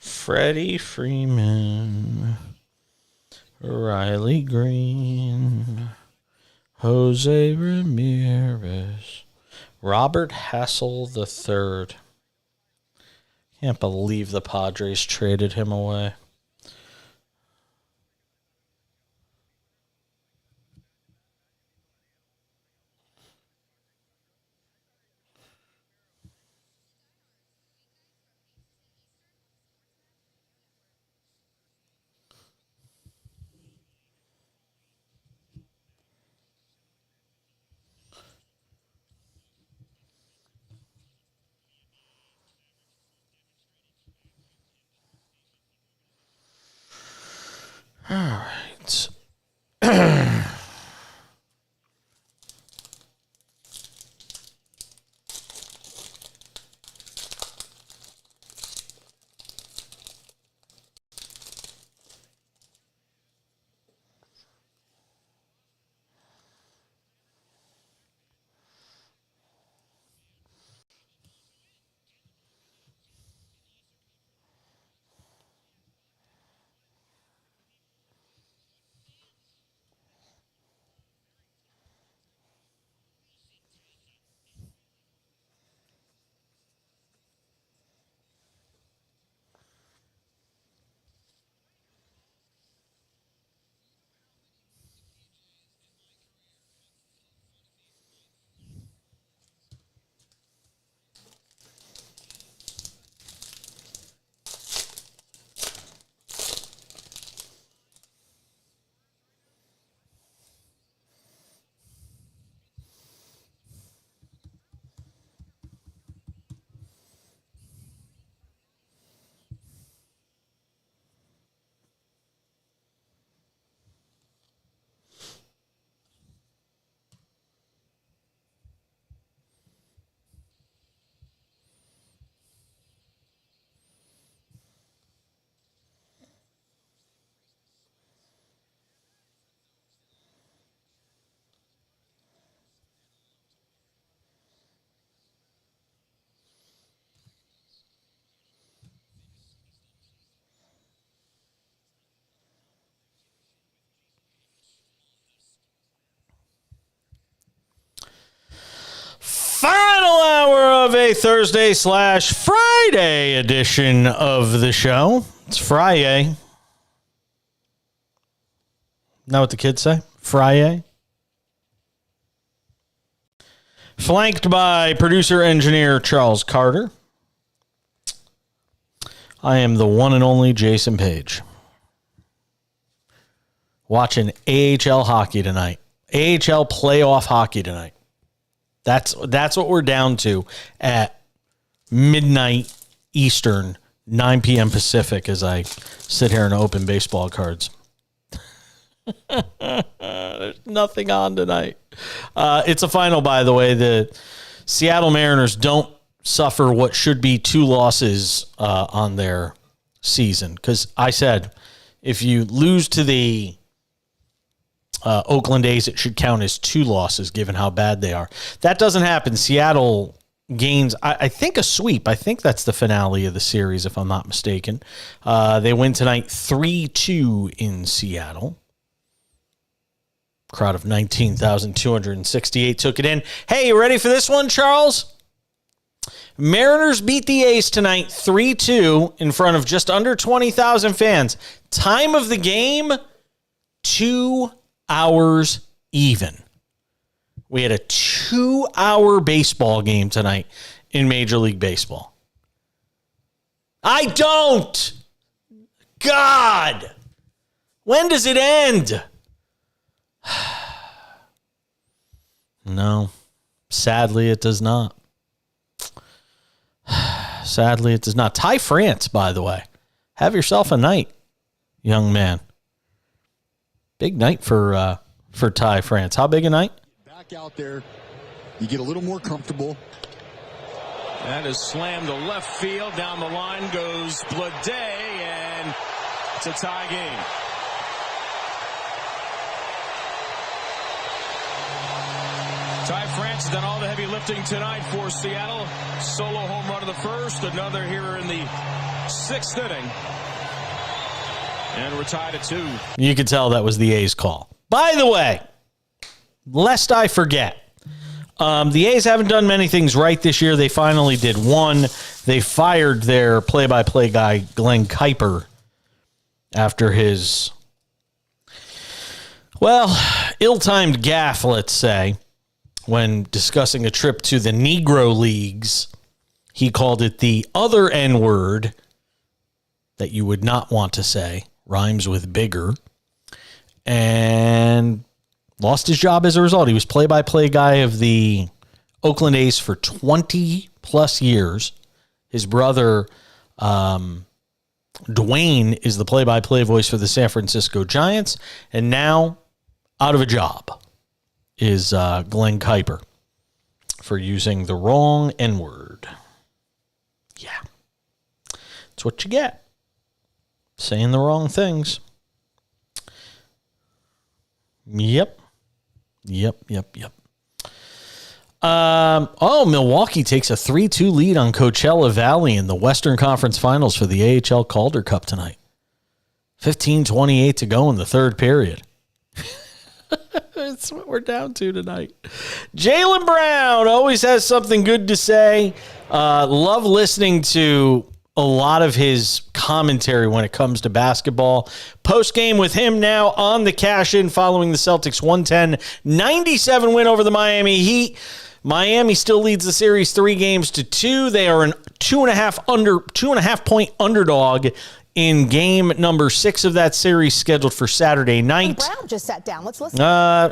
Freddie Freeman, Riley Green, Jose Ramirez, Robert Hassel III. Can't believe the Padres traded him away. All right. of a Thursday/Friday edition of the show. It's Friday. Isn't that what the kids say? Friday. Flanked by producer-engineer Charles Carter. I am the one and only Jason Page. Watching AHL hockey tonight. AHL playoff hockey tonight. That's what we're down to at midnight Eastern, 9 p.m. Pacific as I sit here and open baseball cards. There's nothing on tonight. It's a final, by the way. The Seattle Mariners don't suffer what should be 2 losses on their season. Because I said, if you lose to the Oakland A's, it should count as 2 losses, given how bad they are. That doesn't happen. Seattle gains, I think, a sweep. I think that's the finale of the series, if I'm not mistaken. They win tonight 3-2 in Seattle. Crowd of 19,268 took it in. Hey, you ready for this one, Charles? Mariners beat the A's tonight 3-2 in front of just under 20,000 fans. Time of the game, 2 hours even. We had a 2-hour baseball game tonight in Major League Baseball. I don't. God. When does it end? No. Sadly, it does not. Sadly, it does not. Ty France, by the way. Have yourself a night, young man. Big night for Ty France. How big a night? Back out there, you get a little more comfortable. That is slammed to left field. Down the line goes Blade, and it's a tie game. Ty France has done all the heavy lifting tonight for Seattle. Solo home run of the first, another here in the 6th inning. And we're tied at 2. You could tell that was the A's call. By the way, lest I forget, the A's haven't done many things right this year. They finally did one. They fired their play-by-play guy, Glenn Kuiper, after his, ill-timed gaffe, let's say, when discussing a trip to the Negro Leagues. He called it the other N-word that you would not want to say. Rhymes with bigger. And lost his job as a result. He was play-by-play guy of the Oakland A's for 20-plus years. His brother, Dwayne, is the play-by-play voice for the San Francisco Giants. And now, out of a job, is Glenn Kuiper for using the wrong N-word. Yeah. That's what you get. Saying the wrong things. Yep. Milwaukee takes a 3-2 lead on Coachella Valley in the Western Conference Finals for the AHL Calder Cup tonight. 15:28 to go in the 3rd period. That's what we're down to tonight. Jaylen Brown always has something good to say. Love listening to a lot of his commentary when it comes to basketball. Post-game with him now on the cash-in following the Celtics' 110-97 win over the Miami Heat. Miami still leads the series 3-2. They are an 2.5 point underdog in game number 6 of that series, scheduled for Saturday night. Brown just sat down. Let's listen.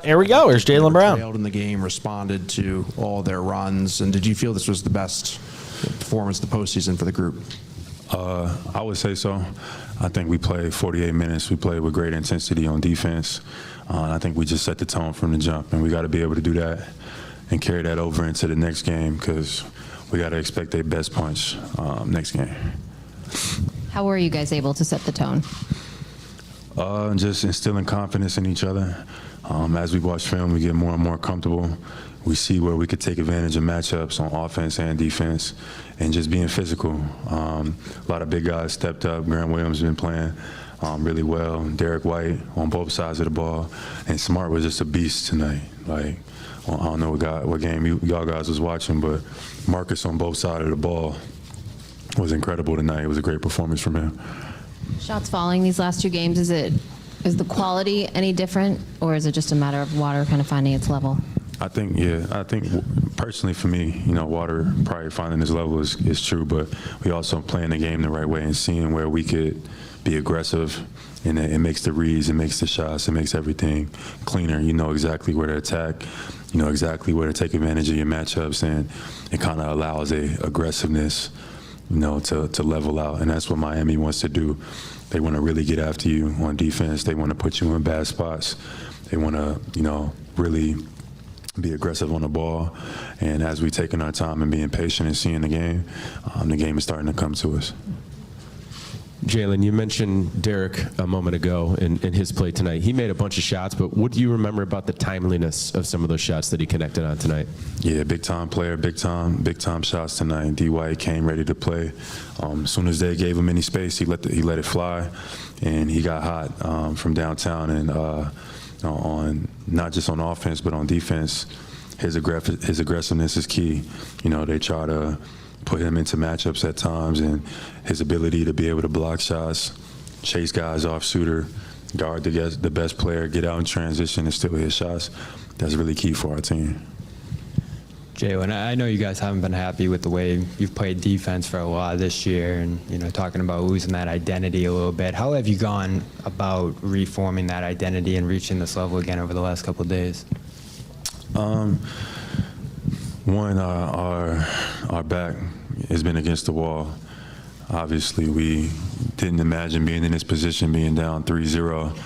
Here we go. Here's Jaylen Brown. Trailed in the game, responded to all their runs, and did you feel this was the best performance of the postseason for the group? I would say so. I think we played 48 minutes. We played with great intensity on defense. And I think we just set the tone from the jump, and we got to be able to do that and carry that over into the next game because we got to expect their best punch next game. How were you guys able to set the tone? Just instilling confidence in each other. As we watch film, we get more and more comfortable. We see where we could take advantage of matchups on offense and defense and just being physical. A lot of big guys stepped up. Grant Williams has been playing really well. Derek White on both sides of the ball. And Smart was just a beast tonight. Like, well, I don't know what game y'all guys was watching, but Marcus on both sides of the ball was incredible tonight. It was a great performance from him. Shots falling these last 2 games, is the quality any different, or is it just a matter of water kind of finding its level? I think personally for me, water probably finding its level is true, but we also playing the game the right way and seeing where we could be aggressive, and it makes the reads, it makes the shots, it makes everything cleaner. You know exactly where to attack, you know exactly where to take advantage of your matchups, and it kind of allows a aggressiveness, to level out, and that's what Miami wants to do. They want to really get after you on defense. They want to put you in bad spots. They want to, really be aggressive on the ball. And as we're taking our time and being patient and seeing the game is starting to come to us. Jalen, you mentioned Derek a moment ago in his play tonight. He made a bunch of shots, but what do you remember about the timeliness of some of those shots that he connected on tonight? Yeah, big time player, big time shots tonight. D. White came ready to play. As soon as they gave him any space, he let it fly, and he got hot from downtown. And on not just on offense but on defense, his aggressiveness is key. They try to put him into matchups at times, and his ability to be able to block shots, chase guys off shooter, guard the best player, get out in transition and still hit shots, that's really key for our team. Jalen, I know you guys haven't been happy with the way you've played defense for a lot this year, and talking about losing that identity a little bit. How have you gone about reforming that identity and reaching this level again over the last couple of days? One, our back has been against the wall. Obviously, we didn't imagine being in this position, being down 3-0.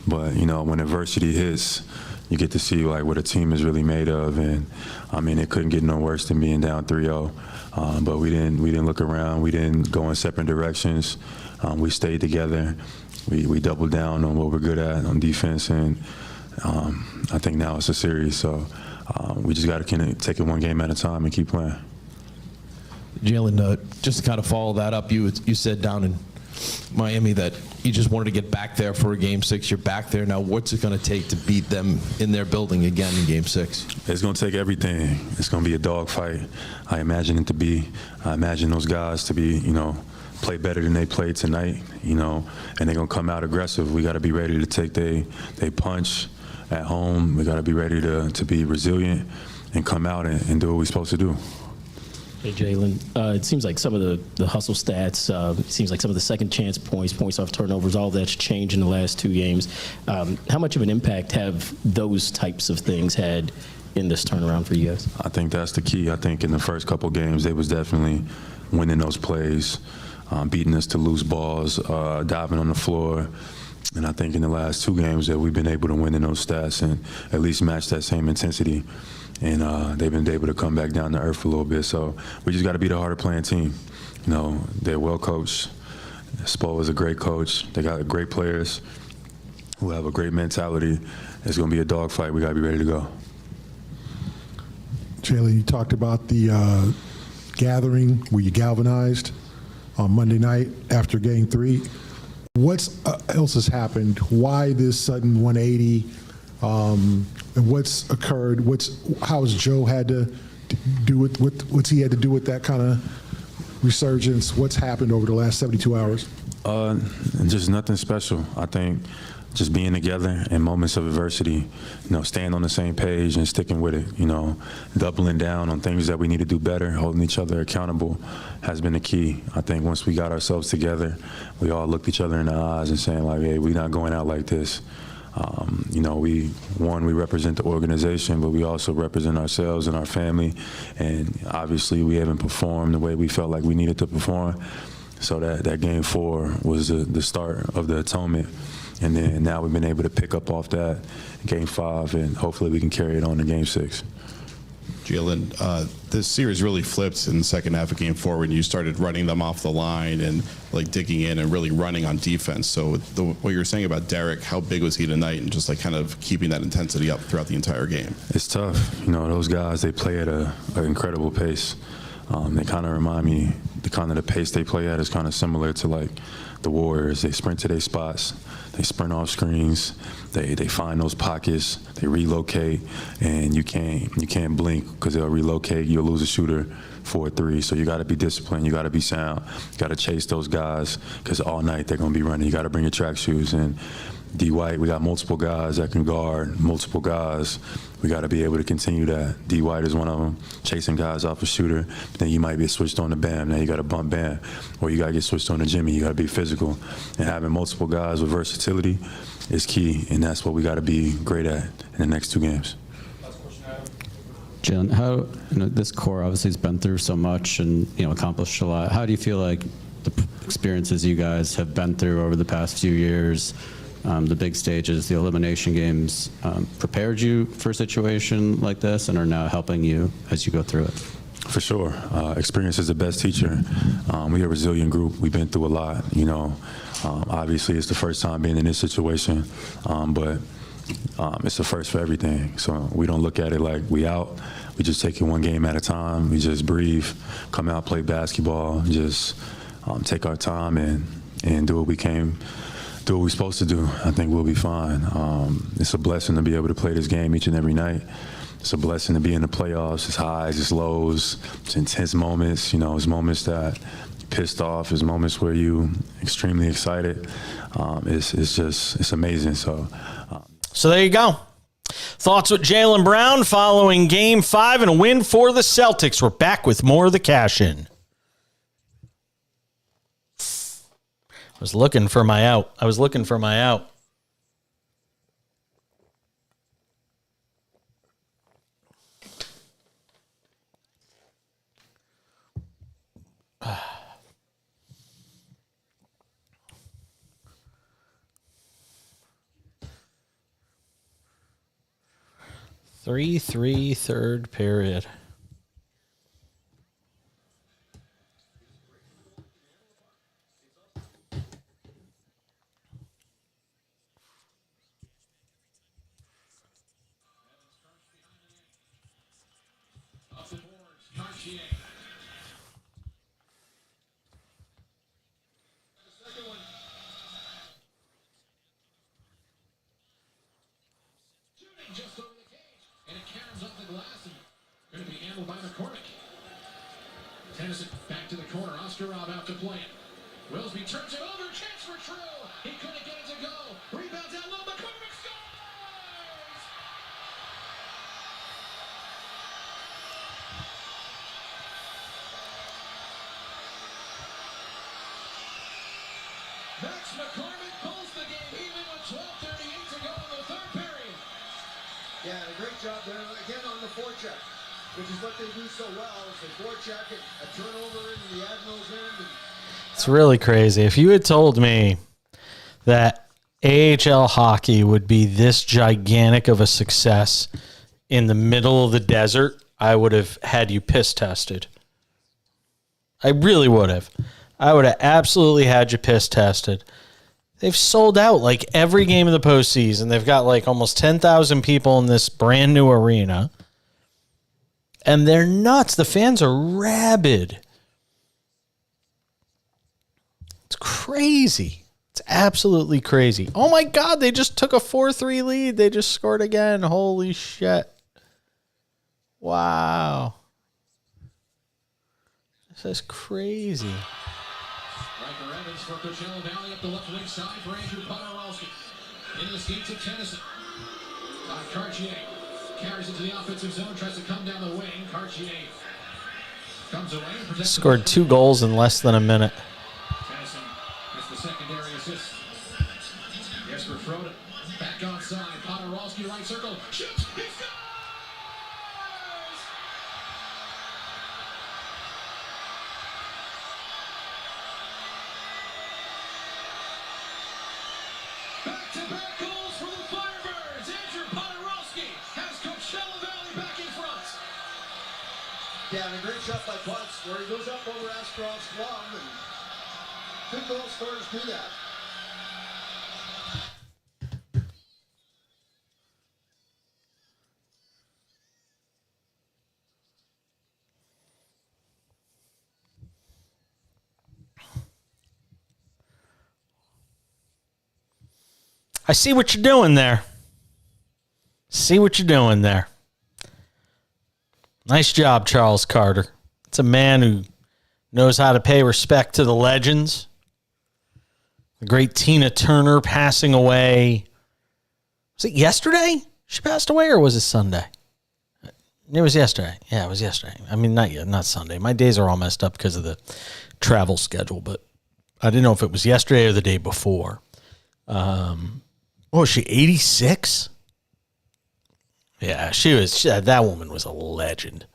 But, when adversity hits, you get to see what a team is really made of. And, it couldn't get no worse than being down 3-0. But we didn't look around. We didn't go in separate directions. We stayed together. We doubled down on what we're good at on defense. And I think now it's a series. So we just got to take it one game at a time and keep playing. Jalen, just to kind of follow that up, you said down in Miami that you just wanted to get back there for a Game 6. You're back there now. What's it going to take to beat them in their building again in Game 6? It's going to take everything. It's going to be a dogfight. I imagine it to be. I imagine those guys to be, play better than they played tonight, and they're going to come out aggressive. We got to be ready to take they punch at home. We got to be ready to be resilient and come out and do what we're supposed to do. Hey, Jalen, it seems like some of the hustle stats, it seems like some of the second chance points off turnovers, all that's changed in the last 2 games. How much of an impact have those types of things had in this turnaround for you guys? I think that's the key. I think in the first couple games, they was definitely winning those plays, beating us to loose balls, diving on the floor. And I think in the last 2 games that we've been able to win in those stats and at least match that same intensity. And they've been able to come back down to earth a little bit. So we just got to be the harder playing team. They're well coached. Spo is a great coach. They got great players who have a great mentality. It's going to be a dogfight. We got to be ready to go. Jalen, you talked about the gathering where you galvanized on Monday night after Game 3. What else has happened? Why this sudden 180? And what's occurred? How has Joe had to do it? What's he had to do with that kind of resurgence? What's happened over the last 72 hours? Just nothing special. I think just being together in moments of adversity, staying on the same page and sticking with it, doubling down on things that we need to do better, holding each other accountable has been the key. I think once we got ourselves together, we all looked each other in the eyes and saying hey, we're not going out like this. We represent the organization, but we also represent ourselves and our family. And obviously we haven't performed the way we felt like we needed to perform. So that Game 4 was the start of the atonement. And then now we've been able to pick up off that Game 5, and hopefully we can carry it on to Game 6. Jalen, this series really flipped in the second half of Game 4 when you started running them off the line and digging in and really running on defense. So what you're saying about Derek, how big was he tonight, and just kind of keeping that intensity up throughout the entire game? It's tough. Those guys, they play at an incredible pace. They kind of remind me the kind of the pace they play at is kind of similar to like the Warriors. They sprint to their spots, they sprint off screens, they find those pockets, they relocate, and you can't blink because they'll relocate. You'll lose a shooter for a three. So you got to be disciplined. You got to be sound. You got to chase those guys because all night they're going to be running. You got to bring your track shoes. And D. White, we got multiple guys that can guard multiple guys. We got to be able to continue that. D. White is one of them, chasing guys off a shooter. Then you might be switched on to Bam. Now you got to bump Bam. Or you got to get switched on to Jimmy. You got to be physical. And having multiple guys with versatility is key. And that's what we got to be great at in the next 2 games. Jalen, how this core obviously has been through so much and accomplished a lot. How do you feel like the experiences you guys have been through over the past few years, the big stages, the elimination games, prepared you for a situation like this and are now helping you as you go through it? For sure. Experience is the best teacher. We're a resilient group. We've been through a lot. Obviously, it's the first time being in this situation, but it's the first for everything. So we don't look at it like we out. We just take it one game at a time. We just breathe, come out, play basketball, just take our time and do what we're supposed to do. I think we'll be fine. It's a blessing to be able to play this game each and every night. It's a blessing to be in the playoffs. It's highs, it's lows, it's intense moments. It's moments that you're pissed off. It's moments where you extremely excited. It's amazing. So there you go. Thoughts with Jaylen Brown following Game 5 and a win for the Celtics. We're back with more of the Cash In. I was looking for my out. 3-3 third period. Tennyson back to the corner. Oscarov out to play it. Willsby turns it over. Chance for True. He couldn't get it to go. Rebounds out low. McCormick scores! Max McCormick pulls the game even with 12:38 to go in the third period. Yeah, a great job there. Again on the forecheck, which is what they do so well. Is they forecheck it, a turnover into the Admiral's end. It's really crazy. If you had told me that AHL hockey would be this gigantic of a success in the middle of the desert, I would have had you piss tested. I really would have. I would have absolutely had you piss tested. They've sold out like every game of the postseason. They've got like almost 10,000 people in this brand new arena. And they're nuts. The fans are rabid. It's crazy. It's absolutely crazy. Oh my God, they just took a 4-3 lead. They just scored again. Holy shit. Wow. This is crazy. Riker Evans for Coachella Valley up the left wing side for Andrew Pomerowski. Into the skates of Tennyson. Cartier carries it to the offensive zone, tries to come down the wing. Cartier comes away. Scored 2 goals in less than a minute. Tennyson gets the secondary assist. Jesper Froda back onside. Pomerowski right circle. Shoots. He scores! Back-to-back goals for the Firebirds. Andrew Pomerowski has Coachella Valley back in front. Yeah, and a great shot by Potts where he goes up over Askarov's glove, and good goal scorers do that. I see what you're doing there. See what you're doing there. Nice job, Charles Carter. It's a man who knows how to pay respect to the legends. The great Tina Turner passing away. Was it yesterday she passed away, or was it Sunday? It was yesterday. Yeah, it was yesterday. I mean, not Sunday. My days are all messed up because of the travel schedule, but I didn't know if it was yesterday or the day before. Was she 86? Yeah, that woman was a legend.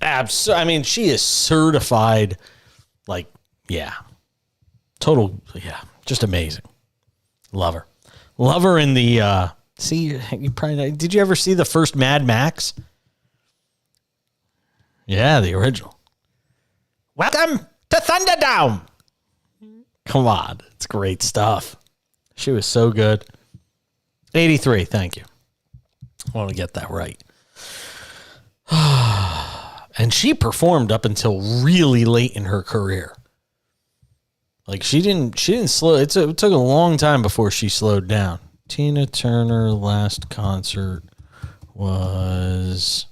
I mean, she is certified, just amazing. Love her. Love her in the, did you ever see the first Mad Max? Yeah, the original. Welcome to Thunderdome. Come on, it's great stuff. She was so good. 83, thank you. I want to get that right. And she performed up until really late in her career. Like she didn't slow. It took a long time before she slowed down. Tina Turner last concert was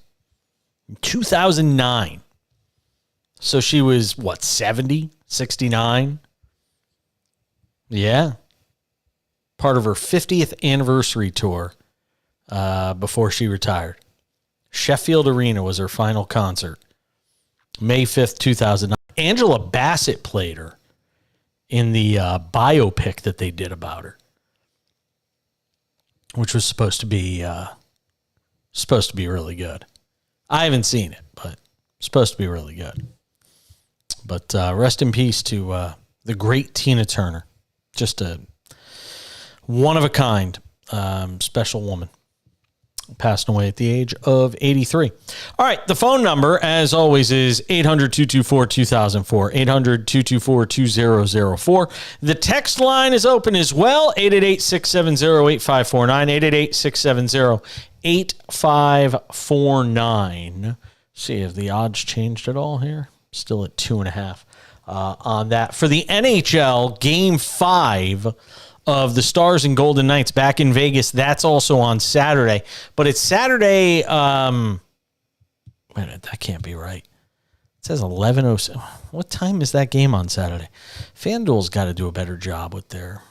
2009. So she was 70, 69? Yeah. Part of her 50th anniversary tour before she retired. Sheffield Arena was her final concert. May 5th, 2009. Angela Bassett played her in the biopic that they did about her, which was supposed to be really good. I haven't seen it, but supposed to be really good. But rest in peace to the great Tina Turner. Just a one-of-a-kind special woman. Passed away at the age of 83. All right, the phone number, as always, is 800-224-2004, 800-224-2004. The text line is open as well, 888-670-8549, 888-670-8549. See if the odds changed at all here. Still at 2.5 on that. For the NHL, Game 5 of the Stars and Golden Knights back in Vegas. That's also on Saturday. But it's Saturday. Wait a minute, that can't be right. It says 11:07. What time is that game on Saturday? FanDuel's got to do a better job with their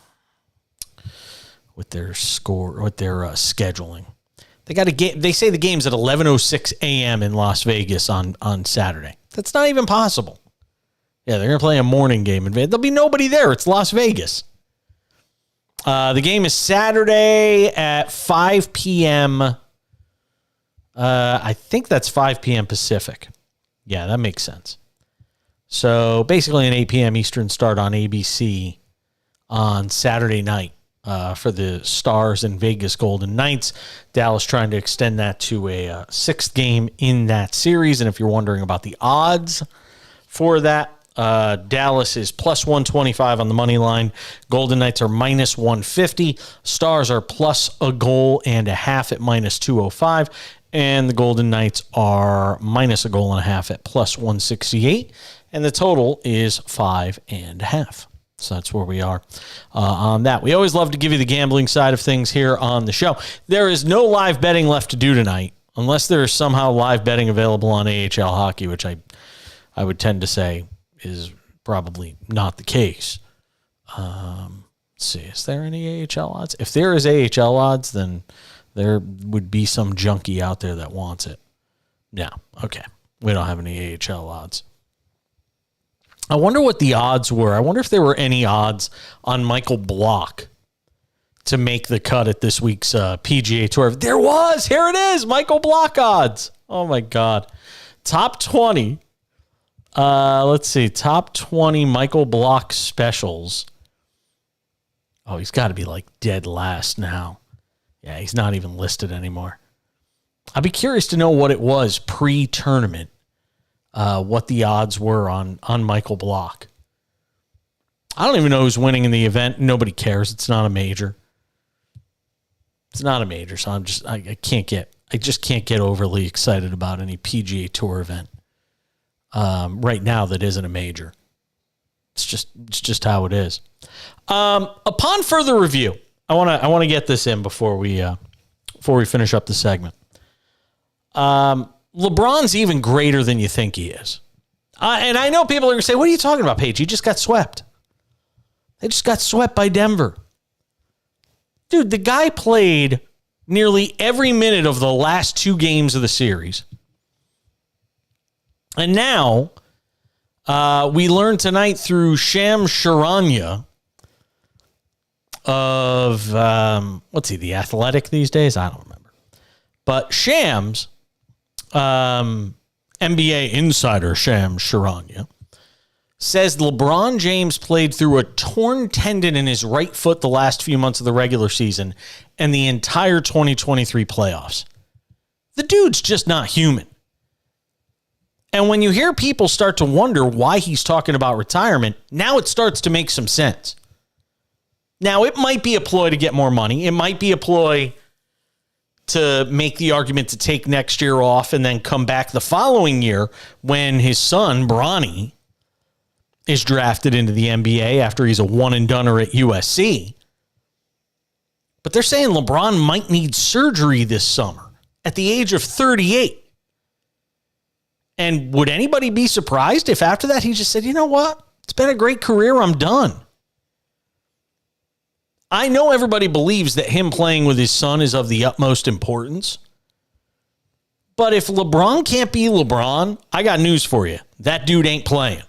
scheduling. They got a game. They say the game's at 11:06 a.m. in Las Vegas on Saturday. That's not even possible. Yeah, they're going to play a morning game in Vegas. There'll be nobody there. It's Las Vegas. The game is Saturday at 5 p.m. I think that's 5 p.m. Pacific. Yeah, that makes sense. So basically an 8 p.m. Eastern start on ABC on Saturday night for the Stars and Vegas Golden Knights. Dallas trying to extend that to a sixth game in that series. And if you're wondering about the odds for that, Dallas is plus 125 on the money line. Golden Knights are minus 150. Stars are plus a goal and a half at minus 205. And the Golden Knights are minus a goal and a half at plus 168. And the total is 5.5. So that's where we are on that. We always love to give you the gambling side of things here on the show. There is no live betting left to do tonight, unless there is somehow live betting available on AHL hockey, which I would tend to say is probably not the case. Let's see, is there any AHL odds? If there is AHL odds, then there would be some junkie out there that wants it. No, okay. We don't have any AHL odds. I wonder what the odds were. I wonder if there were any odds on Michael Block to make the cut at this week's PGA Tour. There was. Here it is. Michael Block odds. Oh, my God. Top 20. Let's see. Top 20 Michael Block specials. Oh, he's got to be like dead last now. Yeah, he's not even listed anymore. I'd be curious to know what it was pre-tournament. What the odds were on Michael Block. I don't even know who's winning in the event. Nobody cares. It's not a major. It's not a major, so I just can't get overly excited about any PGA Tour event right now that isn't a major. It's just how it is. Upon further review want to get this in before we finish up the segment. LeBron's even greater than you think he is. And I know people are going to say, what are you talking about, Paige? He just got swept. They just got swept by Denver. Dude, the guy played nearly every minute of the last 2 games of the series. And now, we learned tonight through Shams Charania of, The Athletic these days? I don't remember. But Shams, NBA insider Shams Charania, says LeBron James played through a torn tendon in his right foot the last few months of the regular season and the entire 2023 playoffs. The dude's just not human. And when you hear people start to wonder why he's talking about retirement, now it starts to make some sense. Now, it might be a ploy to get more money. It might be a ploy to make the argument to take next year off and then come back the following year when his son, Bronny, is drafted into the NBA after he's a one-and-doner at USC. But they're saying LeBron might need surgery this summer at the age of 38. And would anybody be surprised if after that he just said, you know what? It's been a great career. I'm done. I know everybody believes that him playing with his son is of the utmost importance. But if LeBron can't be LeBron, I got news for you. That dude ain't playing.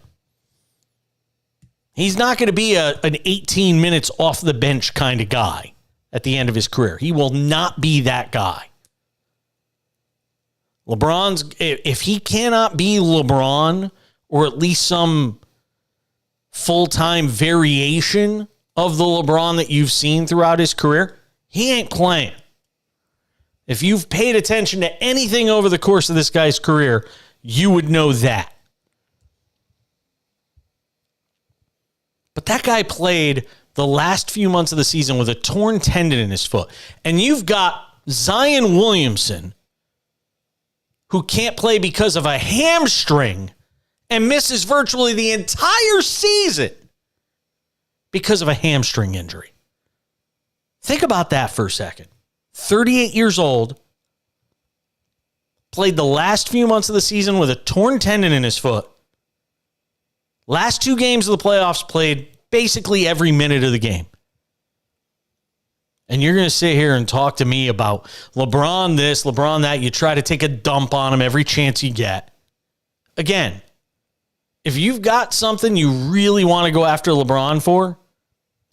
He's not going to be an 18 minutes off the bench kind of guy at the end of his career. He will not be that guy. If he cannot be LeBron, or at least some full-time variation of the LeBron that you've seen throughout his career, he ain't playing. If you've paid attention to anything over the course of this guy's career, you would know that. But that guy played the last few months of the season with a torn tendon in his foot. And you've got Zion Williamson, who can't play because of a hamstring and misses virtually the entire season because of a hamstring injury. Think about that for a second. 38 years old, played the last few months of the season with a torn tendon in his foot. Last 2 games of the playoffs, played basically every minute of the game. And you're going to sit here and talk to me about LeBron this, LeBron that. You try to take a dump on him every chance you get. Again, if you've got something you really want to go after LeBron for,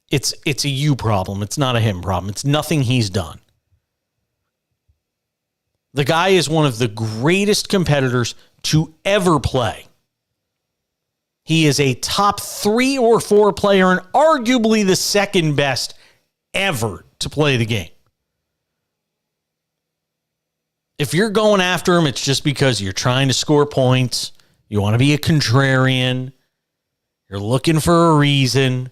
it's a you problem. It's not a him problem. It's nothing he's done. The guy is one of the greatest competitors to ever play. He is a top 3 or 4 player and arguably the second best ever to play the game. If you're going after him, it's just because you're trying to score points. You want to be a contrarian. You're looking for a reason.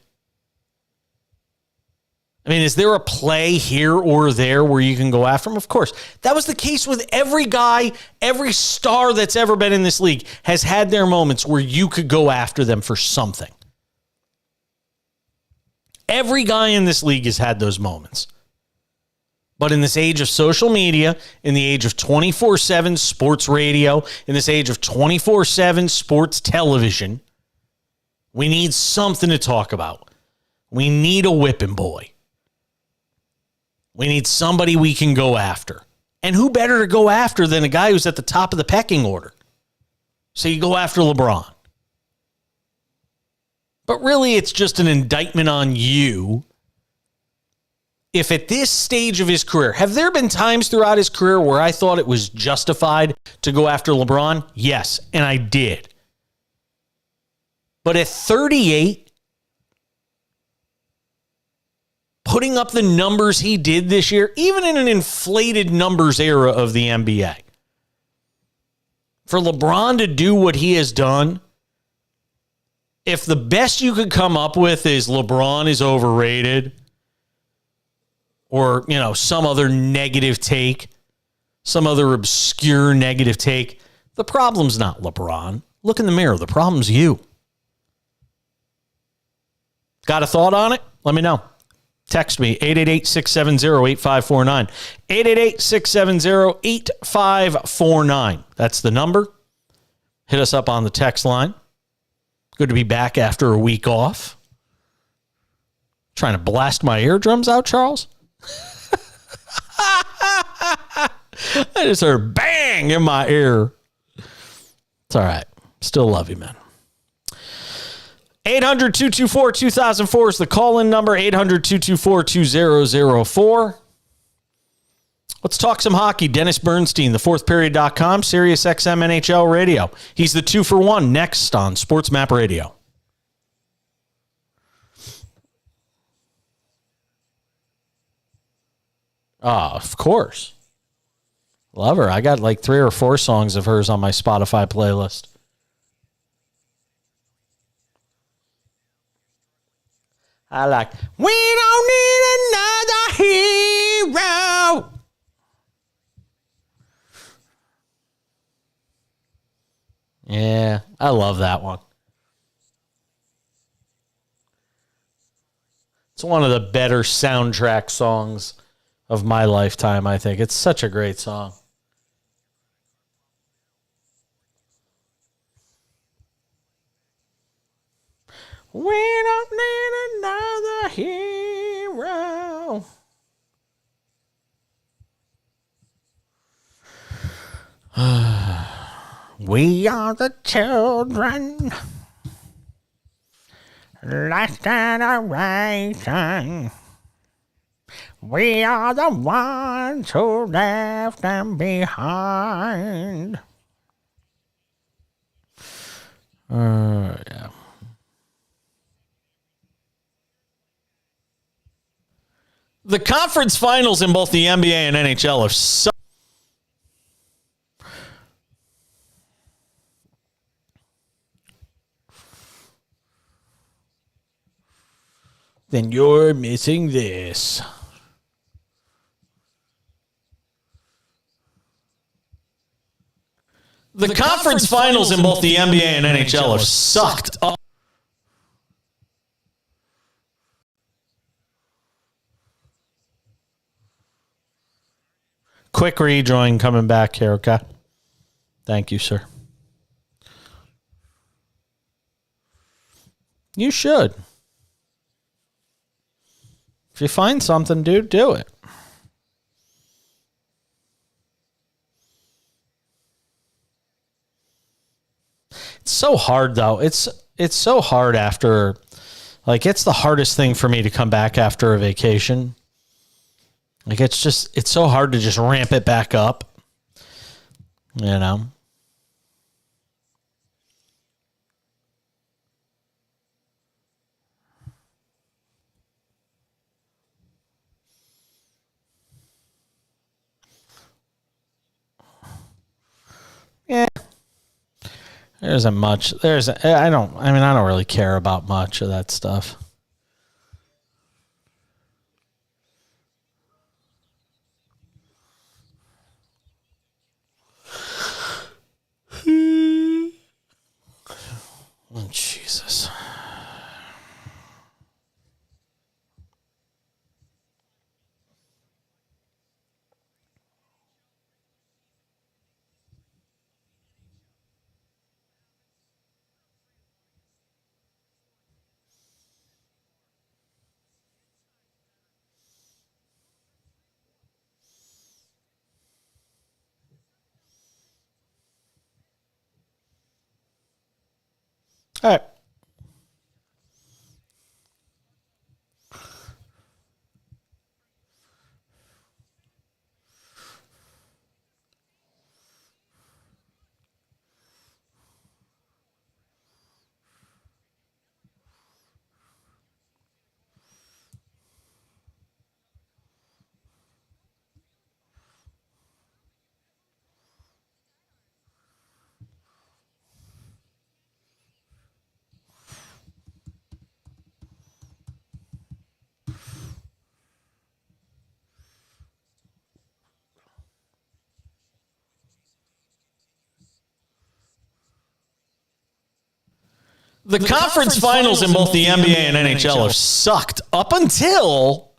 I mean, is there a play here or there where you can go after him? Of course. That was the case with every guy, every star that's ever been in this league has had their moments where you could go after them for something. Every guy in this league has had those moments. But in this age of social media, in the age of 24/7 sports radio, in this age of 24/7 sports television, we need something to talk about. We need a whipping boy. We need somebody we can go after. And who better to go after than a guy who's at the top of the pecking order? So you go after LeBron. But really, it's just an indictment on you. If at this stage of his career, have there been times throughout his career where I thought it was justified to go after LeBron? Yes, and I did. But at 38, putting up the numbers he did this year, even in an inflated numbers era of the NBA, for LeBron to do what he has done, if the best you could come up with is LeBron is overrated, or, some other negative take, some other obscure negative take, the problem's not LeBron. Look in the mirror. The problem's you. Got a thought on it? Let me know. Text me, 888-670-8549. 888-670-8549. That's the number. Hit us up on the text line. Good to be back after a week off. Trying to blast my eardrums out, Charles? I just heard bang in my ear. It's all right. Still love you, man. 800-224-2004 is the call-in number, 800-224-2004. Let's talk some hockey. Dennis Bernstein, thefourthperiod.com, Sirius XM NHL Radio. He's the 2-for-1 next on SportsMap Radio. Oh, of course. Love her. I got like 3 or 4 songs of hers on my Spotify playlist. I like, we don't need another hero. Yeah, I love that one. It's one of the better soundtrack songs of my lifetime, I think. It's such a great song. We don't need another hero. We are the children. Last generation. We are the ones who left them behind. Yeah. The conference finals in both the NBA and NHL are so. Then you're missing this. The conference finals in both the NBA and NHL are sucked up. Quick rejoin coming back here, okay? Thank you, sir. You should. If you find something, dude, do it. It's so hard, though. It's so hard after, like, it's the hardest thing for me to come back after a vacation. Like, it's so hard to just ramp it back up, you know? Yeah. There isn't much. I don't really care about much of that stuff. Oh, Jesus. All right. The conference finals in both the NBA and NHL have sucked up until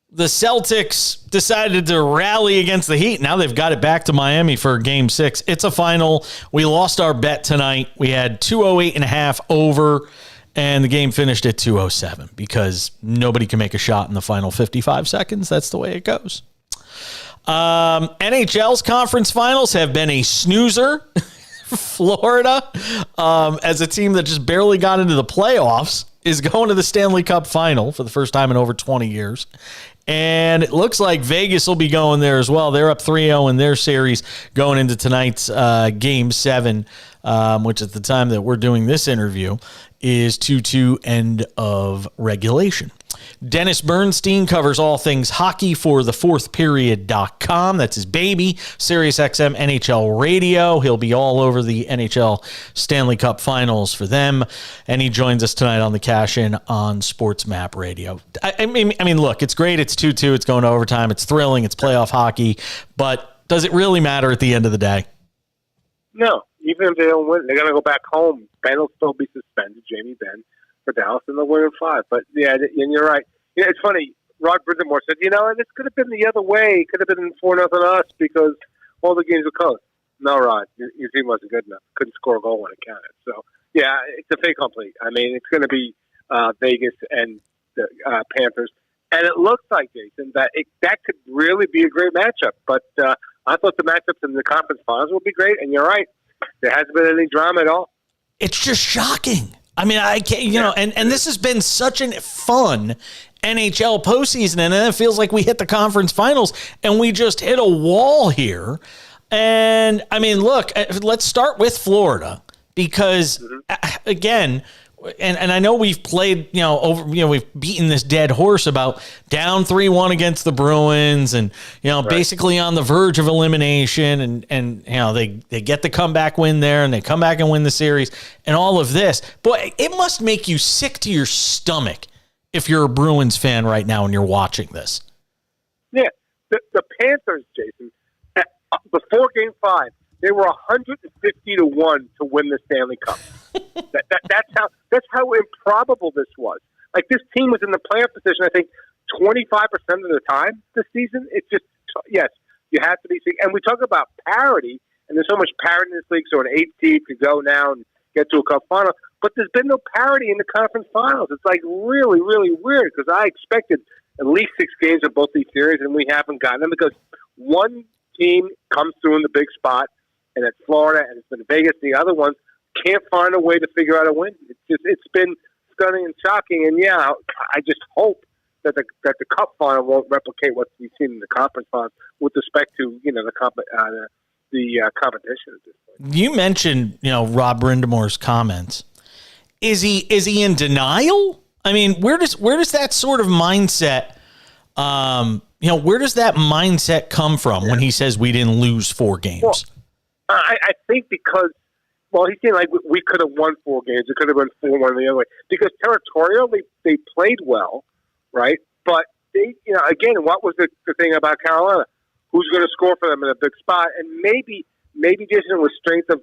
the Celtics decided to rally against the Heat. Now they've got it back to Miami for Game 6. It's a final. We lost our bet tonight. We had 208.5 over, and the game finished at 207 because nobody can make a shot in the final 55 seconds. That's the way it goes. NHL's conference finals have been a snoozer. Florida, as a team that just barely got into the playoffs, is going to the Stanley Cup final for the first time in over 20 years. And it looks like Vegas will be going there as well. They're up 3-0 in their series going into tonight's Game 7, which at the time that we're doing this interview is 2-2 end of regulation. Dennis Bernstein covers all things hockey for thefourthperiod.com. That's his baby. SiriusXM NHL Radio. He'll be all over the NHL Stanley Cup Finals for them. And he joins us tonight on the Cash In on SportsMap Radio. I mean, look, it's great. It's 2-2. It's going to overtime. It's thrilling. It's playoff hockey. But does it really matter at the end of the day? No. Even if they don't win, they're going to go back home. Ben will still be suspended, Jamie Benn, for Dallas, and they'll win in 5. But, yeah, and you're right. You know, it's funny. Rod Brindamore said, this could have been the other way. It could have been 4-0 us because all the games were close. No, Rod, your team wasn't good enough. Couldn't score a goal when it counted. So, yeah, it's a fait accompli. I mean, it's going to be Vegas and the Panthers. And it looks like, Jason, that could really be a great matchup. But I thought the matchups in the conference finals would be great. And you're right. There hasn't been any drama at all. It's just shocking. I mean, I can't, and this has been such a fun NHL postseason, and then it feels like we hit the conference finals and we just hit a wall here. And I mean, look, let's start with Florida because, again, and I know we've played, we've beaten this dead horse about down 3-1 against the Bruins and, basically on the verge of elimination and they get the comeback win there and they come back and win the series and all of this. Boy, it must make you sick to your stomach if you're a Bruins fan right now and you're watching this. Yeah, the Panthers, Jason, before Game 5, they were 150-1 to win the Stanley Cup. That's how improbable this was. Like, this team was in the playoff position, I think, 25% of the time this season. It's just, yes, you have to be. And we talk about parity, and there's so much parity in this league, so an 8th team could go now and get to a cup final. But there's been no parity in the conference finals. It's like really, really weird because I expected at least 6 games of both these series, and we haven't gotten them because one team comes through in the big spot, and it's Florida, and it's been Vegas. The other ones can't find a way to figure out a win. It's been stunning and shocking. And yeah, I just hope that the Cup final won't replicate what we've seen in the conference finals with respect to the competition at this point. You mentioned Rob Brindamore's comments. Is he in denial? I mean, where does that sort of mindset? Where does that mindset come from when he says we didn't lose 4 games? Well, I think because, he's saying like we could have won 4 games. It could have been 4-1 the other way. Because territorially, they played well, right? But they, again, what was the thing about Carolina? Who's going to score for them in a big spot? And maybe Jason was strength of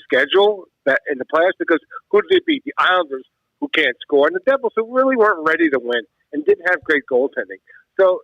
schedule that in the playoffs because who did they beat? The Islanders, who can't score, and the Devils, who really weren't ready to win and didn't have great goaltending. So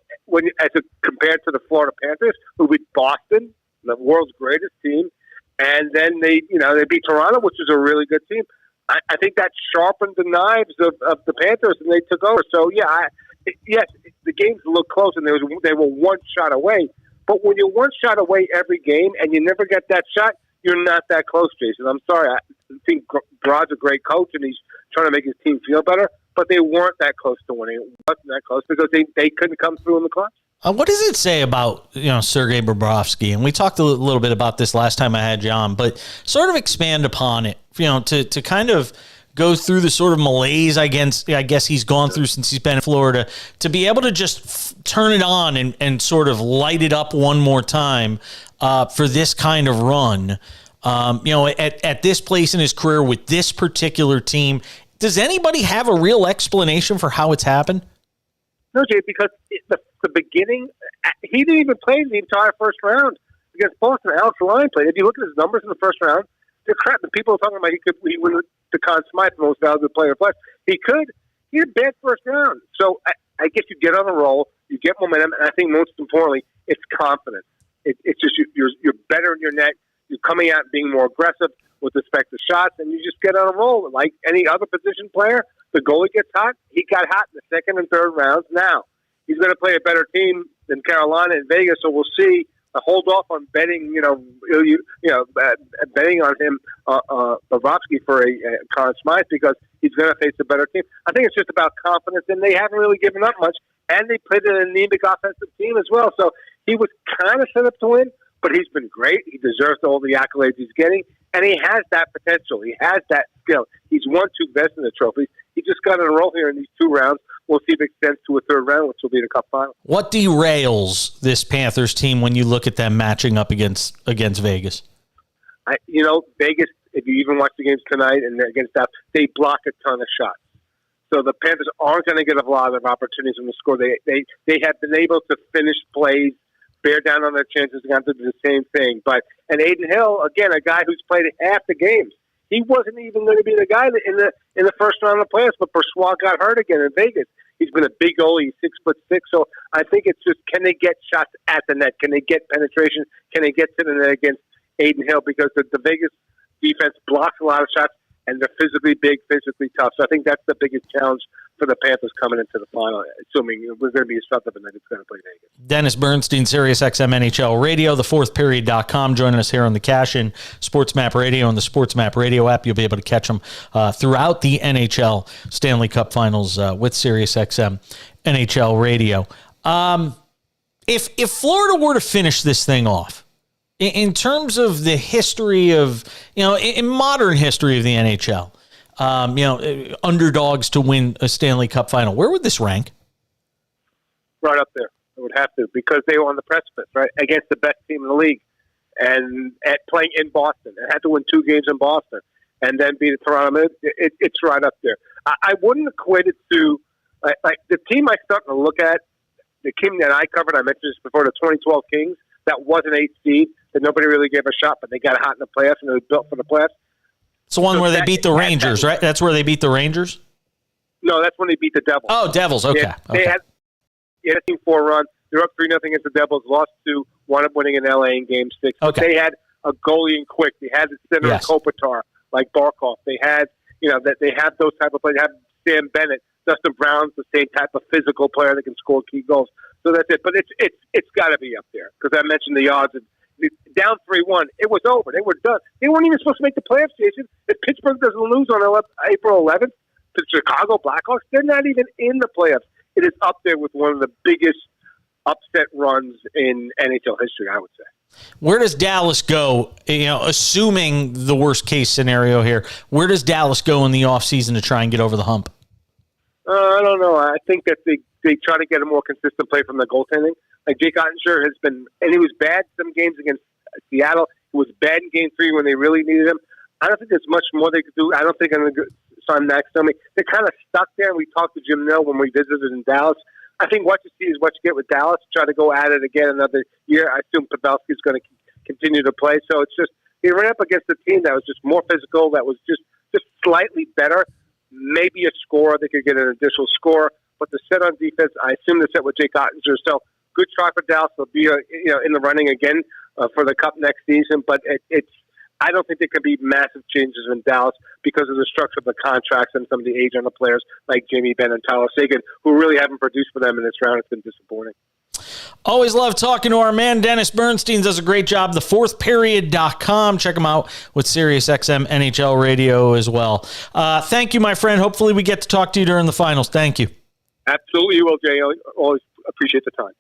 compared to the Florida Panthers, who beat Boston, the world's greatest team, and then they beat Toronto, which is a really good team. I think that sharpened the knives of the Panthers, and they took over. So yes, the games look close, and they were one shot away. But when you're one shot away every game, and you never get that shot, you're not that close, Jason. I'm sorry. I think Brod's a great coach, and he's trying to make his team feel better. But they weren't that close to winning. It wasn't that close because they couldn't come through in the clutch. What does it say about Sergei Bobrovsky? And we talked a little bit about this last time I had you on, but sort of expand upon it. To kind of go through the sort of malaise I guess he's gone through since he's been in Florida, to be able to just turn it on and sort of light it up one more time for this kind of run. At this place in his career with this particular team, does anybody have a real explanation for how it's happened? No, Jay, because the beginning, he didn't even play the entire first round against Boston. Alex Lyon played. If you look at his numbers in the first round, they're crap. The people are talking about he win the Conn Smythe, most valuable player plus. He had a bad first round. So I guess you get on a roll, you get momentum, and I think most importantly, it's confidence. It's just you're better in your net. You're coming out and being more aggressive with respect to shots, and you just get on a roll. Like any other position player, the goalie gets hot. He got hot in the second and third rounds. Now he's going to play a better team than Carolina and Vegas, so we'll see. Hold off on betting, betting on him, Bobrovsky for a Conn Smythe because he's going to face a better team. I think it's just about confidence, and they haven't really given up much, and they played an anemic offensive team as well. So he was kind of set up to win, but he's been great. He deserves all the accolades he's getting, and he has that potential. He has that skill. He's won 2 Vezina trophies. He just got on a roll here in these 2 rounds. We'll see if it extends to a 3rd round, which will be the Cup final. What derails this Panthers team when you look at them matching up against Vegas? Vegas, if you even watch the games tonight and against that, they block a ton of shots. So the Panthers aren't going to get a lot of opportunities in the score. They have been able to finish plays, bear down on their chances, and to do the same thing. And Aiden Hill, again, a guy who's played half the games. He wasn't even going to be the guy in the first round of the playoffs, but Brossoit got hurt again in Vegas. He's been a big goalie, 6'6". So I think it's just, can they get shots at the net? Can they get penetration? Can they get to the net against Aiden Hill? Because the Vegas defense blocks a lot of shots, and they're physically big, physically tough. So I think that's the biggest challenge for the Panthers coming into the final, assuming we're going to be a Southern and then it's going to play Vegas. Dennis Bernstein, SiriusXM NHL Radio, thefourthperiod.com, joining us here on the Cash-In SportsMap Radio and the SportsMap Radio app. You'll be able to catch them throughout the NHL Stanley Cup Finals with SiriusXM NHL Radio. If Florida were to finish this thing off, in terms of the history of, in modern history of the NHL, underdogs to win a Stanley Cup final, where would this rank? Right up there. It would have to, because they were on the precipice, right, against the best team in the league, and at playing in Boston. They had to win 2 games in Boston and then beat Toronto. It's right up there. I wouldn't equate it to, like the team I started to look at, the team that I covered, I mentioned this before, the 2012 Kings, that was an 8th seed that nobody really gave a shot, but they got hot in the playoffs and they were built for the playoffs. It's the one where they beat the Rangers, right? That's where they beat the Rangers? No, that's when they beat the Devils. Oh, Devils, okay. They had a team 4 run. They were up 3-0 against the Devils, lost 2, wound up winning in LA in Game 6. But they had a goalie in Quick. They had the center in Kopitar, like Barkov. They had, that they have those type of players. They have Sam Bennett. Dustin Brown's the same type of physical player that can score key goals. So that's it. But it's got to be up there, because I mentioned the odds. Down 3-1, it was over. They were done. They weren't even supposed to make the playoffs, Jason. If Pittsburgh doesn't lose on April 11th to Chicago Blackhawks, they're not even in the playoffs. It is up there with one of the biggest upset runs in NHL history, I would say. Where does Dallas go, assuming the worst case scenario here, where does Dallas go in the offseason to try and get over the hump? I don't know. I think that they try to get a more consistent play from the goaltending. Like Jake Ottinger has been, and he was bad some games against Seattle. He was bad in Game 3 when they really needed him. I don't think there's much more they could do. I don't think I'm going to sign Max Domi. They're kind of stuck there, and we talked to Jim Nell when we visited in Dallas. I think what you see is what you get with Dallas. Try to go at it again another year. I assume Pavelski's going to continue to play. So it's just, he ran up against a team that was just more physical, that was just slightly better. Maybe a score. They could get an additional score. But the set on defense, I assume the set with Jake Ottinger. So good try for Dallas. They'll be in the running again for the Cup next season. But I don't think there could be massive changes in Dallas because of the structure of the contracts and some of the age on the players like Jamie Benn and Tyler Seguin, who really haven't produced for them in this round. It's been disappointing. Always love talking to our man. Dennis Bernstein does a great job. Thefourthperiod.com. Check him out with SiriusXM NHL Radio as well. Thank you, my friend. Hopefully we get to talk to you during the finals. Thank you. Absolutely, you will, Jay. I always appreciate the time.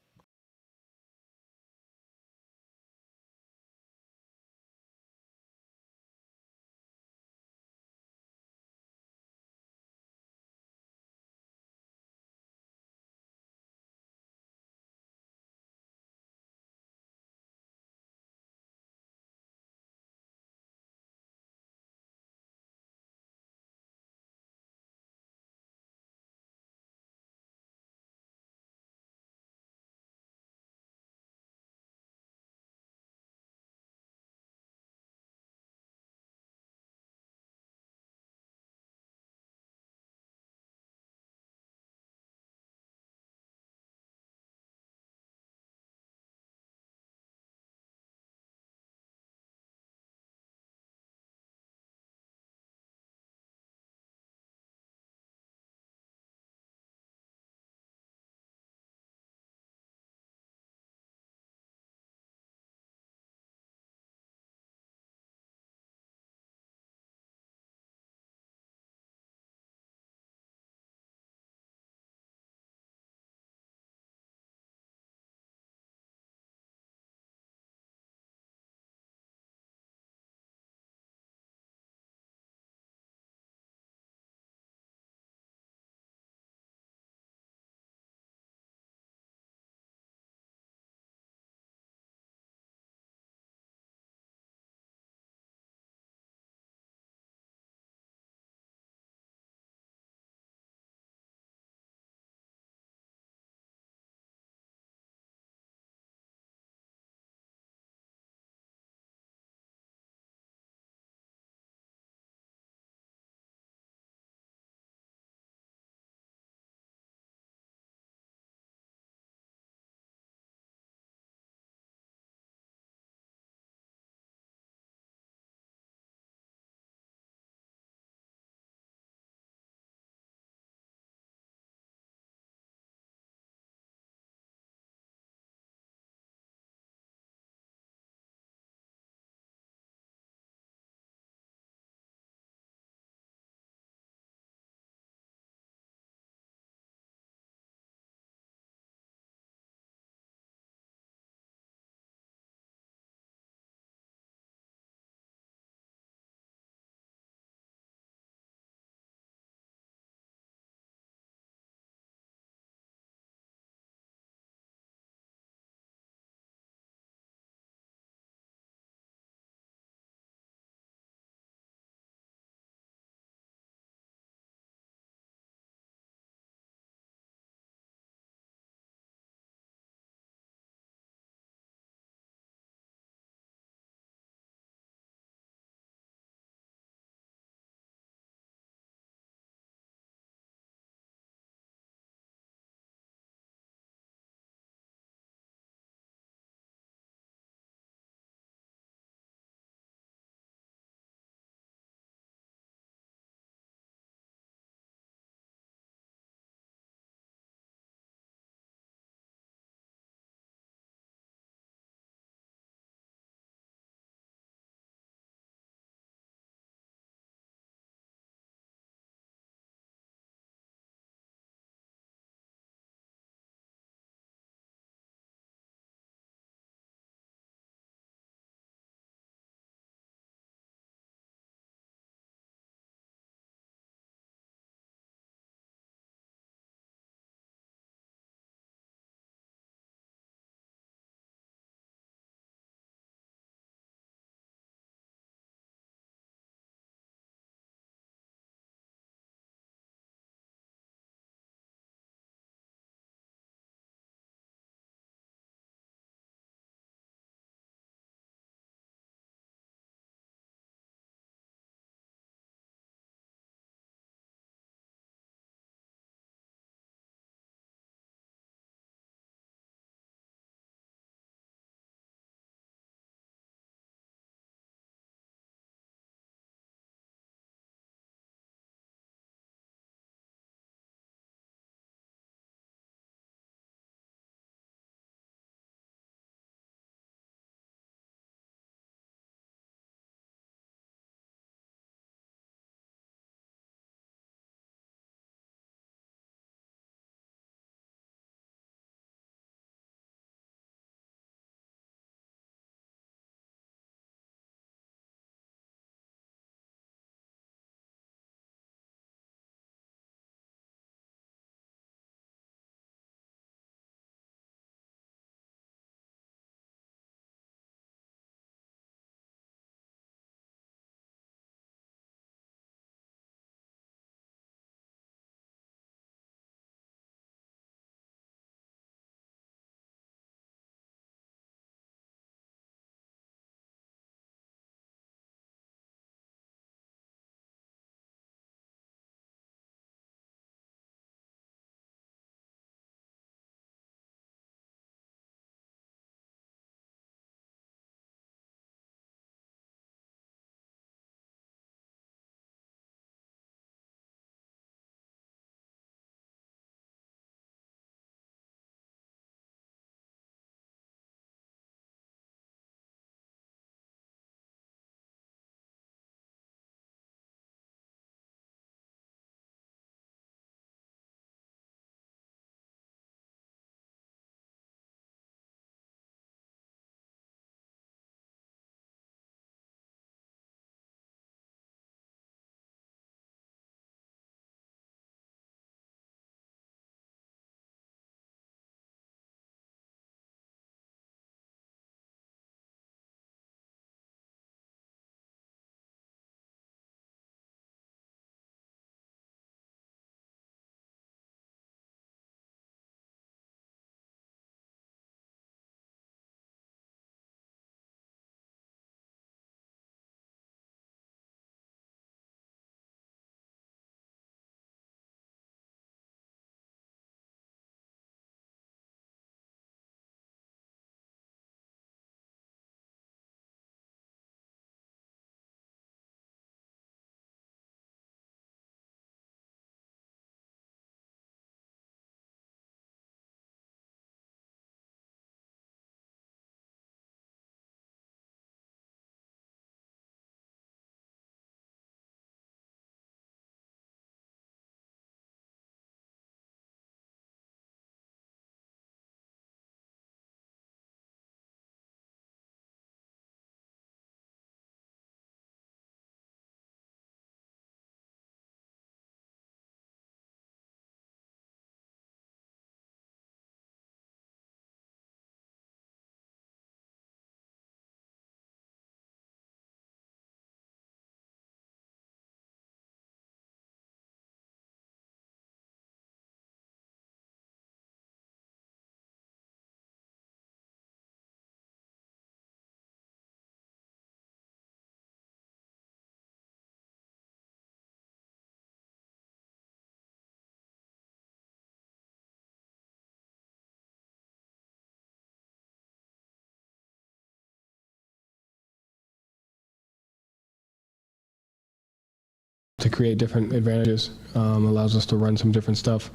to create different advantages, allows us to run some different stuff,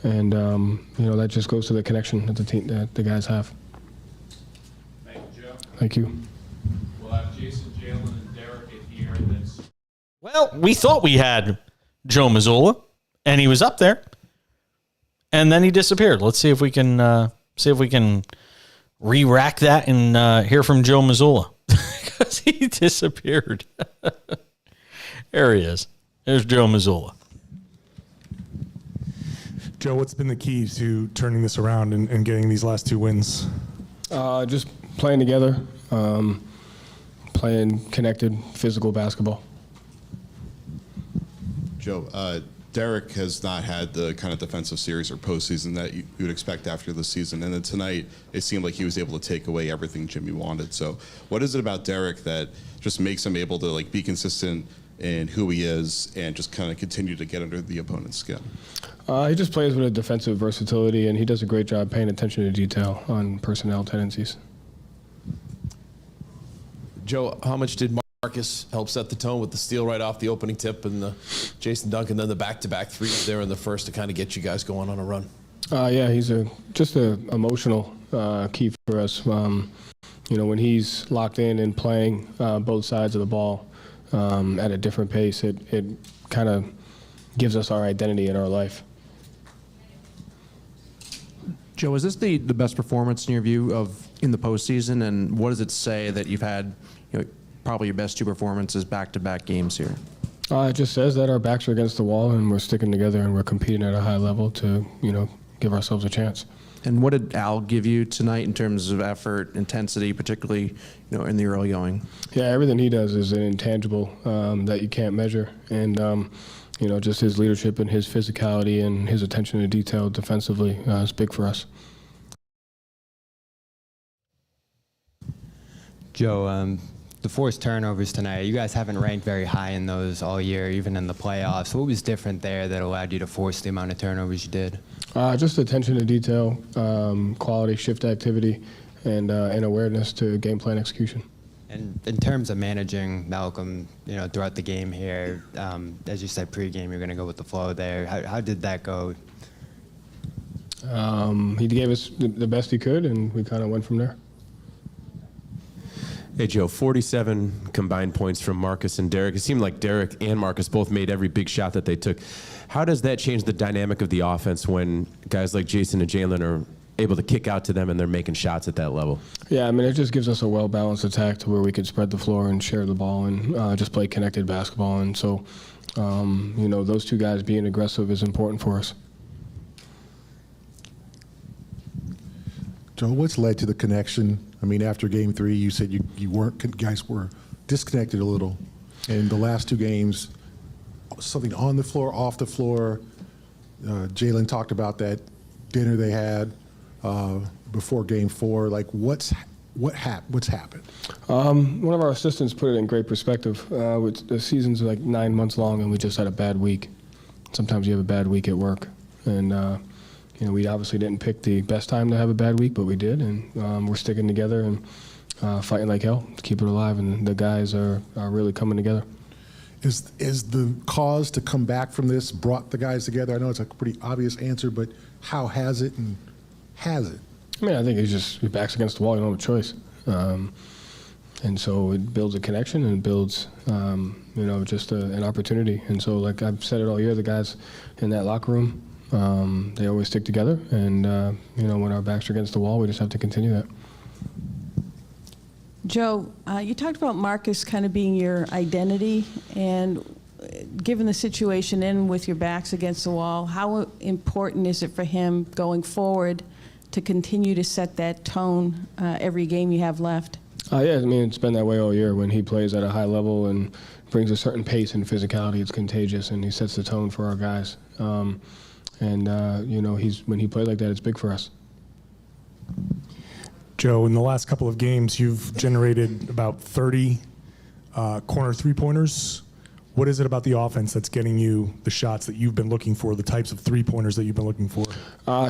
and that just goes to the connection that the team, that the guys have. Thank you, Joe. Thank you. We'll have Jason, Jalen, and Derek in here. Well, we thought we had Joe Mazzulla, and he was up there, and then he disappeared. Let's see if we can re-rack that and hear from Joe Mazzulla because he disappeared. There he is. There's Joe Mazzulla. Joe, what's been the key to turning this around and getting these last 2 wins? Just playing together, playing connected, physical basketball. Joe, Derek has not had the kind of defensive series or postseason that you would expect after the season. And then tonight, it seemed like he was able to take away everything Jimmy wanted. So what is it about Derek that just makes him able to be consistent in who he is and just kind of continue to get under the opponent's skin? He just plays with a defensive versatility, and he does a great job paying attention to detail on personnel tendencies. Joe, how much did Marcus help set the tone with the steal right off the opening tip and the Jason Duncan, then the back-to-back threes there in the first to kind of get you guys going on a run? Yeah, he's just an emotional key for us. When he's locked in and playing both sides of the ball at a different pace, it kind of gives us our identity in our life. Joe, is this the best performance in your view in the postseason, and what does it say that you've had probably your best 2 performances back-to-back games here? It just says that our backs are against the wall and we're sticking together and we're competing at a high level to give ourselves a chance. And what did Al give you tonight in terms of effort, intensity, particularly in the early going? Yeah, everything he does is an intangible that you can't measure, and just his leadership and his physicality and his attention to detail defensively is big for us. Joe, the forced turnovers tonight, you guys haven't ranked very high in those all year, even in the playoffs. What was different there that allowed you to force the amount of turnovers you did? Just attention to detail, quality shift activity, and awareness to game plan execution. And in terms of managing Malcolm, throughout the game here, as you said pregame, you're going to go with the flow there. How did that go? He gave us the best he could, and we kind of went from there. Hey, Joe, 47 combined points from Marcus and Derek. It seemed like Derek and Marcus both made every big shot that they took. How does that change the dynamic of the offense when guys like Jason and Jalen are able to kick out to them and they're making shots at that level? Yeah, it just gives us a well-balanced attack to where we could spread the floor and share the ball and just play connected basketball. And so, those 2 guys being aggressive is important for us. Joe, what's led to the connection? After Game 3, you said you guys were disconnected a little. In the last 2 games, something on the floor, off the floor. Jalen talked about that dinner they had before Game 4. What's happened? One of our assistants put it in great perspective. The season's 9 months long, and we just had a bad week. Sometimes you have a bad week at work, and we obviously didn't pick the best time to have a bad week, but we did, and we're sticking together and fighting like hell to keep it alive, and the guys are really coming together. Is the cause to come back from this brought the guys together? I know it's a pretty obvious answer, but how has it, and has it? I think it's just your back's against the wall, you don't have a choice. And so it builds a connection, and it builds, just an opportunity. And so, like I've said it all year, the guys in that locker room, they always stick together, and when our backs are against the wall, we just have to continue that. Joe, you talked about Marcus kind of being your identity, and given the situation in with your backs against the wall, how important is it for him going forward to continue to set that tone every game you have left? Yeah, it's been that way all year. When he plays at a high level and brings a certain pace and physicality, it's contagious, and he sets the tone for our guys. When he plays like that, it's big for us. Joe, in the last couple of games, you've generated about 30 corner 3-pointers. What is it about the offense that's getting you the shots that you've been looking for, the types of 3-pointers that you've been looking for?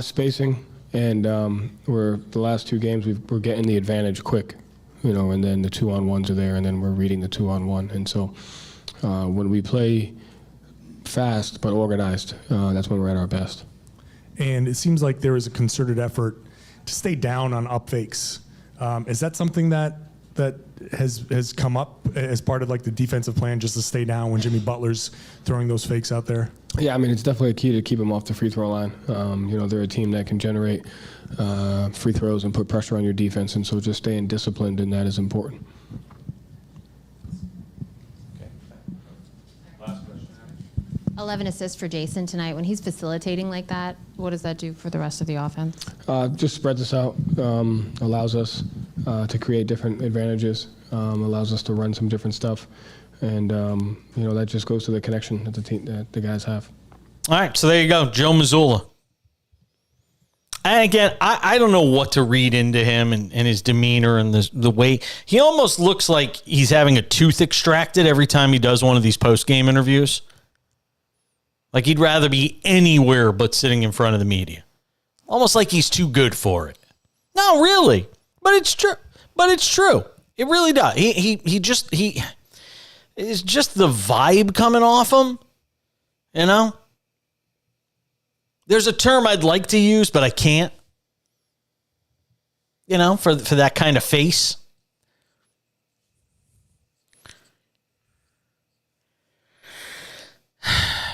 Spacing, and the last 2 games we're getting the advantage quick, and then the 2-on-1s are there, and then we're reading the 2-on-1. And so when we play fast but organized. That's when we're at our best. And it seems like there is a concerted effort to stay down on up fakes. Is that something that has come up as part of like the defensive plan, just to stay down when Jimmy Butler's throwing those fakes out there? Yeah, I mean, it's definitely a key to keep them off the free throw line. They're a team that can generate free throws and put pressure on your defense, and so just staying disciplined in that is important. 11 assists for Jason tonight. When he's facilitating like that, what does that do for the rest of the offense? Just spreads us out, allows us to create different advantages, allows us to run some different stuff, and that just goes to the connection that the guys have. All right, so there you go, Joe Mazzulla. And again, I don't know what to read into him and his demeanor and the way he almost looks like he's having a tooth extracted every time he does one of these post-game interviews. Like he'd rather be anywhere but sitting in front of the media. Almost like he's too good for it. No, really. But it's true. It really does. It's just the vibe coming off him. You know? There's a term I'd like to use, but I can't. You know, for that kind of face.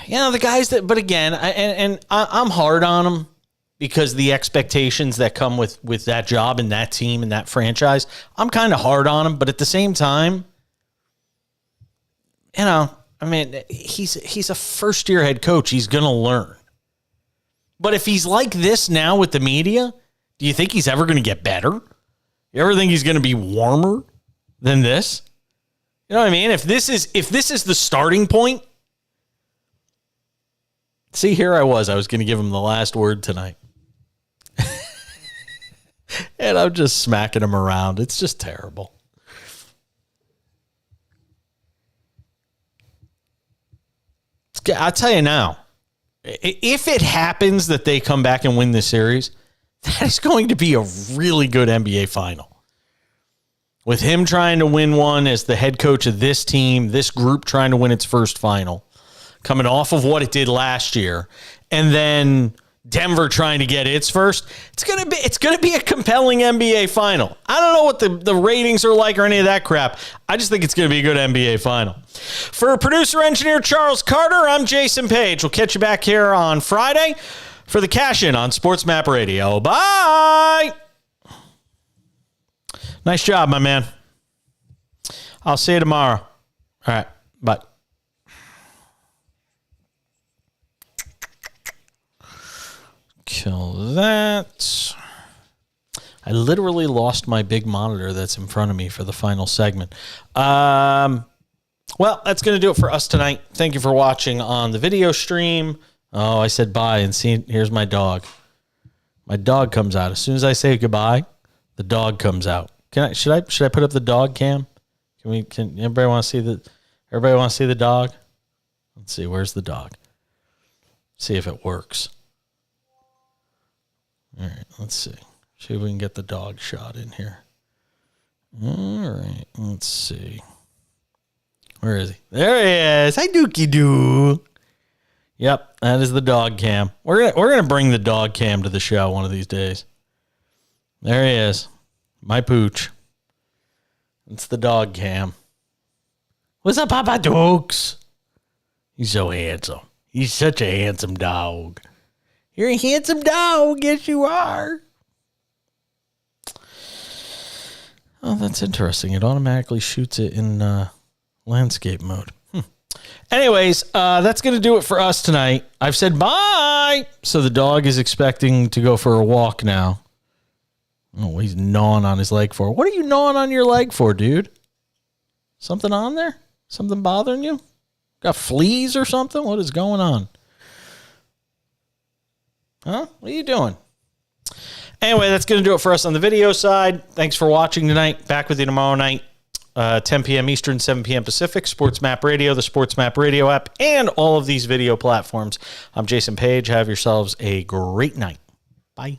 The guys that, but again, I'm hard on them because the expectations that come with that job and that team and that franchise, I'm kind of hard on them. But at the same time, he's a first-year head coach. He's going to learn. But if he's like this now with the media, do you think he's ever going to get better? You ever think he's going to be warmer than this? You know what I mean? If this is the starting point, see, here I was going to give him the last word tonight. And I'm just smacking him around. It's just terrible. I'll tell you now, if it happens that they come back and win this series, that is going to be a really good NBA final. With him trying to win one as the head coach of this team, this group trying to win its first final, coming off of what it did last year, and then Denver trying to get its first, it's gonna be a compelling NBA final. I don't know what the ratings are like or any of that crap. I just think it's gonna be a good NBA final. For producer engineer Charles Carter, I'm Jason Page. We'll catch you back here on Friday for the Cash In on SportsMap Radio. Bye. Nice job, my man. I'll see you tomorrow. All right, bye. Kill that. I literally lost my big monitor that's in front of me for the final segment. Well, that's going to do it for us tonight. Thank you for watching on the video stream. Oh, I said bye, and see, here's my dog. My dog comes out. As soon as I say goodbye, the dog comes out. Should I put up the dog cam? Can everybody want to see the dog? Let's see, where's the dog? See if it works. All right, let's see. See if we can get the dog shot in here. All right, let's see. Where is he? There he is. Hi, Dookie Doo. Yep, that is the dog cam. We're gonna bring the dog cam to the show one of these days. There he is, my pooch. It's the dog cam. What's up, Papa Dukes? He's so handsome. He's such a handsome dog. You're a handsome dog. Yes, you are. Oh, that's interesting. It automatically shoots it in landscape mode. Anyways, that's going to do it for us tonight. I've said bye. So the dog is expecting to go for a walk now. Oh, he's gnawing on his leg for. What are you gnawing on your leg for, dude? Something on there? Something bothering you? Got fleas or something? What is going on? Huh? What are you doing? Anyway, that's going to do it for us on the video side. Thanks for watching tonight. Back with you tomorrow night, 10 p.m. Eastern, 7 p.m. Pacific. SportsMap Radio, the SportsMap Radio app, and all of these video platforms. I'm Jason Page. Have yourselves a great night. Bye.